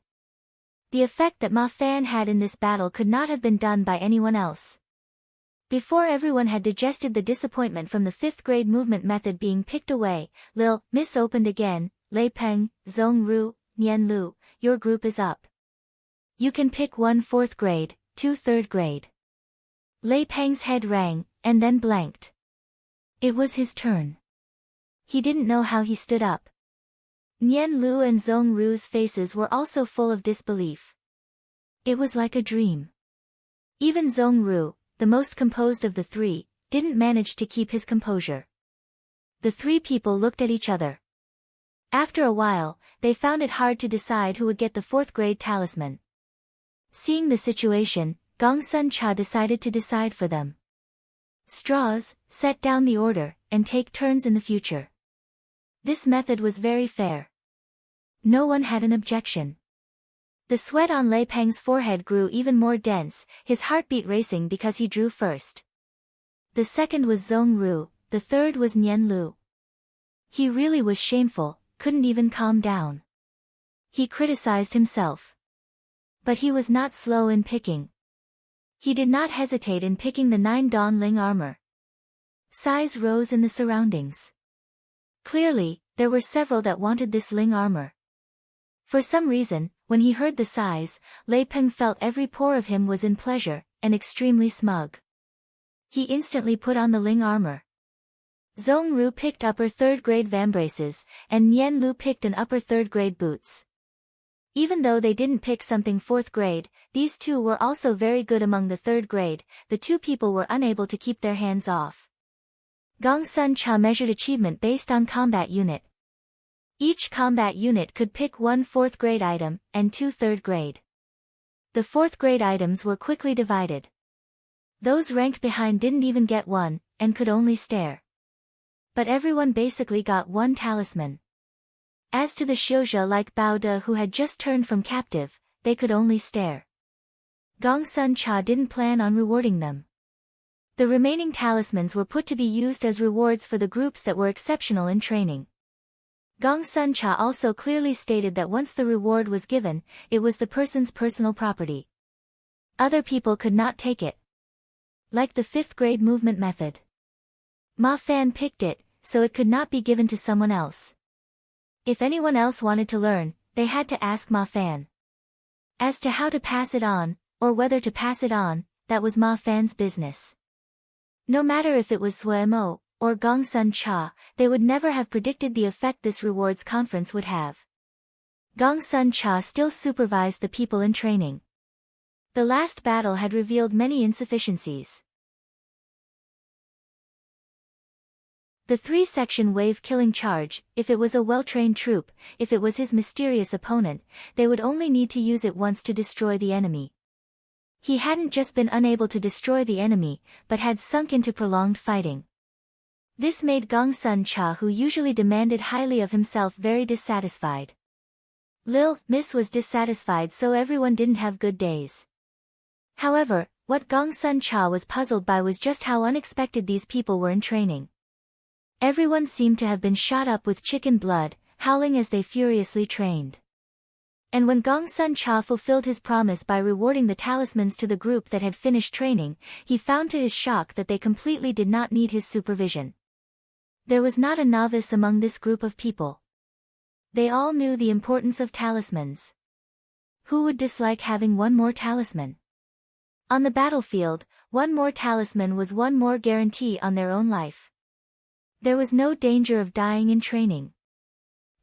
The effect that Ma Fan had in this battle could not have been done by anyone else. Before everyone had digested the disappointment from the 5th grade movement method being picked away, Lil Miss opened again. Lei Peng, Zhong Ru, Nian Lu, your group is up. You can pick 1 4th grade, 2 3rd grade. Lei Peng's head rang, and then blanked. It was his turn. He didn't know how he stood up. Nian Lu and Zhong Ru's faces were also full of disbelief. It was like a dream. Even Zhong Ru, the most composed of the 3, didn't manage to keep his composure. The 3 people looked at each other. After a while, they found it hard to decide who would get the 4th grade talisman. Seeing the situation, Gong Sun Cha decided to decide for them. Straws, set down the order, and take turns in the future. This method was very fair. No one had an objection. The sweat on Lei Peng's forehead grew even more dense, his heartbeat racing because he drew first. The second was Zhong Ru, the third was Nian Lu. He really was shameful, couldn't even calm down. He criticized himself. But he was not slow in picking. He did not hesitate in picking the 9 Dawn Ling armor. Sighs rose in the surroundings. Clearly, there were several that wanted this Ling armor. For some reason, when he heard the sighs, Lei Peng felt every pore of him was in pleasure, and extremely smug. He instantly put on the Ling armor. Zhong Ru picked upper 3rd grade vambraces, and Nian Lu picked an upper 3rd grade boots. Even though they didn't pick something 4th grade, these 2 were also very good among the 3rd grade, the 2 people were unable to keep their hands off. Gong Sun Cha measured achievement based on combat unit. Each combat unit could pick 1 4th grade item, and 2 3rd grade. The 4th grade items were quickly divided. Those ranked behind didn't even get one, and could only stare. But everyone basically got one talisman. As to the Xiuzhe like Bao De who had just turned from captive, they could only stare. Gongsun Cha didn't plan on rewarding them. The remaining talismans were put to be used as rewards for the groups that were exceptional in training. Gongsun Cha also clearly stated that once the reward was given, it was the person's personal property. Other people could not take it. Like the 5th grade movement method. Ma Fan picked it, so it could not be given to someone else. If anyone else wanted to learn, they had to ask Ma Fan. As to how to pass it on, or whether to pass it on, that was Ma Fan's business. No matter if it was Suemo, or Gongsun Cha, they would never have predicted the effect this rewards conference would have. Gongsun Cha still supervised the people in training. The last battle had revealed many insufficiencies. The 3-section wave killing charge, if it was a well-trained troop, if it was his mysterious opponent, they would only need to use it once to destroy the enemy. He hadn't just been unable to destroy the enemy, but had sunk into prolonged fighting. This made Gongsun Cha, who usually demanded highly of himself, very dissatisfied. Lil Miss was dissatisfied, so everyone didn't have good days. However, what Gongsun Cha was puzzled by was just how unexpected these people were in training. Everyone seemed to have been shot up with chicken blood, howling as they furiously trained. And when Gongsun Cha fulfilled his promise by rewarding the talismans to the group that had finished training, he found to his shock that they completely did not need his supervision. There was not a novice among this group of people. They all knew the importance of talismans. Who would dislike having one more talisman? On the battlefield, one more talisman was one more guarantee on their own life. There was no danger of dying in training.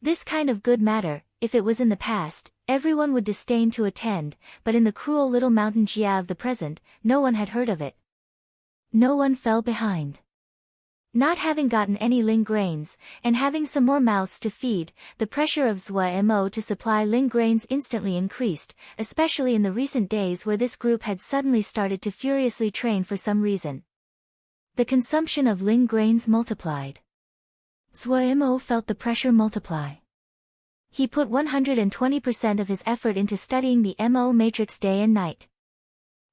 This kind of good matter, if it was in the past, everyone would disdain to attend, but in the cruel little mountain Jia of the present, no one had heard of it. No one fell behind. Not having gotten any Ling grains, and having some more mouths to feed, the pressure of Zhua Mo to supply Ling grains instantly increased, especially in the recent days where this group had suddenly started to furiously train for some reason. The consumption of Ling grains multiplied. Zhua Mo felt the pressure multiply. He put 120% of his effort into studying the Mo matrix day and night.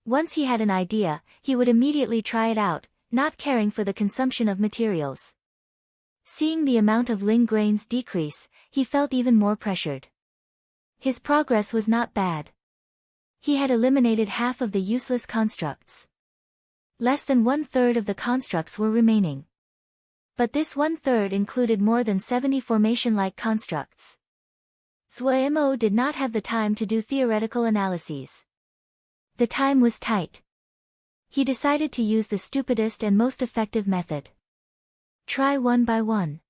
Once he had an idea, he would immediately try it out, not caring for the consumption of materials. Seeing the amount of Ling grains decrease, he felt even more pressured. His progress was not bad. He had eliminated half of the useless constructs. Less than 1/3 of the constructs were remaining. But this 1/3 included more than 70 formation-like constructs. Zhua Mo did not have the time to do theoretical analyses. The time was tight. He decided to use the stupidest and most effective method. Try one by one.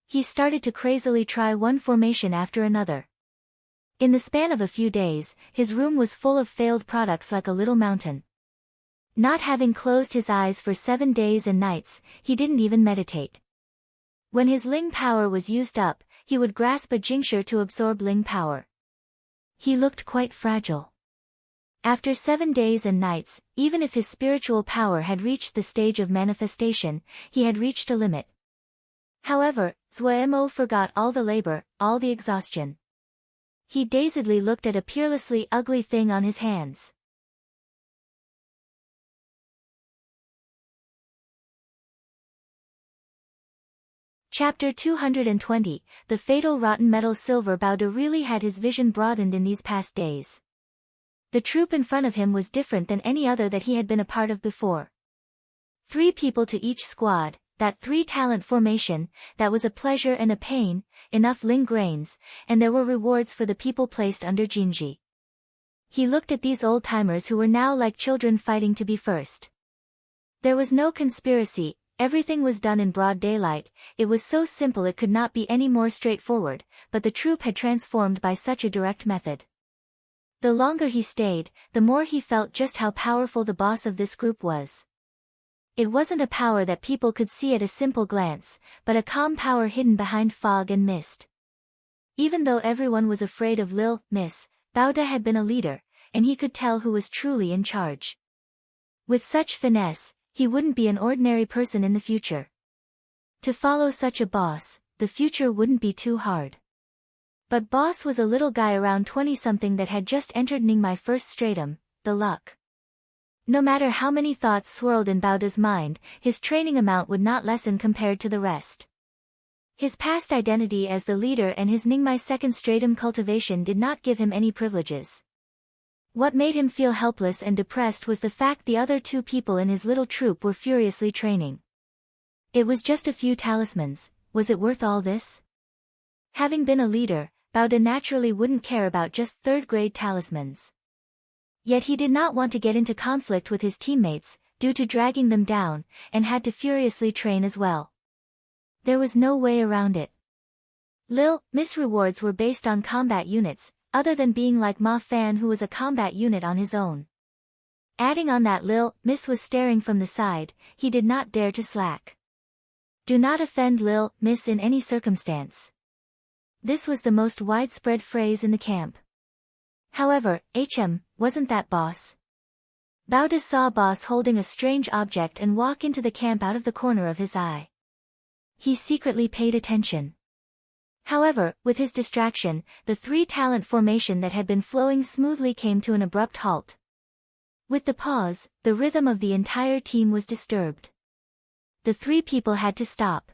He started to crazily try one formation after another. In the span of a few days, his room was full of failed products like a little mountain. Not having closed his eyes for 7 days and nights, he didn't even meditate. When his Ling power was used up, he would grasp a Jingshi to absorb Ling power. He looked quite fragile. After 7 days and nights, even if his spiritual power had reached the stage of manifestation, he had reached a limit. However, Zhua Mo forgot all the labor, all the exhaustion. He dazedly looked at a peerlessly ugly thing on his hands. Chapter 220, The Fatal Rotten Metal. Silver Bao De really had his vision broadened in these past days. The troop in front of him was different than any other that he had been a part of before. 3 people to each squad, that 3-talent formation, that was a pleasure and a pain, enough Ling grains, and there were rewards for the people placed under Jinji. He looked at these old-timers who were now like children fighting to be first. There was no conspiracy. Everything was done in broad daylight. It was so simple it could not be any more straightforward, but the troop had transformed by such a direct method. The longer he stayed, the more he felt just how powerful the boss of this group was. It wasn't a power that people could see at a simple glance, but a calm power hidden behind fog and mist. Even though everyone was afraid of Lil Miss, Bao De had been a leader, and he could tell who was truly in charge. With such finesse, he wouldn't be an ordinary person in the future. To follow such a boss, the future wouldn't be too hard. But boss was a little guy around 20-something that had just entered my first stratum, the luck. No matter how many thoughts swirled in Bao De's mind, his training amount would not lessen compared to the rest. His past identity as the leader and his Ningmai second stratum cultivation did not give him any privileges. What made him feel helpless and depressed was the fact the other two people in his little troop were furiously training. It was just a few talismans, was it worth all this? Having been a leader, Bao De naturally wouldn't care about just third-grade talismans. Yet he did not want to get into conflict with his teammates, due to dragging them down, and had to furiously train as well. There was no way around it. Miss rewards were based on combat units, other than being like Ma Fan, who was a combat unit on his own. Adding on that Miss was staring from the side, he did not dare to slack. Do not offend Miss in any circumstance. This was the most widespread phrase in the camp. However, wasn't that boss? Bao De saw boss holding a strange object and walk into the camp out of the corner of his eye. He secretly paid attention. However, with his distraction, the three-talent formation that had been flowing smoothly came to an abrupt halt. With the pause, the rhythm of the entire team was disturbed. The three people had to stop.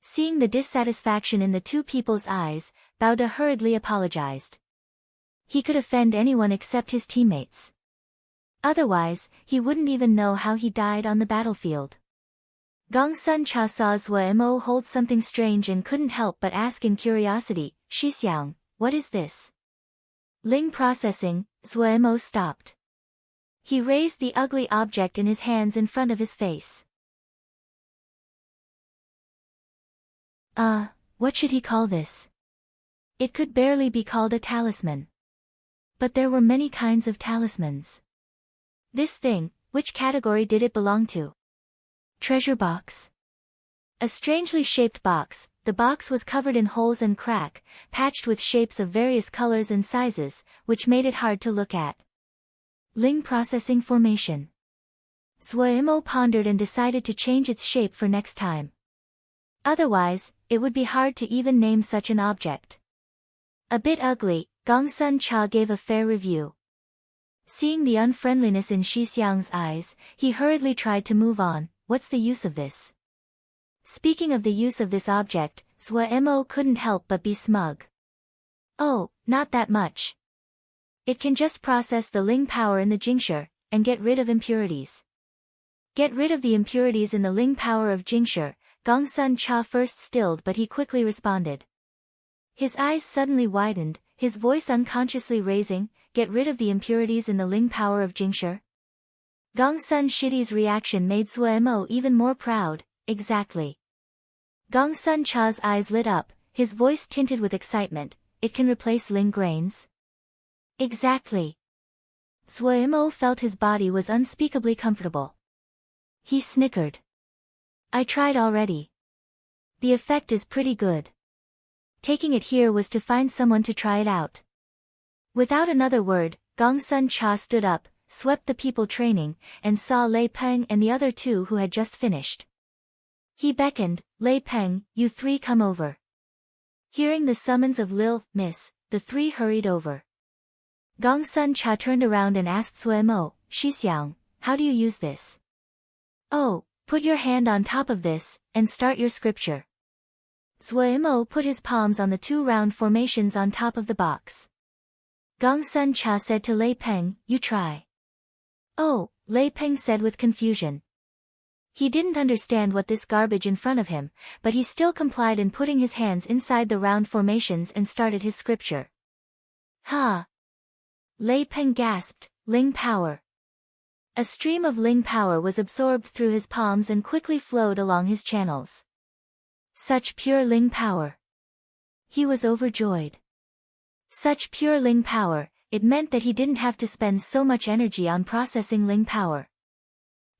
Seeing the dissatisfaction in the two people's eyes, Bao De hurriedly apologized. He could offend anyone except his teammates. Otherwise, he wouldn't even know how he died on the battlefield. Gong Sun Cha saw Zhuo Mo hold something strange and couldn't help but ask in curiosity, Shixiang, what is this? Ling processing, Zhuo Mo stopped. He raised the ugly object in his hands in front of his face. What should he call this? It could barely be called a talisman. But there were many kinds of talismans. This thing, which category did it belong to? Treasure box. A strangely shaped box, the box was covered in holes and crack, patched with shapes of various colors and sizes, which made it hard to look at. Ling processing formation. Zhuo Mo pondered and decided to change its shape for next time. Otherwise, it would be hard to even name such an object. A bit ugly, Gong Sun Cha gave a fair review. Seeing the unfriendliness in Shixiang's eyes, he hurriedly tried to move on. What's the use of this? Speaking of the use of this object, Zhuo Mo couldn't help but be smug. Oh, not that much. It can just process the Ling power in the Jingshi, and get rid of impurities. Get rid of the impurities in the Ling power of Jingshi, Gong Sun Cha first stilled, but he quickly responded. His eyes suddenly widened, his voice unconsciously raising, get rid of the impurities in the Ling power of Jingshi? Gong Sun Shidi's reaction made Zhuo Mo even more proud, exactly. Gong Sun Cha's eyes lit up, his voice tinted with excitement, it can replace Ling grains? Exactly. Zhuo Mo felt his body was unspeakably comfortable. He snickered. I tried already. The effect is pretty good. Taking it here was to find someone to try it out. Without another word, Gong Sun Cha stood up, swept the people training, and saw Lei Peng and the other two who had just finished. He beckoned, Lei Peng, you three come over. Hearing the summons of Miss, the three hurried over. Gong Sun Cha turned around and asked Zhuo Mo, Shixiang, how do you use this? Oh, put your hand on top of this, and start your scripture. Zhuo Mo put his palms on the two round formations on top of the box. Gong Sun Cha said to Lei Peng, you try. Oh, Lei Peng said with confusion. He didn't understand what this garbage in front of him, but he still complied in putting his hands inside the round formations and started his scripture. Ha! Lei Peng gasped, Ling power. A stream of Ling power was absorbed through his palms and quickly flowed along his channels. Such pure Ling power. He was overjoyed. Such pure Ling power, it meant that he didn't have to spend so much energy on processing Ling power.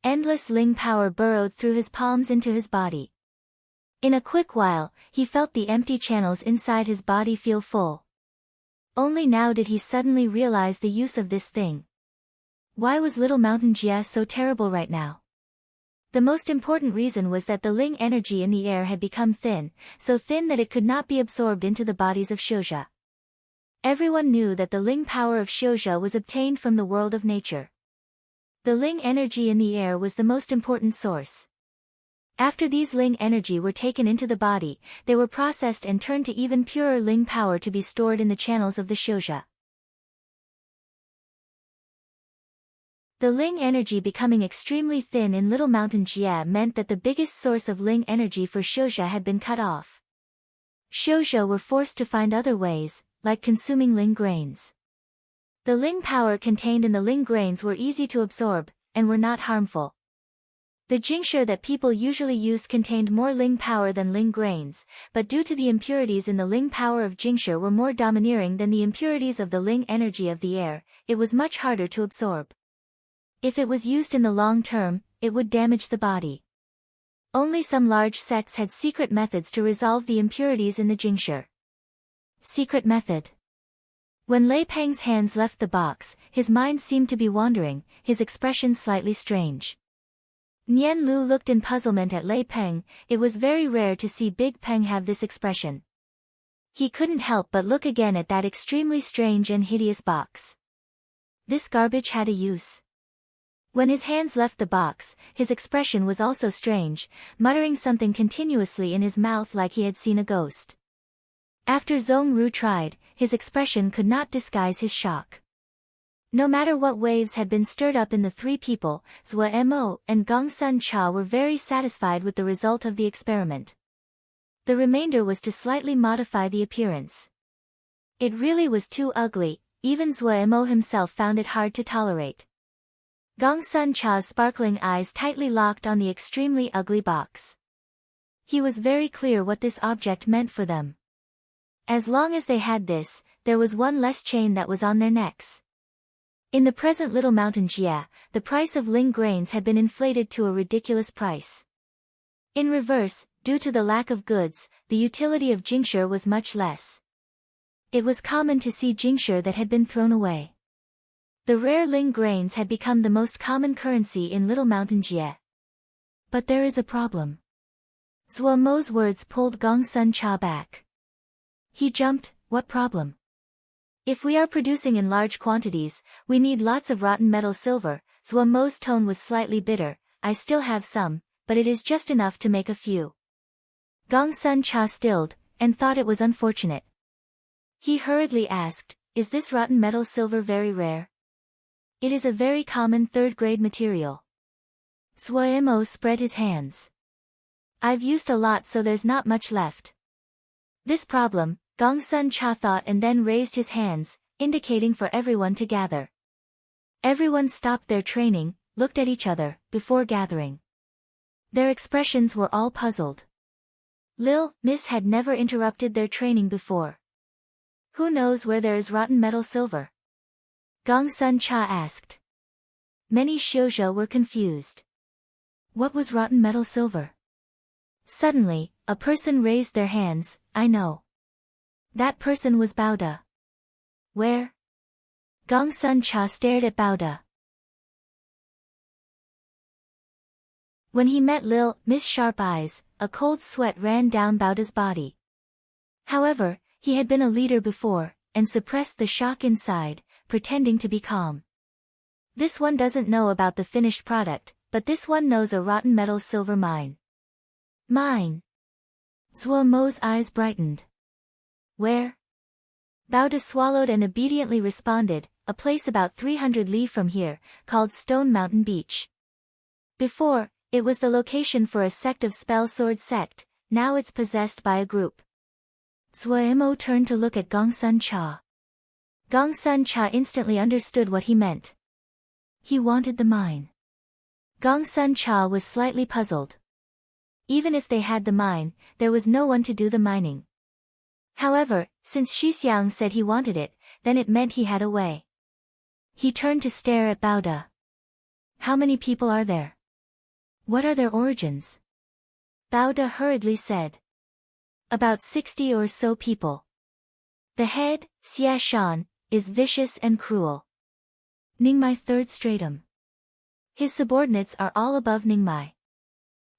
Endless Ling power burrowed through his palms into his body. In a quick while, he felt the empty channels inside his body feel full. Only now did he suddenly realize the use of this thing. Why was Little Mountain Jia so terrible right now? The most important reason was that the Ling energy in the air had become thin, so thin that it could not be absorbed into the bodies of Xiuzha. Everyone knew that the Ling power of Xiuzha was obtained from the world of nature. The Ling energy in the air was the most important source. After these Ling energy were taken into the body, they were processed and turned to even purer Ling power to be stored in the channels of the Xiuzha. The Ling energy becoming extremely thin in Little Mountain Jia meant that the biggest source of Ling energy for Xiuzha had been cut off. Xiuzha were forced to find other ways, like consuming Ling grains. The Ling power contained in the Ling grains were easy to absorb, and were not harmful. The Jingshi that people usually used contained more Ling power than Ling grains, but due to the impurities in the Ling power of Jingshi were more domineering than the impurities of the Ling energy of the air, it was much harder to absorb. If it was used in the long term, it would damage the body. Only some large sects had secret methods to resolve the impurities in the Jingshi. Secret method. When Lei Peng's hands left the box, his mind seemed to be wandering, his expression slightly strange. Nian Lu looked in puzzlement at Lei Peng. It was very rare to see Big Peng have this expression. He couldn't help but look again at that extremely strange and hideous box. This garbage had a use. When his hands left the box, his expression was also strange, muttering something continuously in his mouth like he had seen a ghost. After Zhong Ru tried, his expression could not disguise his shock. No matter what waves had been stirred up in the three people, Zhua Mo and Gong Sun Cha were very satisfied with the result of the experiment. The remainder was to slightly modify the appearance. It really was too ugly, even Zhua Mo himself found it hard to tolerate. Gong Sun Cha's sparkling eyes tightly locked on the extremely ugly box. He was very clear what this object meant for them. As long as they had this, there was one less chain that was on their necks. In the present Little Mountain Jia, the price of Ling grains had been inflated to a ridiculous price. In reverse, due to the lack of goods, the utility of Jingshi was much less. It was common to see Jingshi that had been thrown away. The rare Ling grains had become the most common currency in Little Mountain Jia. But there is a problem. Zhua Mo's words pulled Gong Sun Cha back. He jumped. What problem? If we are producing in large quantities, we need lots of rotten metal silver. Zhua Mo's tone was slightly bitter. I still have some, but it is just enough to make a few. Gong Sun Cha stilled, and thought it was unfortunate. He hurriedly asked, is this rotten metal silver very rare? It is a very common third-grade material. Zhua Mo spread his hands. I've used a lot so there's not much left. This problem, Gong Sun Cha thought and then raised his hands, indicating for everyone to gather. Everyone stopped their training, looked at each other, before gathering. Their expressions were all puzzled. Lil, Miss had never interrupted their training before. Who knows where there is rotten metal silver? Gong Sun Cha asked. Many Xiuzha were confused. What was rotten metal silver? Suddenly, a person raised their hands. I know. That person was Bao De. Where? Gong Sun Cha stared at Bao De. When he met Lil, Miss Sharp Eyes, a cold sweat ran down Bao De's body. However, he had been a leader before, and suppressed the shock inside, pretending to be calm. This one doesn't know about the finished product, but this one knows a rotten metal silver mine. Mine. Zhua Mo's eyes brightened. Where? Bao De swallowed and obediently responded, a place about 300 li from here, called Stone Mountain Beach. Before, it was the location for a sect of Spell Sword sect, now it's possessed by a group. Zhua Mo turned to look at Gong Sun Cha. Gong Sun Cha instantly understood what he meant. He wanted the mine. Gong Sun Cha was slightly puzzled. Even if they had the mine, there was no one to do the mining. However, since Shixiang said he wanted it, then it meant he had a way. He turned to stare at Bao De. How many people are there? What are their origins? Bao De hurriedly said. About 60 or so people. The head, Xia Shan, is vicious and cruel. Ningmai third stratum. His subordinates are all above Ningmai.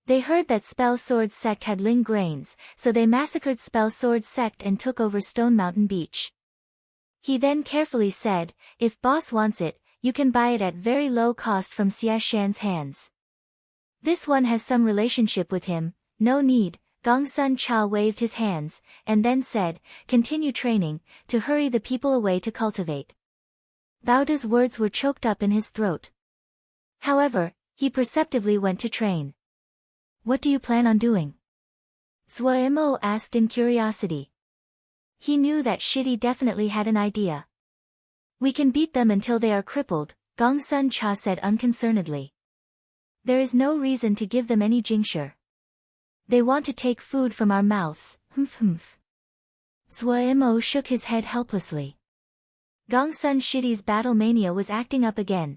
They heard that Spell Sword Sect had Ling grains, so they massacred Spell Sword Sect and took over Stone Mountain Beach. He then carefully said, if boss wants it, you can buy it at very low cost from Xia Shan's hands. This one has some relationship with him, no need. Gongsun Cha waved his hands, and then said, continue training, to hurry the people away to cultivate. Baoda's words were choked up in his throat. However, he perceptively went to train. What do you plan on doing? Zhuo asked in curiosity. He knew that Shidi definitely had an idea. We can beat them until they are crippled, Gongsun Cha said unconcernedly. There is no reason to give them any jingsher. They want to take food from our mouths, humph. Zhuo shook his head helplessly. Gongsun Shidi's battle mania was acting up again.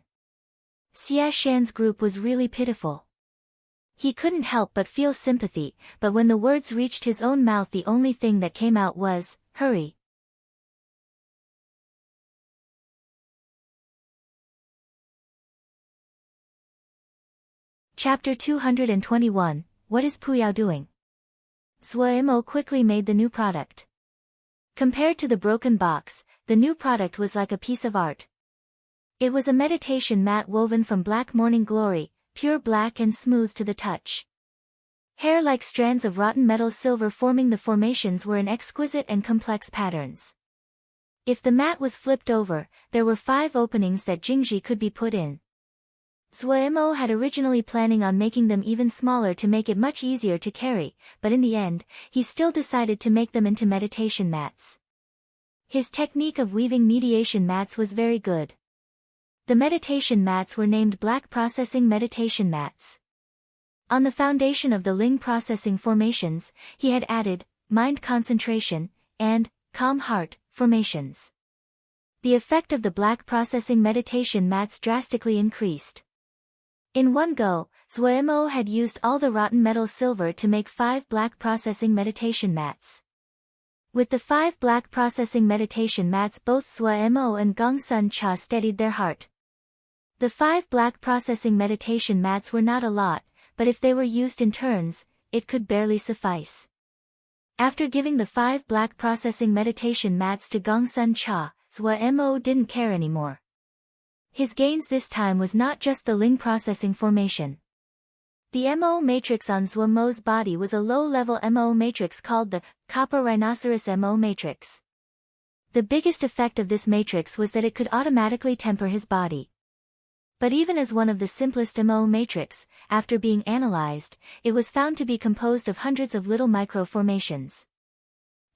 Xia Shan's group was really pitiful. He couldn't help but feel sympathy, but when the words reached his own mouth the only thing that came out was, hurry. Chapter 221, What is Puyao doing? Zhuo quickly made the new product. Compared to the broken box, the new product was like a piece of art. It was a meditation mat woven from black morning glory, pure black and smooth to the touch. Hair like strands of rotten metal silver forming the formations were in exquisite and complex patterns. If the mat was flipped over, there were 5 openings that Jingji could be put in. Zhuo had originally planning on making them even smaller to make it much easier to carry, but in the end, he still decided to make them into meditation mats. His technique of weaving mediation mats was very good. The meditation mats were named Black Processing Meditation Mats. On the foundation of the Ling processing formations, he had added Mind Concentration and Calm Heart formations. The effect of the Black Processing Meditation Mats drastically increased. In one go, Zhuo had used all the rotten metal silver to make 5 Black Processing Meditation Mats. With the 5 Black Processing Meditation Mats both Zhuo and Gongsun Cha steadied their heart. The 5 Black Processing Meditation Mats were not a lot, but if they were used in turns, it could barely suffice. After giving the 5 Black Processing Meditation Mats to Gongsun Cha, Zhuo didn't care anymore. His gains this time was not just the Ling processing formation. The MO matrix on Zhuo's body was a low-level MO matrix called the Copper Rhinoceros MO matrix. The biggest effect of this matrix was that it could automatically temper his body. But even as one of the simplest MO matrix, after being analyzed, it was found to be composed of hundreds of little micro-formations.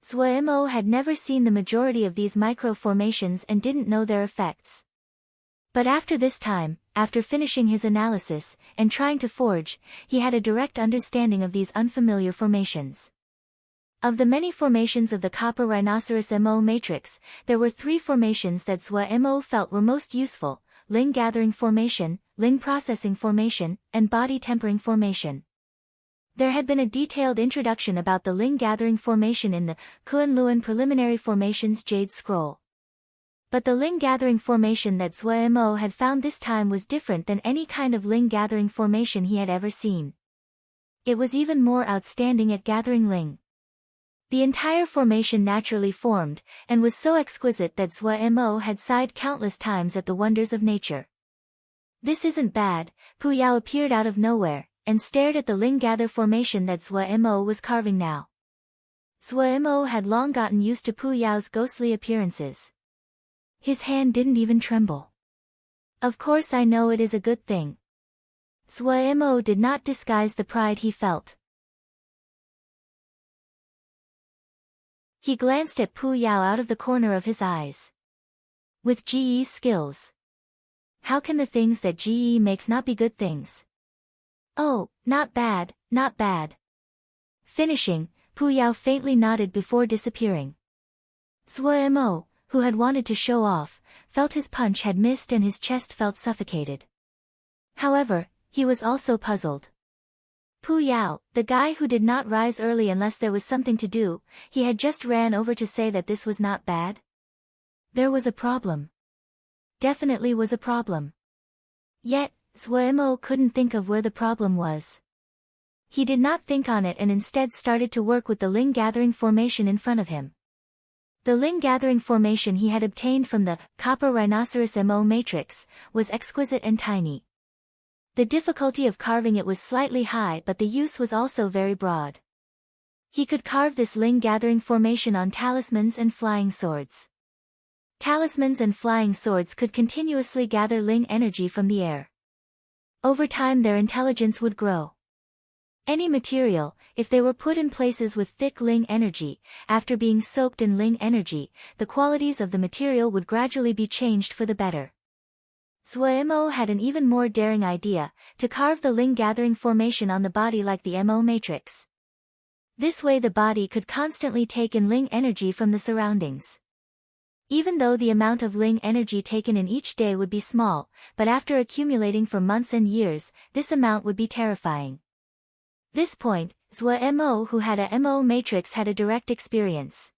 Zhuo had never seen the majority of these micro-formations and didn't know their effects. But after this time, after finishing his analysis, and trying to forge, he had a direct understanding of these unfamiliar formations. Of the many formations of the Copper Rhinoceros MO matrix, there were 3 formations that Zhuo felt were most useful: Ling Gathering Formation, Ling Processing Formation, and Body Tempering Formation. There had been a detailed introduction about the Ling Gathering Formation in the Kunlun Preliminary Formations Jade Scroll. But the Ling Gathering Formation that Zhuo had found this time was different than any kind of Ling Gathering Formation he had ever seen. It was even more outstanding at gathering Ling. The entire formation naturally formed, and was so exquisite that Zhuo had sighed countless times at the wonders of nature. This isn't bad. Puyao appeared out of nowhere, and stared at the Ling Gather formation that Zhuo was carving now. Zhuo had long gotten used to Puyao's ghostly appearances. His hand didn't even tremble. Of course I know it is a good thing. Zhuo did not disguise the pride he felt. He glanced at Puyao out of the corner of his eyes. With GE skills, how can the things that GE makes not be good things? Oh, not bad, not bad. Finishing, Puyao faintly nodded before disappearing. Zhuo, who had wanted to show off, felt his punch had missed and his chest felt suffocated. However, he was also puzzled. Puyao, the guy who did not rise early unless there was something to do, he had just ran over to say that this was not bad? There was a problem. definitely was a problem. Yet, Zhuemo couldn't think of where the problem was. He did not think on it and instead started to work with the Ling gathering formation in front of him. The Ling gathering formation he had obtained from the copper rhinoceros Mo matrix was exquisite and tiny. The difficulty of carving it was slightly high, but the use was also very broad. He could carve this Ling gathering formation on talismans and flying swords. Talismans and flying swords could continuously gather Ling energy from the air. Over time their intelligence would grow. Any material, if they were put in places with thick Ling energy, after being soaked in Ling energy, the qualities of the material would gradually be changed for the better. Zhuemo had an even more daring idea, to carve the Ling gathering formation on the body like the Mo matrix. This way the body could constantly take in Ling energy from the surroundings. Even though the amount of Ling energy taken in each day would be small, but after accumulating for months and years, this amount would be terrifying. This point, Zhuemo who had a Mo matrix had a direct experience.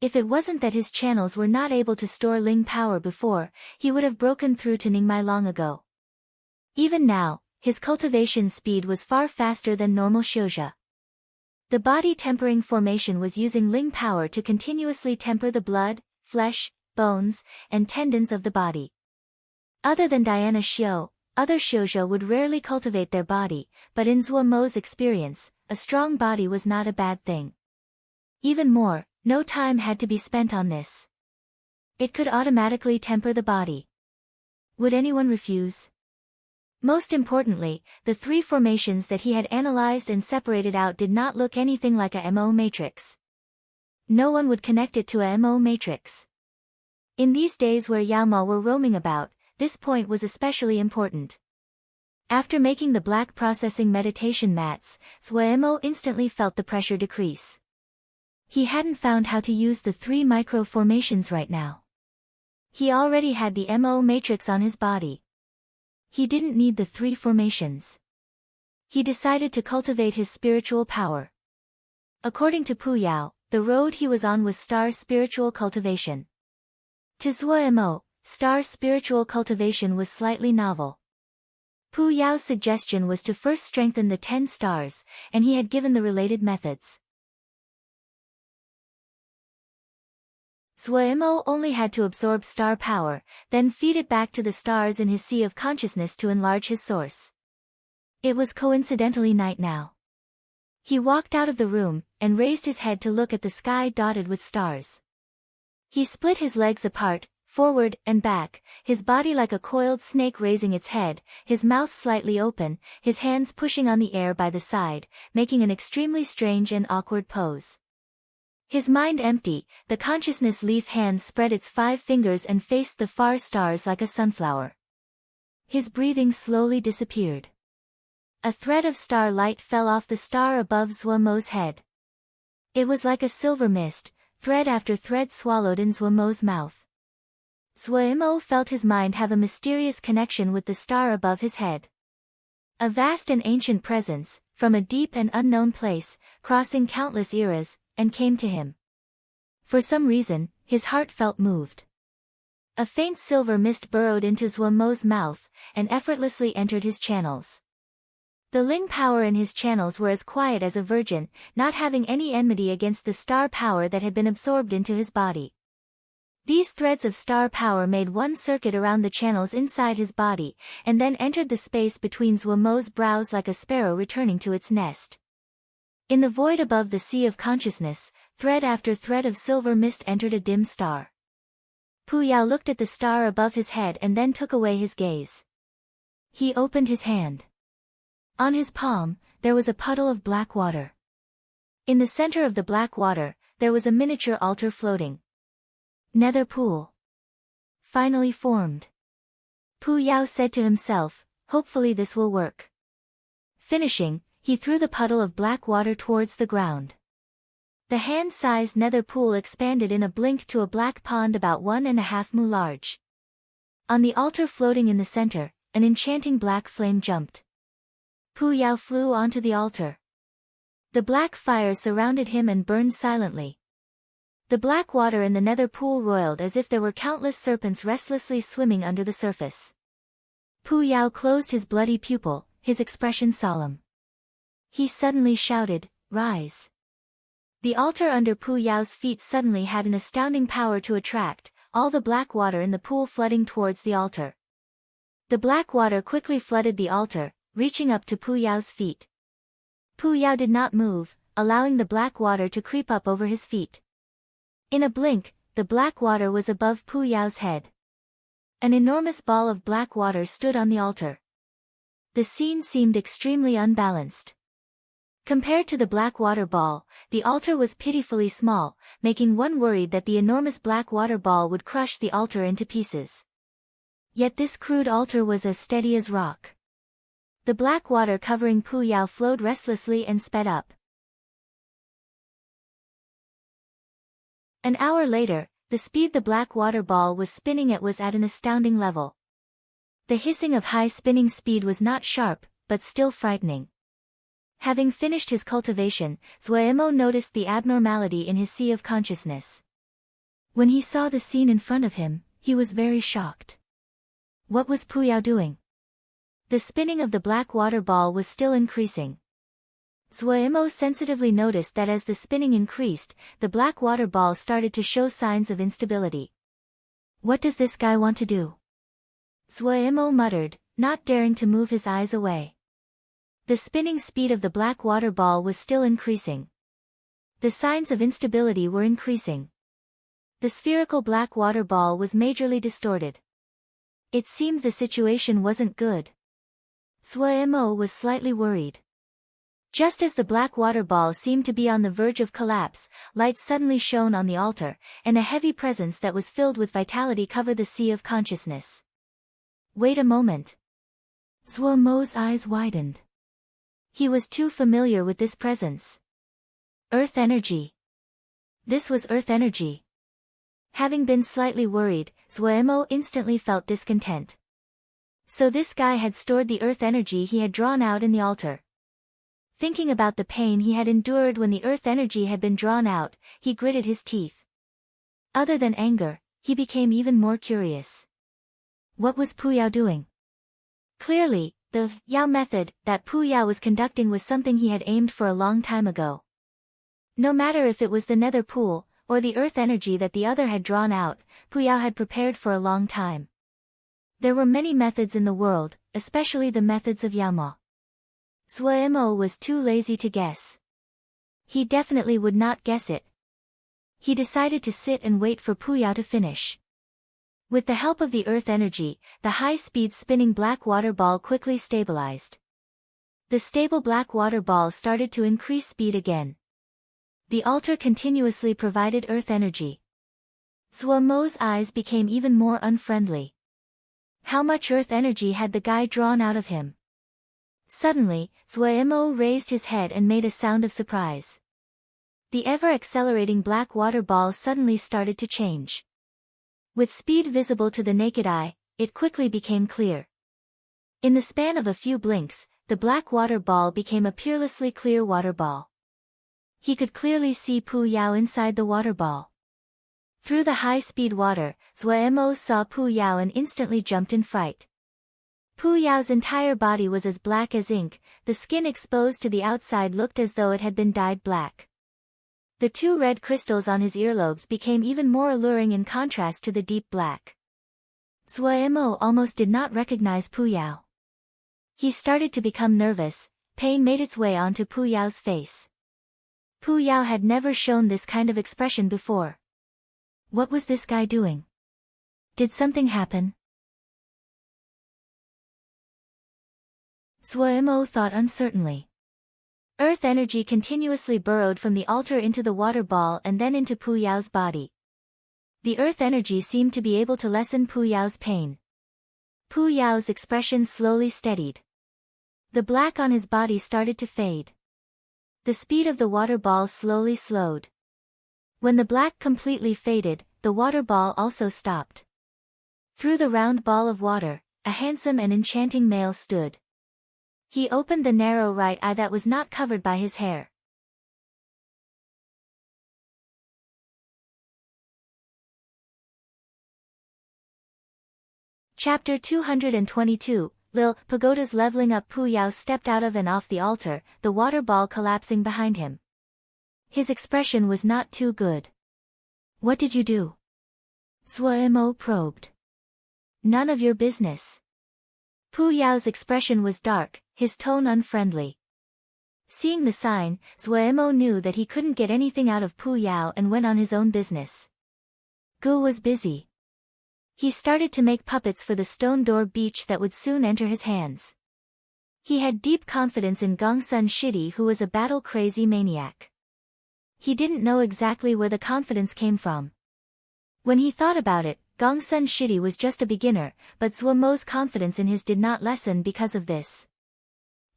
If it wasn't that his channels were not able to store Ling power before, he would have broken through to Ningmai long ago. Even now, his cultivation speed was far faster than normal Shouja. The body tempering formation was using Ling power to continuously temper the blood, flesh, bones, and tendons of the body. Other than Diana Xiu, other Shouja would rarely cultivate their body, but in Zhuemo's experience, a strong body was not a bad thing. Even more, no time had to be spent on this. It could automatically temper the body. Would anyone refuse? Most importantly, the three formations that he had analyzed and separated out did not look anything like a Mo matrix. No one would connect it to a Mo matrix. In these days where Yaoma were roaming about, this point was especially important. After making the black processing meditation mats, Zhuemo instantly felt the pressure decrease. He hadn't found how to use the three micro formations right now. He already had the Mo matrix on his body. He didn't need the three formations. He decided to cultivate his spiritual power. According to Pu Yao, the road he was on was star spiritual cultivation. To Zhuemo, star spiritual cultivation was slightly novel. Pu Yao's suggestion was to first strengthen the 10 stars, and he had given the related methods. Zhuemo only had to absorb star power, then feed it back to the stars in his sea of consciousness to enlarge his source. It was coincidentally night now. He walked out of the room, and raised his head to look at the sky dotted with stars. He split his legs apart, forward and back, his body like a coiled snake raising its head, his mouth slightly open, his hands pushing on the air by the side, making an extremely strange and awkward pose. His mind empty, the consciousness leaf hand spread its 5 fingers and faced the far stars like a sunflower. His breathing slowly disappeared. A thread of star light fell off the star above Zhuemo's head. It was like a silver mist, thread after thread swallowed in Zhuemo's mouth. Zhuemo felt his mind have a mysterious connection with the star above his head. A vast and ancient presence, from a deep and unknown place, crossing countless eras, and came to him. For some reason, his heart felt moved. A faint silver mist burrowed into Zhuemo's mouth, and effortlessly entered his channels. The Ling power in his channels were as quiet as a virgin, not having any enmity against the star power that had been absorbed into his body. These threads of star power made one circuit around the channels inside his body, and then entered the space between Zhuemo's brows like a sparrow returning to its nest. In the void above the sea of consciousness, thread after thread of silver mist entered a dim star. Pu Yao looked at the star above his head and then took away his gaze. He opened his hand. On his palm, there was a puddle of black water. In the center of the black water, there was a miniature altar floating. Nether pool. Finally formed. Pu Yao said to himself, hopefully this will work. Finishing, he threw the puddle of black water towards the ground. The hand-sized nether pool expanded in a blink to a black pond about 1.5 mu large. On the altar floating in the center, an enchanting black flame jumped. Pu Yao flew onto the altar. The black fire surrounded him and burned silently. The black water in the nether pool roiled as if there were countless serpents restlessly swimming under the surface. Pu Yao closed his bloody pupil, his expression solemn. He suddenly shouted, "Rise!" The altar under Pu Yao's feet suddenly had an astounding power to attract all the black water in the pool flooding towards the altar. The black water quickly flooded the altar, reaching up to Pu Yao's feet. Pu Yao did not move, allowing the black water to creep up over his feet. In a blink, the black water was above Pu Yao's head. An enormous ball of black water stood on the altar. The scene seemed extremely unbalanced. Compared to the black water ball, the altar was pitifully small, making one worried that the enormous black water ball would crush the altar into pieces. Yet this crude altar was as steady as rock. The black water covering Pu Yao flowed restlessly and sped up. An hour later, the speed the black water ball was spinning at was at an astounding level. The hissing of high spinning speed was not sharp, but still frightening. Having finished his cultivation, Zuemo noticed the abnormality in his sea of consciousness. When he saw the scene in front of him, he was very shocked. What was Pu Yao doing? The spinning of the black water ball was still increasing. Zuemo sensitively noticed that as the spinning increased, the black water ball started to show signs of instability. What does this guy want to do? Zuemo muttered, not daring to move his eyes away. The spinning speed of the black water ball was still increasing. The signs of instability were increasing. The spherical black water ball was majorly distorted. It seemed the situation wasn't good. Zuemo was slightly worried. Just as the black water ball seemed to be on the verge of collapse, light suddenly shone on the altar, and a heavy presence that was filled with vitality covered the sea of consciousness. Wait a moment. Zuemo's eyes widened. He was too familiar with this presence. Earth energy. This was earth energy. Having been slightly worried, Zuemo instantly felt discontent. So this guy had stored the earth energy he had drawn out in the altar. Thinking about the pain he had endured when the earth energy had been drawn out, he gritted his teeth. Other than anger, he became even more curious. What was Pu Yao doing? Clearly, the Yao method that Pu Yao was conducting was something he had aimed for a long time ago. No matter if it was the nether pool, or the earth energy that the other had drawn out, Pu Yao had prepared for a long time. There were many methods in the world, especially the methods of Yao. Zuemo was too lazy to guess. He definitely would not guess it. He decided to sit and wait for Pu Yao to finish. With the help of the earth energy, the high-speed spinning black water ball quickly stabilized. The stable black water ball started to increase speed again. The altar continuously provided earth energy. Zuemo's eyes became even more unfriendly. How much earth energy had the guy drawn out of him? Suddenly, Zuemo raised his head and made a sound of surprise. The ever-accelerating black water ball suddenly started to change. With speed visible to the naked eye, it quickly became clear. In the span of a few blinks, the black water ball became a peerlessly clear water ball. He could clearly see Pu Yao inside the water ball. Through the high-speed water, Zuemo saw Pu Yao and instantly jumped in fright. Pu Yao's entire body was as black as ink, the skin exposed to the outside looked as though it had been dyed black. The two red crystals on his earlobes became even more alluring in contrast to the deep black. Zuemo almost did not recognize Pu Yao. He started to become nervous, pain made its way onto Pu Yao's face. Pu Yao had never shown this kind of expression before. What was this guy doing? Did something happen? Zuemo thought uncertainly. Earth energy continuously burrowed from the altar into the water ball and then into Pu Yao's body. The earth energy seemed to be able to lessen Pu Yao's pain. Pu Yao's expression slowly steadied. The black on his body started to fade. The speed of the water ball slowly slowed. When the black completely faded, the water ball also stopped. Through the round ball of water, a handsome and enchanting male stood. He opened the narrow right eye that was not covered by his hair. Chapter 222, Lil Pagoda's leveling up. Pu Yao stepped out of and off the altar, the water ball collapsing behind him. His expression was not too good. What did you do? Zhuo probed. None of your business. Pu Yao's expression was dark, his tone unfriendly. Seeing the sign, Zhuo knew that he couldn't get anything out of Pu Yao and went on his own business. Gu was busy. He started to make puppets for the stone door beach that would soon enter his hands. He had deep confidence in Gongsun Shidi, who was a battle-crazy maniac. He didn't know exactly where the confidence came from. When he thought about it, Gongsun Shidi was just a beginner, but Zhuo's confidence in his did not lessen because of this.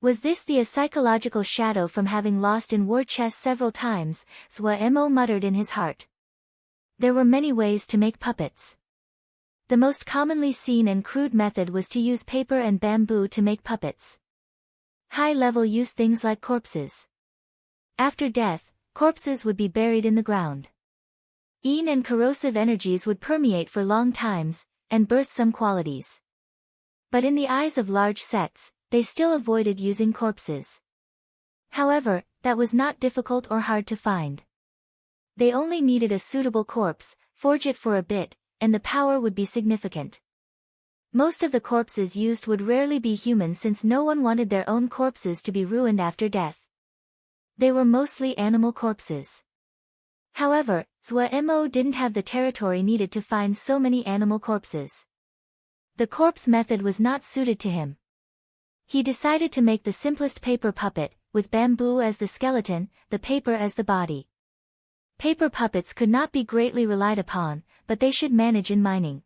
Was this a psychological shadow from having lost in war chess several times? Zhuo muttered in his heart. There were many ways to make puppets. The most commonly seen and crude method was to use paper and bamboo to make puppets. High level used things like corpses. After death, corpses would be buried in the ground. Yin and corrosive energies would permeate for long times, and birth some qualities. But in the eyes of large sects, they still avoided using corpses. However, that was not difficult or hard to find. They only needed a suitable corpse, forge it for a bit, and the power would be significant. Most of the corpses used would rarely be human, since no one wanted their own corpses to be ruined after death. They were mostly animal corpses. However, Zhuo didn't have the territory needed to find so many animal corpses. The corpse method was not suited to him. He decided to make the simplest paper puppet, with bamboo as the skeleton, the paper as the body. Paper puppets could not be greatly relied upon, but they should manage in mining.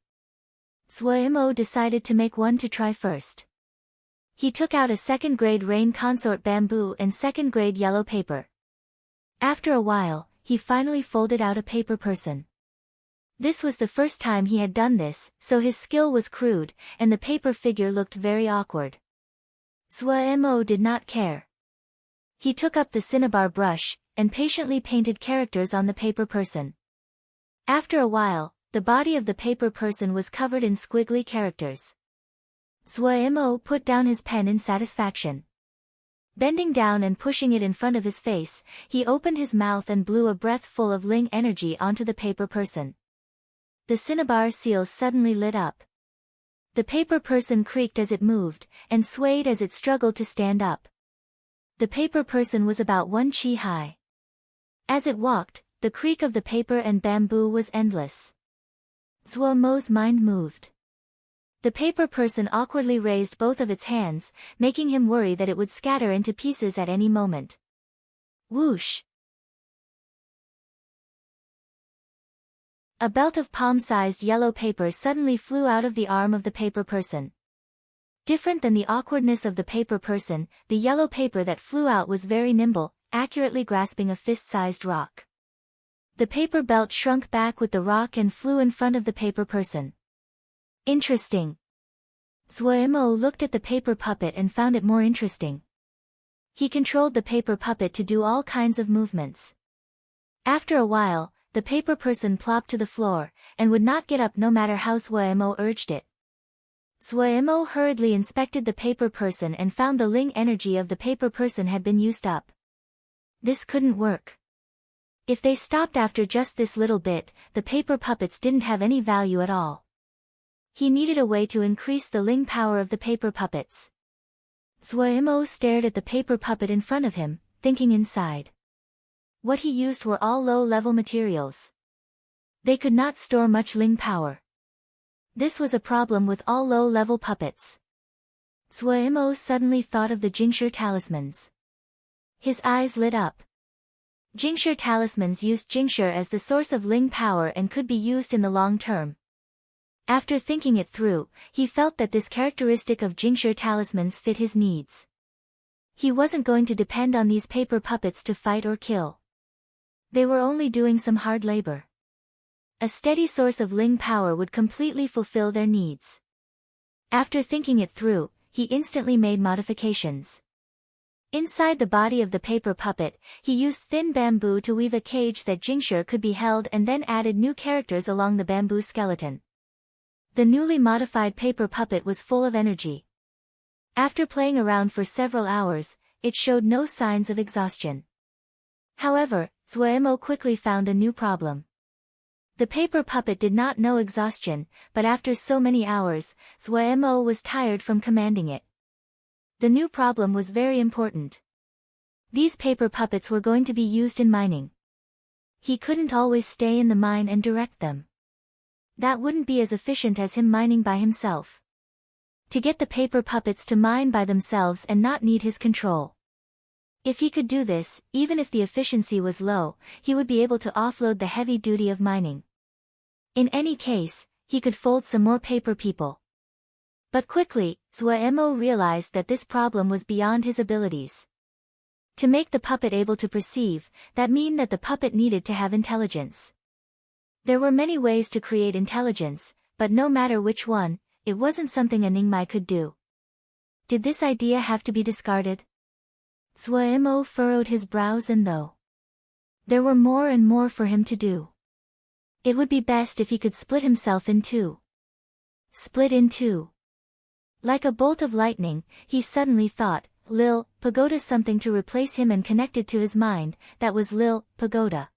Zhuo decided to make one to try first. He took out a second-grade rain consort bamboo and second-grade yellow paper. After a while, he finally folded out a paper person. This was the first time he had done this, so his skill was crude, and the paper figure looked very awkward. Zhuo did not care. He took up the cinnabar brush, and patiently painted characters on the paper person. After a while, the body of the paper person was covered in squiggly characters. Zhuo put down his pen in satisfaction. Bending down and pushing it in front of his face, he opened his mouth and blew a breath full of Ling energy onto the paper person. The cinnabar seals suddenly lit up. The paper person creaked as it moved, and swayed as it struggled to stand up. The paper person was about 1 chi high. As it walked, the creak of the paper and bamboo was endless. Zhuo's mind moved. The paper person awkwardly raised both of its hands, making him worry that it would scatter into pieces at any moment. Whoosh! A belt of palm-sized yellow paper suddenly flew out of the arm of the paper person. Different than the awkwardness of the paper person, the yellow paper that flew out was very nimble, accurately grasping a fist-sized rock. The paper belt shrunk back with the rock and flew in front of the paper person. Interesting. Zhuo looked at the paper puppet and found it more interesting. He controlled the paper puppet to do all kinds of movements. After a while, the paper person plopped to the floor, and would not get up no matter how Zhuo urged it. Zhuo hurriedly inspected the paper person and found the Ling energy of the paper person had been used up. This couldn't work. If they stopped after just this little bit, the paper puppets didn't have any value at all. He needed a way to increase the Ling power of the paper puppets. Zhuo stared at the paper puppet in front of him, thinking inside. What he used were all low-level materials. They could not store much Ling power. This was a problem with all low-level puppets. Zhuo suddenly thought of the Jingshi talismans. His eyes lit up. Jingshi talismans used Jingshi as the source of Ling power and could be used in the long term. After thinking it through, he felt that this characteristic of Jingshi talismans fit his needs. He wasn't going to depend on these paper puppets to fight or kill. They were only doing some hard labor. A steady source of Ling power would completely fulfill their needs. After thinking it through, he instantly made modifications. Inside the body of the paper puppet, he used thin bamboo to weave a cage that Jingshi could be held and then added new characters along the bamboo skeleton. The newly modified paper puppet was full of energy. After playing around for several hours, it showed no signs of exhaustion. However, Zuemo quickly found a new problem. The paper puppet did not know exhaustion, but after so many hours, Zuemo was tired from commanding it. The new problem was very important. These paper puppets were going to be used in mining. He couldn't always stay in the mine and direct them. That wouldn't be as efficient as him mining by himself. To get the paper puppets to mine by themselves and not need his control. If he could do this, even if the efficiency was low, he would be able to offload the heavy duty of mining. In any case, he could fold some more paper people. But quickly, Zuemo realized that this problem was beyond his abilities. To make the puppet able to perceive, that meant that the puppet needed to have intelligence. There were many ways to create intelligence, but no matter which one, it wasn't something a Ningmai could do. Did this idea have to be discarded? Zuemo furrowed his brows, and though there were more and more for him to do, it would be best if he could split himself in two. Split in two. Like a bolt of lightning, he suddenly thought, Lil Pagoda, something to replace him, and connected to his mind, that was Lil Pagoda.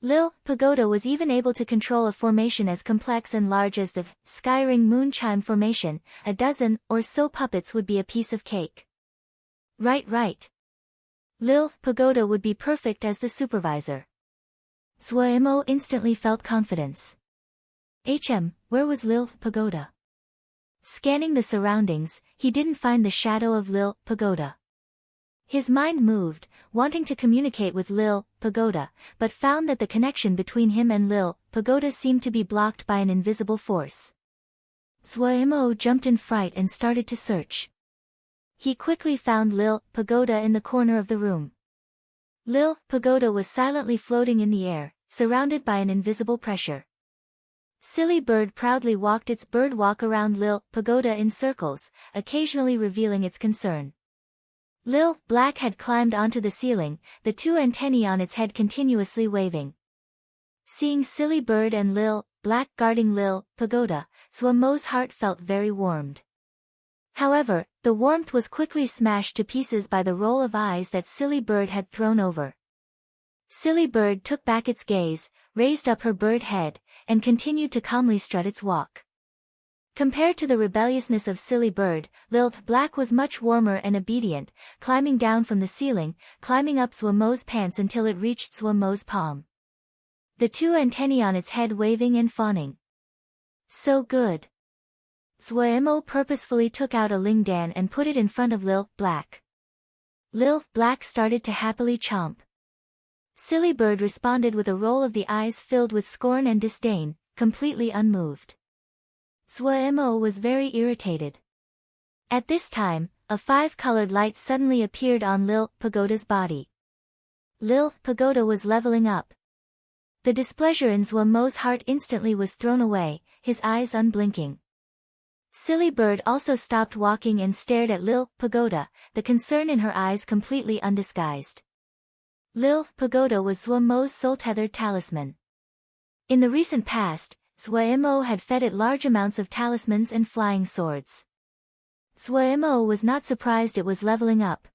Lil Pagoda was even able to control a formation as complex and large as the Skyring Moonchime formation. A dozen or so puppets would be a piece of cake. Right. Lil Pagoda would be perfect as the supervisor. Zuemo instantly felt confidence. Where was Lil Pagoda? Scanning the surroundings, he didn't find the shadow of Lil Pagoda. His mind moved, wanting to communicate with Lil Pagoda, but found that the connection between him and Lil Pagoda seemed to be blocked by an invisible force. Zuemo jumped in fright and started to search. He quickly found Lil Pagoda in the corner of the room. Lil Pagoda was silently floating in the air, surrounded by an invisible pressure. Silly Bird proudly walked its bird walk around Lil Pagoda in circles, occasionally revealing its concern. Lil Black had climbed onto the ceiling, the two antennae on its head continuously waving. Seeing Silly Bird and Lil Black guarding Lil Pagoda, Zuemo's heart felt very warmed. However, the warmth was quickly smashed to pieces by the roll of eyes that Silly Bird had thrown over. Silly Bird took back its gaze, raised up her bird head, and continued to calmly strut its walk. Compared to the rebelliousness of Silly Bird, Lil Black was much warmer and obedient, climbing down from the ceiling, climbing up Zuemo's pants until it reached Zuemo's palm. The two antennae on its head waving and fawning. So good. Zuemo purposefully took out a lingdan and put it in front of Lil Black. Lil Black started to happily chomp. Silly Bird responded with a roll of the eyes filled with scorn and disdain, completely unmoved. Zuemo was very irritated. At this time, a 5-colored light suddenly appeared on Lil Pagoda's body. Lil Pagoda was leveling up. The displeasure in Zuemo's heart instantly was thrown away, his eyes unblinking. Silly Bird also stopped walking and stared at Lil Pagoda, the concern in her eyes completely undisguised. Lil Pagoda was Zuemo's soul-tethered talisman. In the recent past, Zuemo had fed it large amounts of talismans and flying swords. Zuemo was not surprised it was leveling up.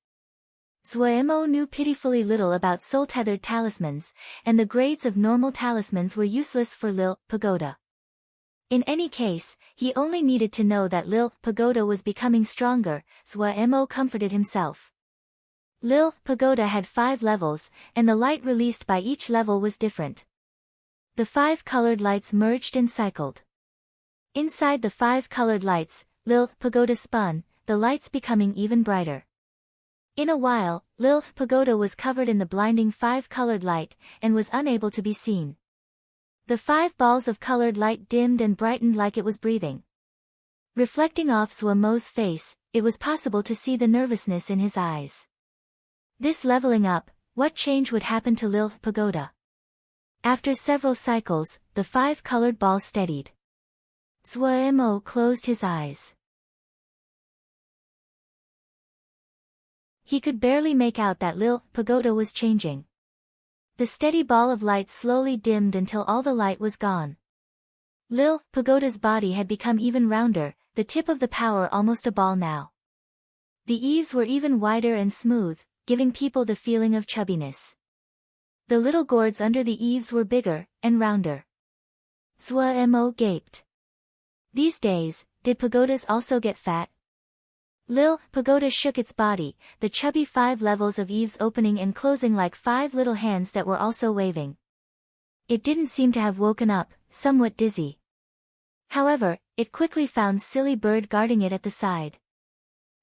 Zuemo knew pitifully little about soul-tethered talismans, and the grades of normal talismans were useless for Lil Pagoda. In any case, he only needed to know that Lil Pagoda was becoming stronger. Zuemo comforted himself. Lil Pagoda had 5 levels, and the light released by each level was different. The 5-colored lights merged and cycled. Inside the 5-colored lights, Lil Pagoda spun, the lights becoming even brighter. In a while, Lil Pagoda was covered in the blinding 5-colored light, and was unable to be seen. The 5 balls of colored light dimmed and brightened like it was breathing. Reflecting off Zuemo's face, it was possible to see the nervousness in his eyes. This leveling up, what change would happen to Lil Pagoda? After several cycles, the 5-colored ball steadied. Zuemo closed his eyes. He could barely make out that Lil Pagoda was changing. The steady ball of light slowly dimmed until all the light was gone. Lil Pagoda's body had become even rounder, the tip of the power almost a ball now. The eaves were even wider and smooth, giving people the feeling of chubbiness. The little gourds under the eaves were bigger and rounder. Zhuo gaped. These days, did pagodas also get fat? Lil Pagoda shook its body, the chubby 5 levels of eaves opening and closing like 5 little hands that were also waving. It didn't seem to have woken up, somewhat dizzy. However, it quickly found Silly Bird guarding it at the side.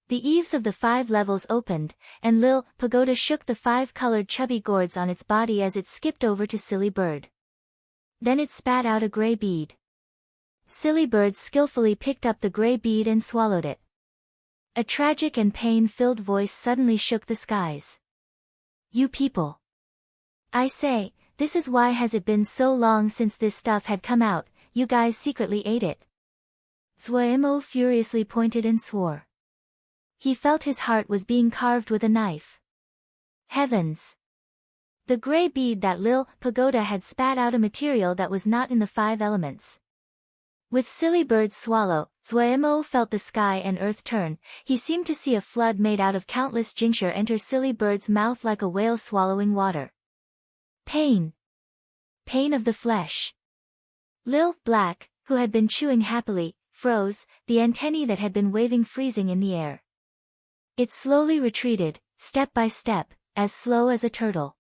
The eaves of the 5 levels opened, and Lil Pagoda shook the 5 colored chubby gourds on its body as it skipped over to Silly Bird. Then it spat out a gray bead. Silly Bird skillfully picked up the gray bead and swallowed it. A tragic and pain-filled voice suddenly shook the skies. You people! I say, this is why has it been so long since this stuff had come out, you guys secretly ate it. Zhuo furiously pointed and swore. He felt his heart was being carved with a knife. Heavens! The gray bead that Lil Pagoda had spat out a material that was not in the 5 elements. With Silly Bird's swallow, Zhuo felt the sky and earth turn. He seemed to see a flood made out of countless jingsher enter Silly Bird's mouth like a whale swallowing water. Pain. Pain of the flesh. Lil Black, who had been chewing happily, froze, the antennae that had been waving freezing in the air. It slowly retreated, step by step, as slow as a turtle.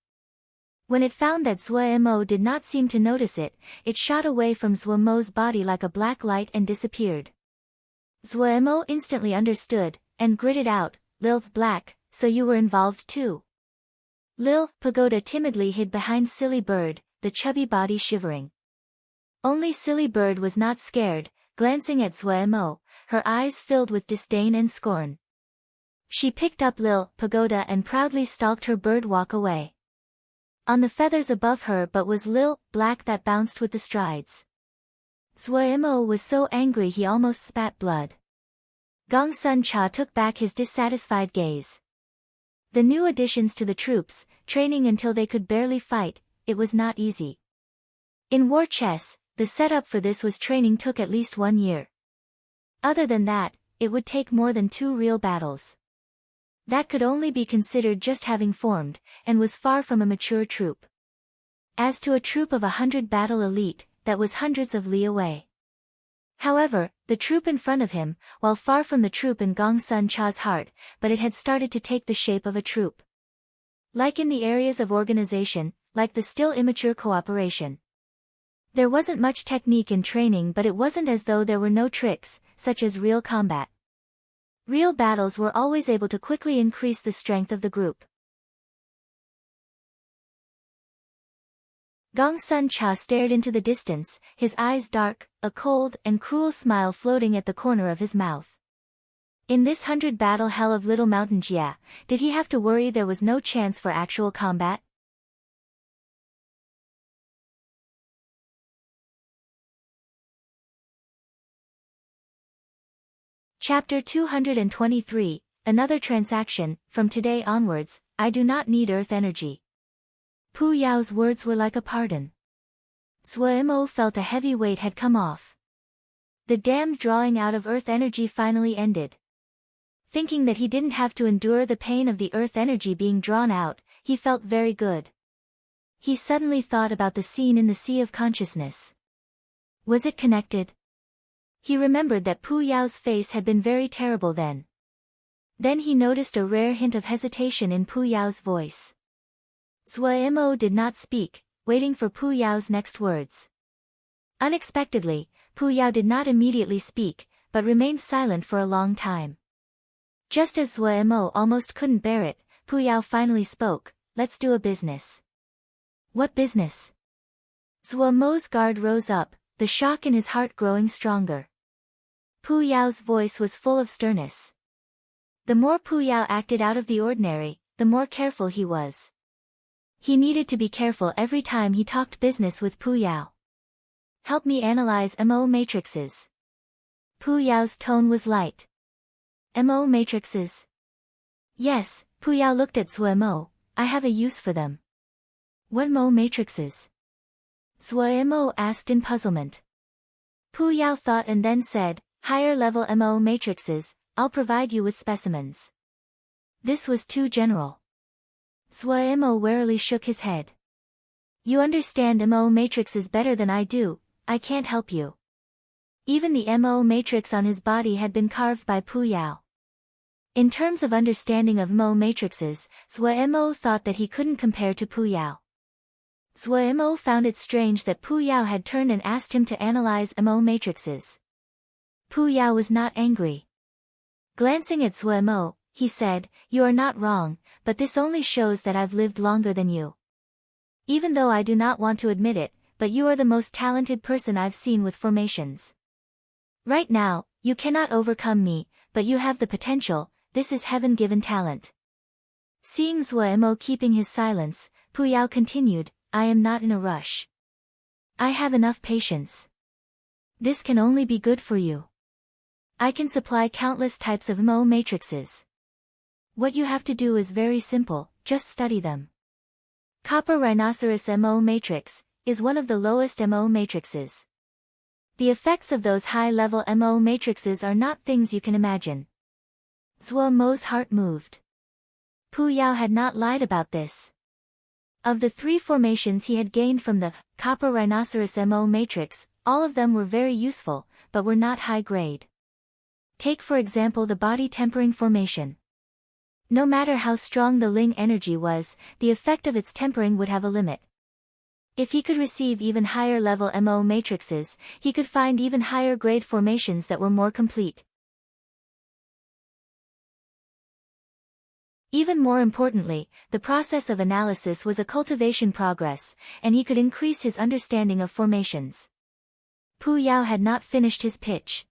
When it found that Zhuo did not seem to notice it, it shot away from Zhuo's body like a black light and disappeared. Zhuo instantly understood, and gritted out, Lil Black, so you were involved too. Lil Pagoda timidly hid behind Silly Bird, the chubby body shivering. Only Silly Bird was not scared, glancing at Zhuo, her eyes filled with disdain and scorn. She picked up Lil Pagoda and proudly stalked her bird walk away. On the feathers above her but was Lil Black that bounced with the strides. Zhuo was so angry he almost spat blood. Gong Sun Cha took back his dissatisfied gaze. The new additions to the troops, training until they could barely fight, it was not easy. In war chess, the setup for this was training took at least 1 year. Other than that, it would take more than 2 real battles. That could only be considered just having formed, and was far from a mature troop. As to a troop of 100 battle elite, that was hundreds of li away. However, the troop in front of him, while far from the troop in Gong Sun Cha's heart, but it had started to take the shape of a troop. Like in the areas of organization, like the still immature cooperation. There wasn't much technique in training, but it wasn't as though there were no tricks, such as real combat. Real battles were always able to quickly increase the strength of the group. Gong Sun Cha stared into the distance, his eyes dark, a cold and cruel smile floating at the corner of his mouth. In this 100 battle hell of Little Mountain Jia, did he have to worry there was no chance for actual combat? Chapter 223, Another Transaction. From today onwards, I do not need earth energy. Pu Yao's words were like a pardon. Zhuo felt a heavy weight had come off. The damned drawing out of earth energy finally ended. Thinking that he didn't have to endure the pain of the earth energy being drawn out, he felt very good. He suddenly thought about the scene in the Sea of Consciousness. Was it connected? He remembered that Pu Yao's face had been very terrible then. Then he noticed a rare hint of hesitation in Pu Yao's voice. Zhuo did not speak, waiting for Pu Yao's next words. Unexpectedly, Pu Yao did not immediately speak, but remained silent for a long time. Just as Zhuo almost couldn't bear it, Pu Yao finally spoke, "Let's do a business." What business? Zhuo's guard rose up, the shock in his heart growing stronger. Pu Yao's voice was full of sternness. The more Pu Yao acted out of the ordinary, the more careful he was. He needed to be careful every time he talked business with Pu Yao. Help me analyze MO matrices. Pu Yao's tone was light. MO matrices? Yes, Pu Yao looked at Zhuo. I have a use for them. What MO matrices? Zhuo Mo asked in puzzlement. Pu Yao thought and then said, higher level MO matrices, I'll provide you with specimens. This was too general. Zhuo Mo warily shook his head. You understand MO matrices better than I do, I can't help you. Even the MO matrix on his body had been carved by Pu Yao. In terms of understanding of MO matrices, Zhuo Mo thought that he couldn't compare to Pu Yao. Zhuo Mo found it strange that Pu Yao had turned and asked him to analyze MO matrices. Pu Yao was not angry. Glancing at Zhuo Mo, he said, you are not wrong, but this only shows that I've lived longer than you. Even though I do not want to admit it, but you are the most talented person I've seen with formations. Right now, you cannot overcome me, but you have the potential, this is heaven-given talent. Seeing Zhuo Mo keeping his silence, Pu Yao continued, I am not in a rush. I have enough patience. This can only be good for you. I can supply countless types of MO matrices. What you have to do is very simple, just study them. Copper Rhinoceros MO matrix is one of the lowest MO matrices. The effects of those high-level MO matrices are not things you can imagine. Zhuo Mo's heart moved. Pu Yao had not lied about this. Of the 3 formations he had gained from the Copper Rhinoceros MO matrix, all of them were very useful, but were not high-grade. Take for example the body tempering formation. No matter how strong the Ling energy was, the effect of its tempering would have a limit. If he could receive even higher level MO matrices, he could find even higher grade formations that were more complete. Even more importantly, the process of analysis was a cultivation progress, and he could increase his understanding of formations. Pu Yao had not finished his pitch.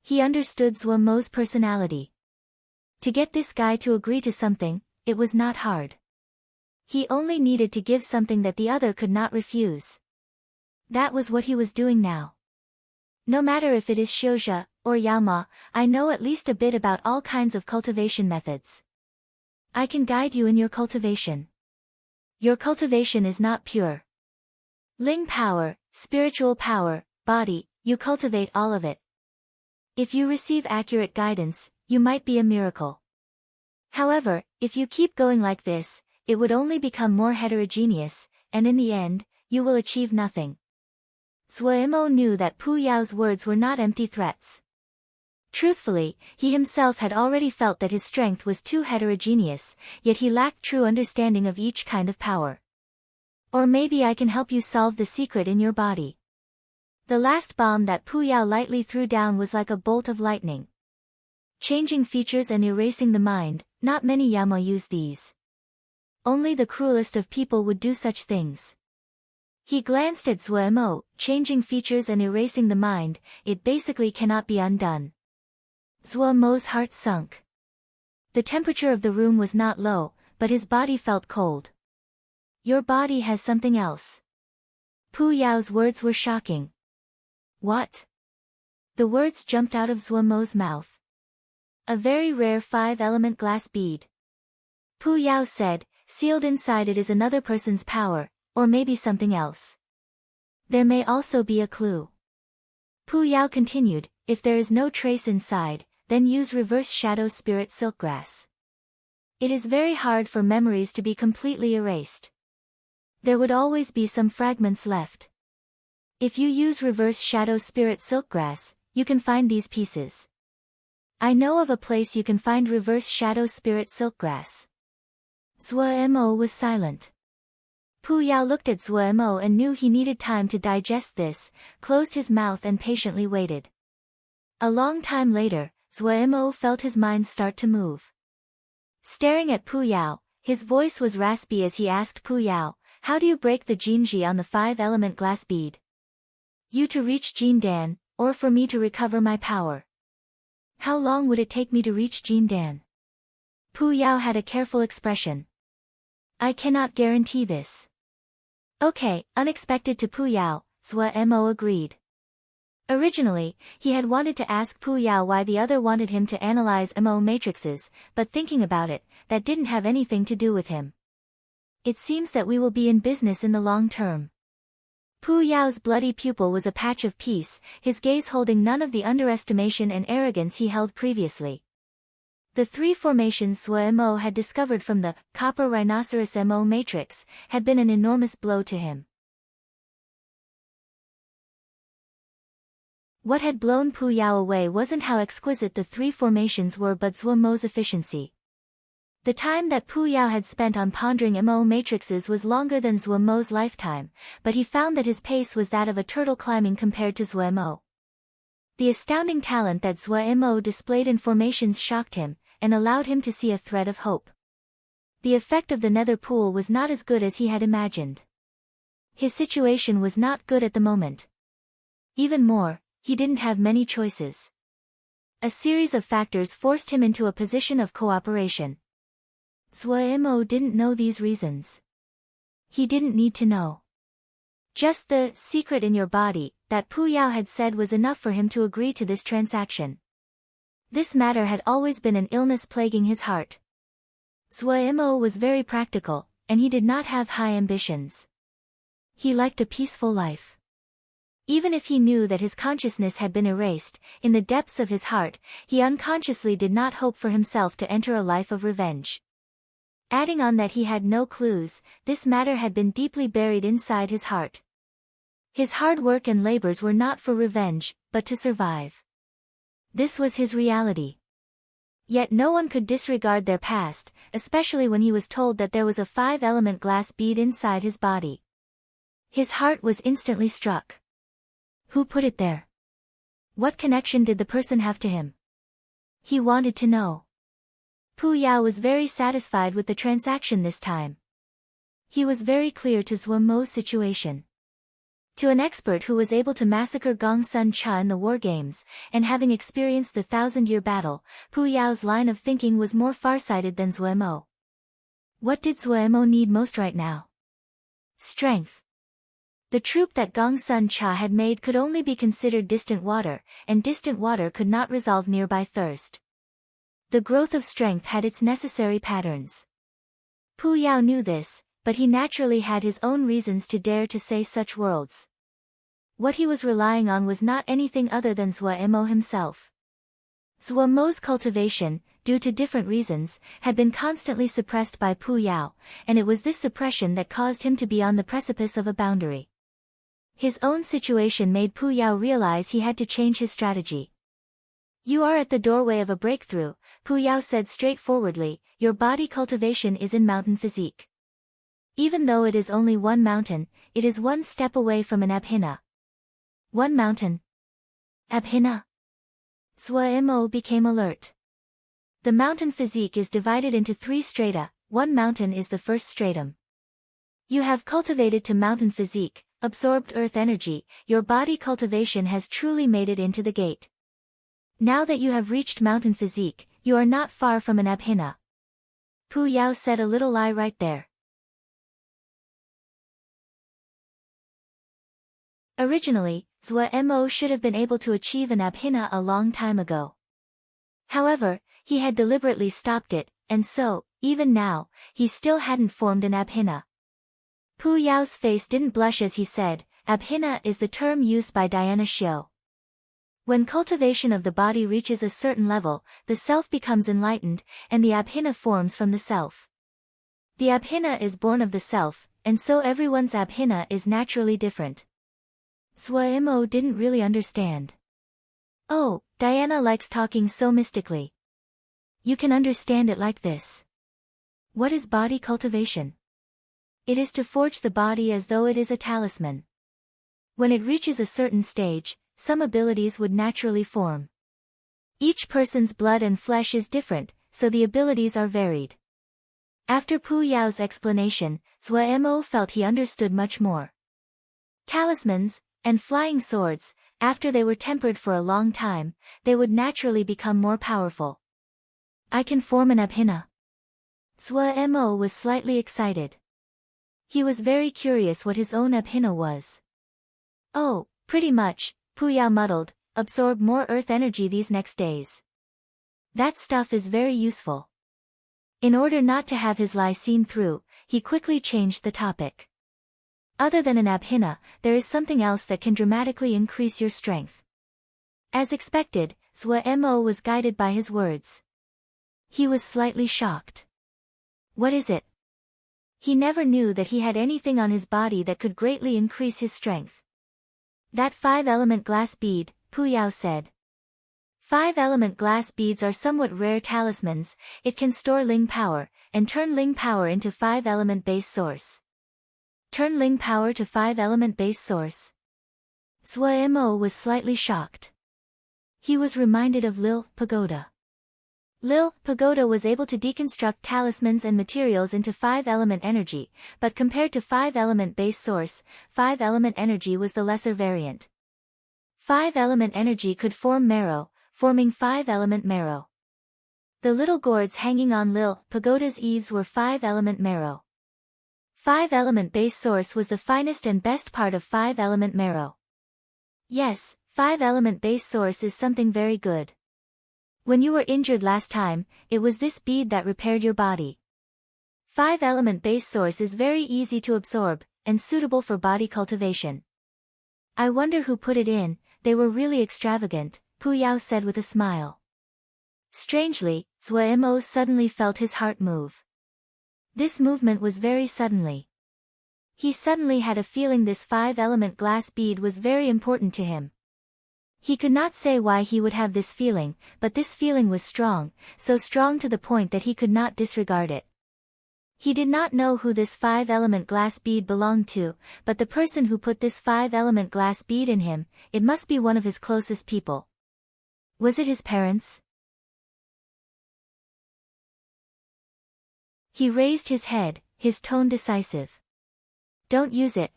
He understood Zhuo Mo's personality. To get this guy to agree to something, it was not hard. He only needed to give something that the other could not refuse. That was what he was doing now. No matter if it is Xiuzhe or Yaoma, I know at least a bit about all kinds of cultivation methods. I can guide you in your cultivation. Your cultivation is not pure. Ling power, spiritual power, body, you cultivate all of it. If you receive accurate guidance, you might be a miracle. However, if you keep going like this, it would only become more heterogeneous, and in the end, you will achieve nothing. Zhuo Mo knew that Pu Yao's words were not empty threats. Truthfully, he himself had already felt that his strength was too heterogeneous, yet he lacked true understanding of each kind of power. Or maybe I can help you solve the secret in your body. The last bomb that Pu Yao lightly threw down was like a bolt of lightning. Changing features and erasing the mind, not many Yama use these. Only the cruelest of people would do such things. He glanced at Zhuo Mo, changing features and erasing the mind, it basically cannot be undone. Zhuo Mo's heart sunk. The temperature of the room was not low, but his body felt cold. Your body has something else. Pu Yao's words were shocking. What? The words jumped out of Zhuo Mo's mouth. A very rare 5-element glass bead. Pu Yao said, sealed inside it is another person's power, or maybe something else. There may also be a clue. Pu Yao continued, if there is no trace inside, then use reverse shadow spirit silkgrass. It is very hard for memories to be completely erased. There would always be some fragments left. If you use reverse shadow spirit silkgrass, you can find these pieces. I know of a place you can find reverse shadow spirit silkgrass. Zhuo Mo was silent. Pu Yao looked at Zhuo Mo and knew he needed time to digest this, closed his mouth and patiently waited. A long time later, Zhuo Mo felt his mind start to move. Staring at Pu Yao, his voice was raspy as he asked Pu Yao, how do you break the Jinji on the 5-element glass bead? You to reach Jindan, or for me to recover my power? How long would it take me to reach Jindan? Pu Yao had a careful expression. I cannot guarantee this. Okay, unexpected to Pu Yao, Zhuo Mo agreed. Originally, he had wanted to ask Pu Yao why the other wanted him to analyze MO matrices, but thinking about it, that didn't have anything to do with him. It seems that we will be in business in the long term. Pu Yao's bloody pupil was a patch of peace, his gaze holding none of the underestimation and arrogance he held previously. The three formations Zhuo Mo had discovered from the copper rhinoceros Mo matrix had been an enormous blow to him. What had blown Pu Yao away wasn't how exquisite the three formations were but Zhuo Mo's efficiency. The time that Pu Yao had spent on pondering Mo matrices was longer than Zhuo Mo's lifetime, but he found that his pace was that of a turtle climbing compared to Zhuo Mo. The astounding talent that Zhuo Mo displayed in formations shocked him, and allowed him to see a thread of hope. The effect of the nether pool was not as good as he had imagined. His situation was not good at the moment. Even more, he didn't have many choices. A series of factors forced him into a position of cooperation. Zhuo Mo didn't know these reasons. He didn't need to know. Just the secret in your body that Pu Yao had said was enough for him to agree to this transaction. This matter had always been an illness plaguing his heart. Zhuo Mo was very practical, and he did not have high ambitions. He liked a peaceful life. Even if he knew that his consciousness had been erased, in the depths of his heart, he unconsciously did not hope for himself to enter a life of revenge. Adding on that he had no clues, this matter had been deeply buried inside his heart. His hard work and labors were not for revenge, but to survive. This was his reality. Yet no one could disregard their past, especially when he was told that there was a 5-element glass bead inside his body. His heart was instantly struck. Who put it there? What connection did the person have to him? He wanted to know. Pu Yao was very satisfied with the transaction this time. He was very clear to Zhuo Mo's situation. To an expert who was able to massacre Gong Sun Cha in the war games, and having experienced the 1,000-year battle, Pu Yao's line of thinking was more far-sighted than Zhuo Mo. What did Zhuo Mo need most right now? Strength. The troop that Gong Sun Cha had made could only be considered distant water, and distant water could not resolve nearby thirst. The growth of strength had its necessary patterns. Pu Yao knew this, but he naturally had his own reasons to dare to say such words. What he was relying on was not anything other than Zhuo Mo himself. Zhuo Mo's cultivation, due to different reasons, had been constantly suppressed by Pu Yao, and it was this suppression that caused him to be on the precipice of a boundary. His own situation made Pu Yao realize he had to change his strategy. You are at the doorway of a breakthrough, Pu Yao said straightforwardly. Your body cultivation is in mountain physique. Even though it is only one mountain, it is one step away from an abhina. One mountain. Abhina. Zhuo Mo became alert. The mountain physique is divided into 3 strata, one mountain is the first stratum. You have cultivated to mountain physique, absorbed earth energy, your body cultivation has truly made it into the gate. Now that you have reached mountain physique, you are not far from an abhina. Pu Yao said a little lie right there. Originally, Zhuo Mo should have been able to achieve an abhina a long time ago. However, he had deliberately stopped it, and so, even now, he still hadn't formed an abhina. Pu Yao's face didn't blush as he said, abhina is the term used by Diana Xiu. When cultivation of the body reaches a certain level, the self becomes enlightened, and the abhina forms from the self. The abhina is born of the self, and so everyone's abhina is naturally different. Zhuo Mo didn't really understand. Oh, Diana likes talking so mystically. You can understand it like this. What is body cultivation? It is to forge the body as though it is a talisman. When it reaches a certain stage, some abilities would naturally form. Each person's blood and flesh is different, so the abilities are varied. After Pu Yao's explanation, Zhuo Mo felt he understood much more. Talismans, and flying swords, after they were tempered for a long time, they would naturally become more powerful. I can form an abhina. Zhuo Mo was slightly excited. He was very curious what his own abhina was. Oh, pretty much, Pu Yao muddled, absorb more earth energy these next days. That stuff is very useful. In order not to have his lie seen through, he quickly changed the topic. Other than an abhina, there is something else that can dramatically increase your strength. As expected, Mo was guided by his words. He was slightly shocked. What is it? He never knew that he had anything on his body that could greatly increase his strength. That 5-element glass bead, Puyao said. 5-element glass beads are somewhat rare talismans. It can store Ling power, and turn Ling power into 5-element base source. Turn Ling power to 5-element base source. Mo was slightly shocked. He was reminded of Lil Pagoda. Lil Pagoda was able to deconstruct talismans and materials into 5-element energy, but compared to 5-element base source, 5-element energy was the lesser variant. 5-element energy could form marrow, forming 5-element marrow. The little gourds hanging on Lil Pagoda's eaves were 5-element marrow. 5-element base source was the finest and best part of 5-element marrow. Yes, 5-element base source is something very good. When you were injured last time, it was this bead that repaired your body. 5-element base source is very easy to absorb, and suitable for body cultivation. I wonder who put it in. They were really extravagant, Puyao said with a smile. Strangely, Mo suddenly felt his heart move. This movement was very suddenly. He suddenly had a feeling this 5-element glass bead was very important to him. He could not say why he would have this feeling, but this feeling was strong, so strong to the point that he could not disregard it. He did not know who this 5-element glass bead belonged to, but the person who put this 5-element glass bead in him, it must be one of his closest people. Was it his parents? He raised his head, his tone decisive. Don't use it.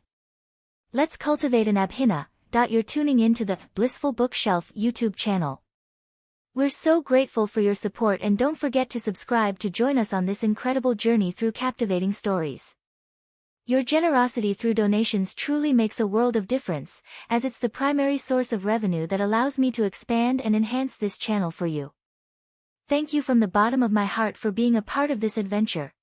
Let's cultivate an abhina. You're tuning in to the Blissful Bookshelf YouTube channel. We're so grateful for your support, and don't forget to subscribe to join us on this incredible journey through captivating stories. Your generosity through donations truly makes a world of difference, as it's the primary source of revenue that allows me to expand and enhance this channel for you. Thank you from the bottom of my heart for being a part of this adventure.